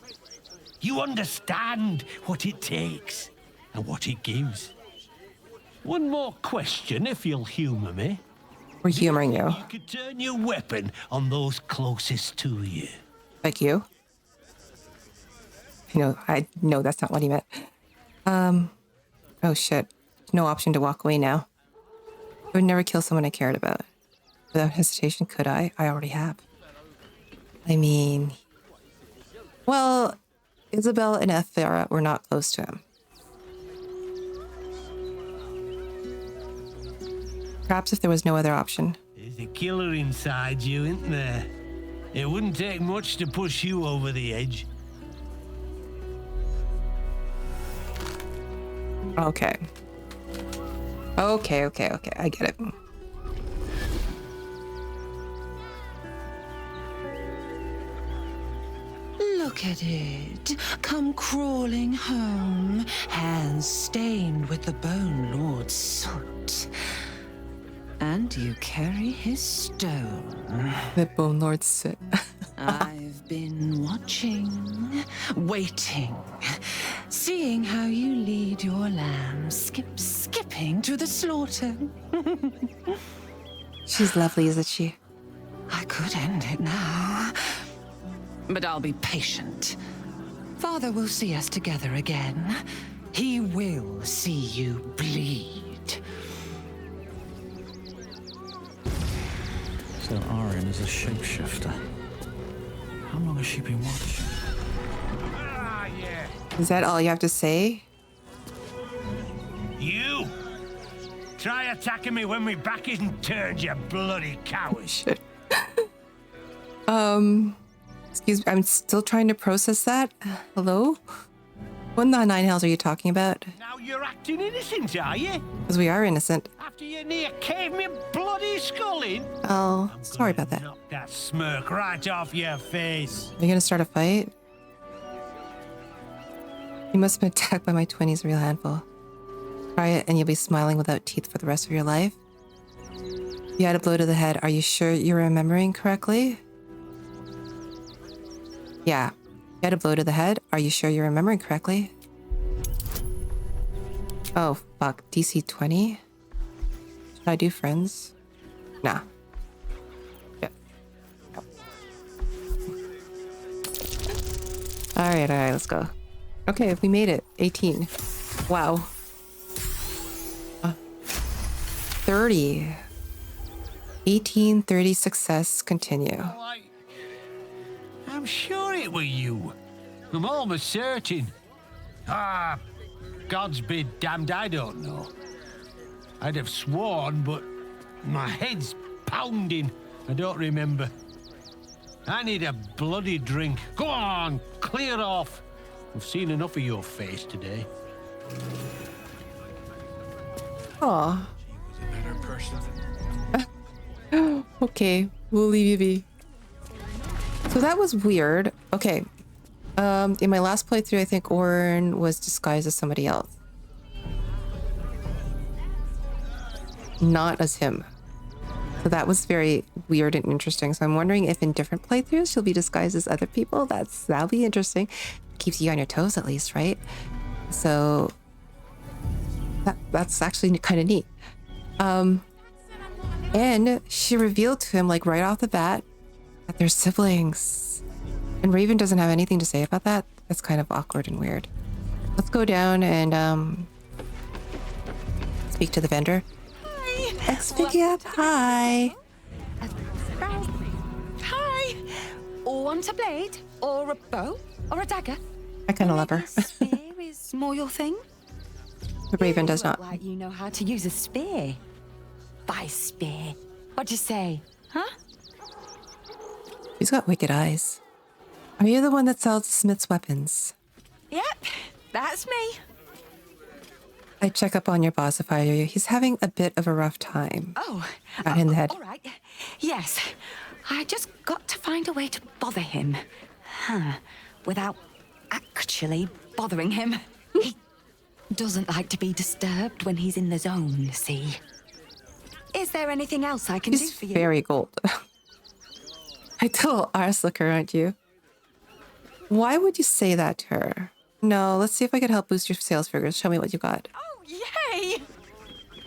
You understand what it takes and what it gives. One more question, if you'll humor me. We're humoring you. You could turn your weapon on those closest to you. Like you? I know that's not what he meant. Oh shit. No option to walk away now. I would never kill someone I cared about. Without hesitation, could I? I already have. I mean... Well, Isabel and Ethera were not close to him. Perhaps if there was no other option. There's a killer inside you, isn't there? It wouldn't take much to push you over the edge. Okay. Okay, I get it. Look at it, come crawling home, hands stained with the Bone Lord's soot. And you carry his stone. The Bone Lord's soot. I've been watching, waiting, seeing how you lead your lamb, skipping to the slaughter. She's lovely, isn't she? I could end it now, but I'll be patient. Father will see us together again. He will see you bleed. So Orin is a shapeshifter. How long has she been watching? Is that all you have to say? You! Try attacking me when my back isn't turned, you bloody coward. Shit. Excuse me, I'm still trying to process that. Hello? What in the nine hells are you talking about? Now you're acting innocent, are you? Because we are innocent. After you near caved me bloody skull in? Oh, sorry about that. Knock that smirk right off your face. Are you gonna start a fight? You must have been attacked by my 20s real handful. Try it and you'll be smiling without teeth for the rest of your life. You had a blow to the head. Are you sure you're remembering correctly? Yeah. You had a blow to the head. Are you sure you're remembering correctly? Oh, fuck. DC 20? Should I do friends? Nah. Yeah. Alright, let's go. Okay, we made it. 18. Wow. 30. 18, 30 success, continue. I'm sure it were you. I'm almost certain. God's be damned, I don't know. I'd have sworn, but My head's pounding. I don't remember. I need a bloody drink. Go on, clear off. I've seen enough of your face today. Aw. Okay, we'll leave you be. So that was weird. Okay. In my last playthrough, I think Orin was disguised as somebody else. Not as him. So that was very weird and interesting. So I'm wondering if in different playthroughs she'll be disguised as other people. That'll be interesting. Keeps you on your toes at least, right? So that's actually kind of neat. And she revealed to him, like, right off the bat that they're siblings. And Raven doesn't have anything to say about that. That's kind of awkward and weird. Let's go down and speak to the vendor. Hi. Exxvikyap, hi. Hi. Want a blade or a bow or a dagger? I kind of love her. Spear is more your thing. The Raven does not. Like you know how to use a spear. By spear. What'd you say? Huh? She's got wicked eyes. Are you the one that sells Smith's weapons? Yep, that's me. I check up on your boss if I hear you. He's having a bit of a rough time. Oh, Got in the head. all right. Yes, I just got to find a way to bother him. Without actually bothering him. He doesn't like to be disturbed when he's in the zone, see? Is there anything else I can do for you? He's very gold. I told arse looker, aren't you? Why would you say that to her? No, let's see if I could help boost your sales figures. Show me what you got. Oh, yay!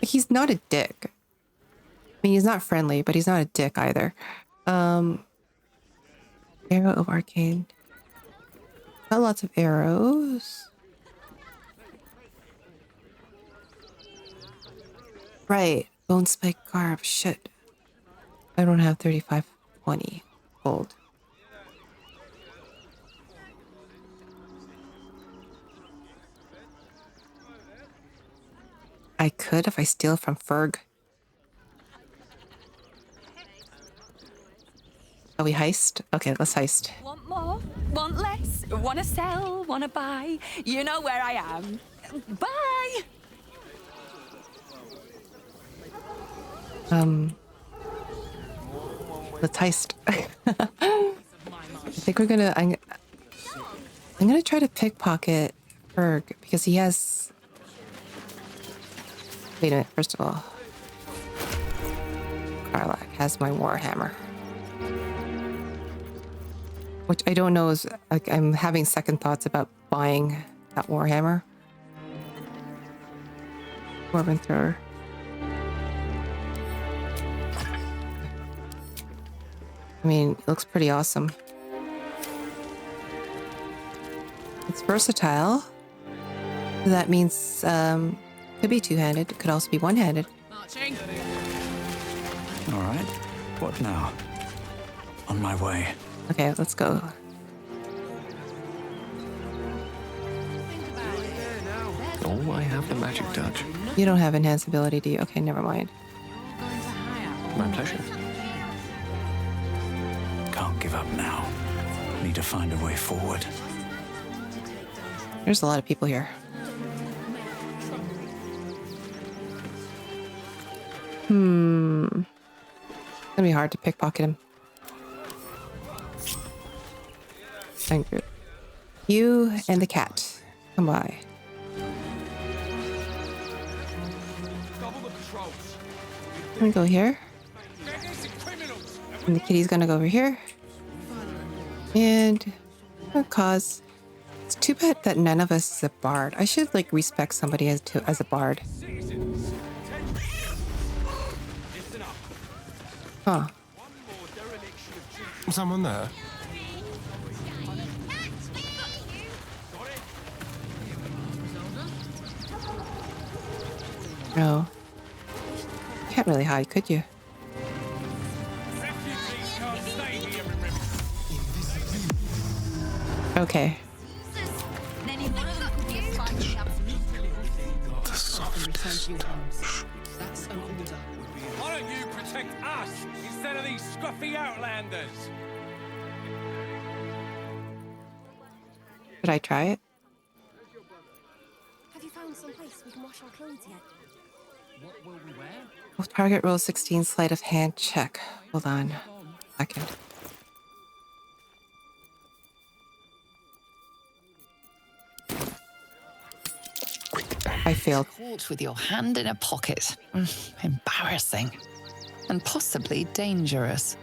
He's not a dick. I mean, he's not friendly, but he's not a dick either. Arrow of Arcane. Got lots of arrows. Right. Bone spike garb. Shit. I don't have 3520 gold. I could if I steal from Ferg. Are we heist? Okay, let's heist. Want more? Want less? Want to sell? Want to buy? You know where I am. Bye! Let's heist. I think we're gonna... I'm gonna try to pickpocket Ferg because he has... Wait a minute, first of all. Karlach has my Warhammer. Which I don't know is... Like, I'm having second thoughts about buying that Warhammer. Dwarven Thrower. I mean, it looks pretty awesome. It's versatile. That means, could be two-handed. It could also be one-handed. Marching. All right. What now? On my way. Okay, let's go. Oh, I have the magic touch. You don't have enhanced ability, do you? Okay, never mind. My pleasure. Can't give up now. Need to find a way forward. There's a lot of people here. It's gonna be hard to pickpocket him. Thank you. You and the cat. Come by. I'm gonna go here. And the kitty's gonna go over here. And cause it's too bad that none of us is a bard. I should like respect somebody as a bard. Huh. Someone there? No. Can't really hide, could you? Okay. The softest touch. Why don't you protect us instead of these scruffy outlanders? Should I try it? Have you found some place we can wash our clothes yet? What will we wear? Well, target roll 16 sleight of hand check. Hold on. Second. I failed. Caught with your hand in a pocket. Embarrassing. And possibly dangerous.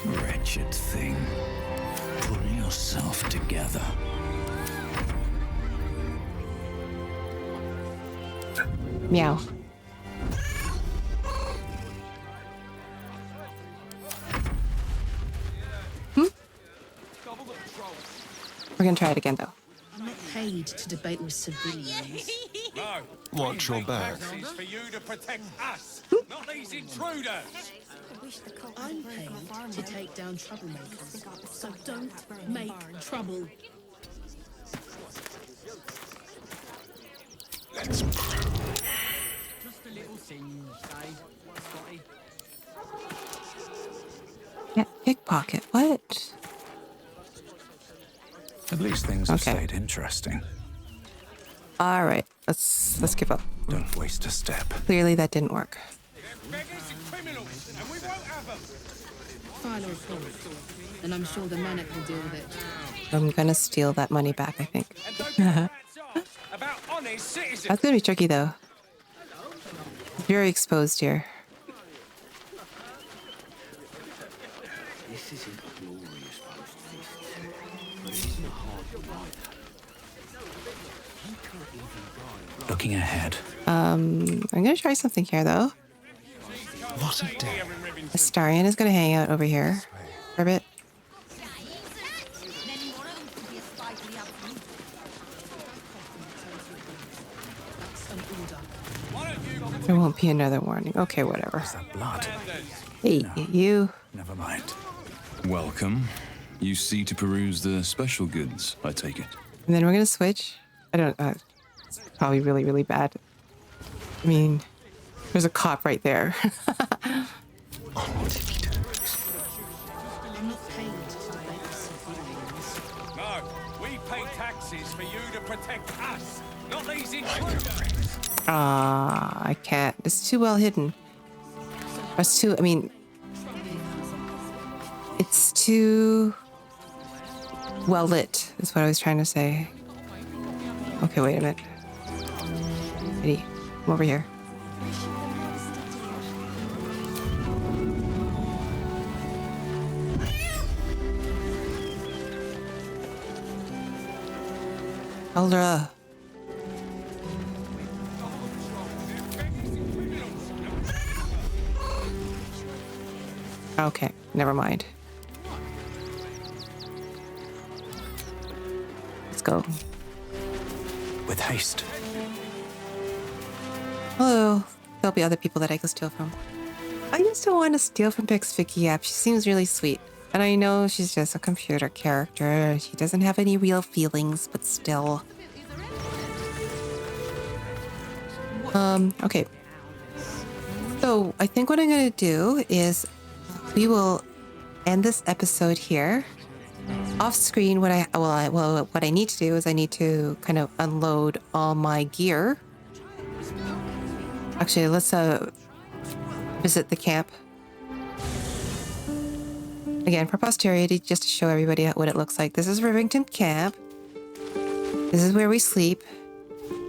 Wretched thing. Pull yourself together. Meow. We're gonna try it again, though. I'm not paid to debate with civilians. No. Watch your back. Taxes for you to protect us, not these intruders. I'm paid to take down troublemakers, so don't make trouble. Let's Just a little singe, Scotty. Yeah, pickpocket. What? At least things have stayed interesting. All right, let's give up. Don't waste a step. Clearly, that didn't work. Beggars and criminals, and we won't have them. Final report, and I'm sure the Manic will deal with it. I'm gonna steal that money back, I think. About honest citizens. That's gonna be tricky, though. Very exposed here. This isn't a glorious post-feast, but it isn't a hard one either. Looking ahead. I'm gonna try something here, though. What a day. Astarion is gonna hang out over here for a bit. There won't be another warning. Okay, whatever. Blood. Hey, you. Never mind. Welcome. You see to peruse the special goods, I take it. And then we're gonna switch. I don't. It's probably really, really bad. I mean, there's a cop right there. No, we pay taxes for you to protect us, not these intruders. I can't. It's too well hidden. It's too. I mean, it's too well lit. Is what I was trying to say. Okay, wait a minute. Eddie, come over here. Baldur. Okay, never mind. Let's go. With haste. Hello. There'll be other people that I can steal from. I used to want to steal from Exxvikyap. She seems really sweet. And I know she's just a computer character. She doesn't have any real feelings, but still. Okay. So I think what I'm going to do is we will end this episode here. Off screen, what I need to do is I need to kind of unload all my gear. Actually, let's visit the camp. Again, for posterity, just to show everybody what it looks like. This is Rivington camp. This is where we sleep.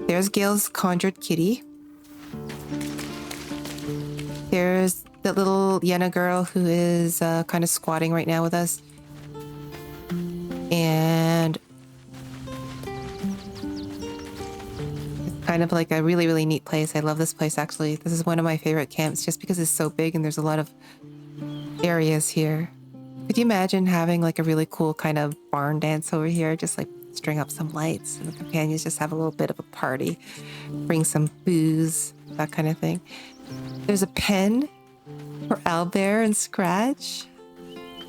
There's Gale's conjured kitty. There's the little Yenna girl who is kind of squatting right now with us. And it's kind of like a really, really neat place. I love this place, actually. This is one of my favorite camps just because it's so big and there's a lot of areas here. Could you imagine having like a really cool kind of barn dance over here? Just like string up some lights and the companions just have a little bit of a party. Bring some booze, that kind of thing. There's a pen for Owlbear and Scratch.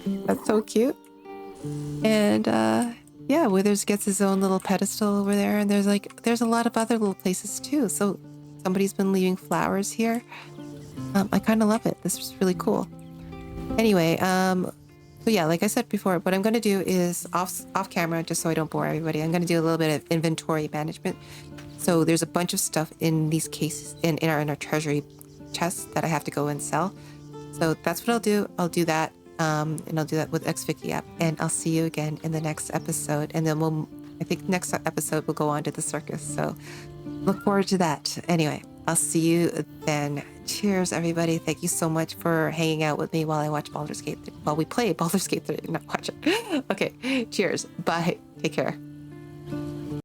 That's so cute. And yeah, Withers gets his own little pedestal over there. And there's a lot of other little places too. So somebody's been leaving flowers here. I kind of love it. This is really cool. Anyway, so yeah, like I said before, what I'm going to do is off camera, just so I don't bore everybody, I'm going to do a little bit of inventory management. So there's a bunch of stuff in these cases, in our treasury chests that I have to go and sell. So that's what I'll do. I'll do that. And I'll do that with Exxvikyap. And I'll see you again in the next episode. And then I think next episode we'll go on to the circus. So look forward to that. Anyway, I'll see you then. Cheers, everybody. Thank you so much for hanging out with me while I watch Baldur's Gate 3. While we play Baldur's Gate 3, not watch it. Okay, cheers. Bye. Take care.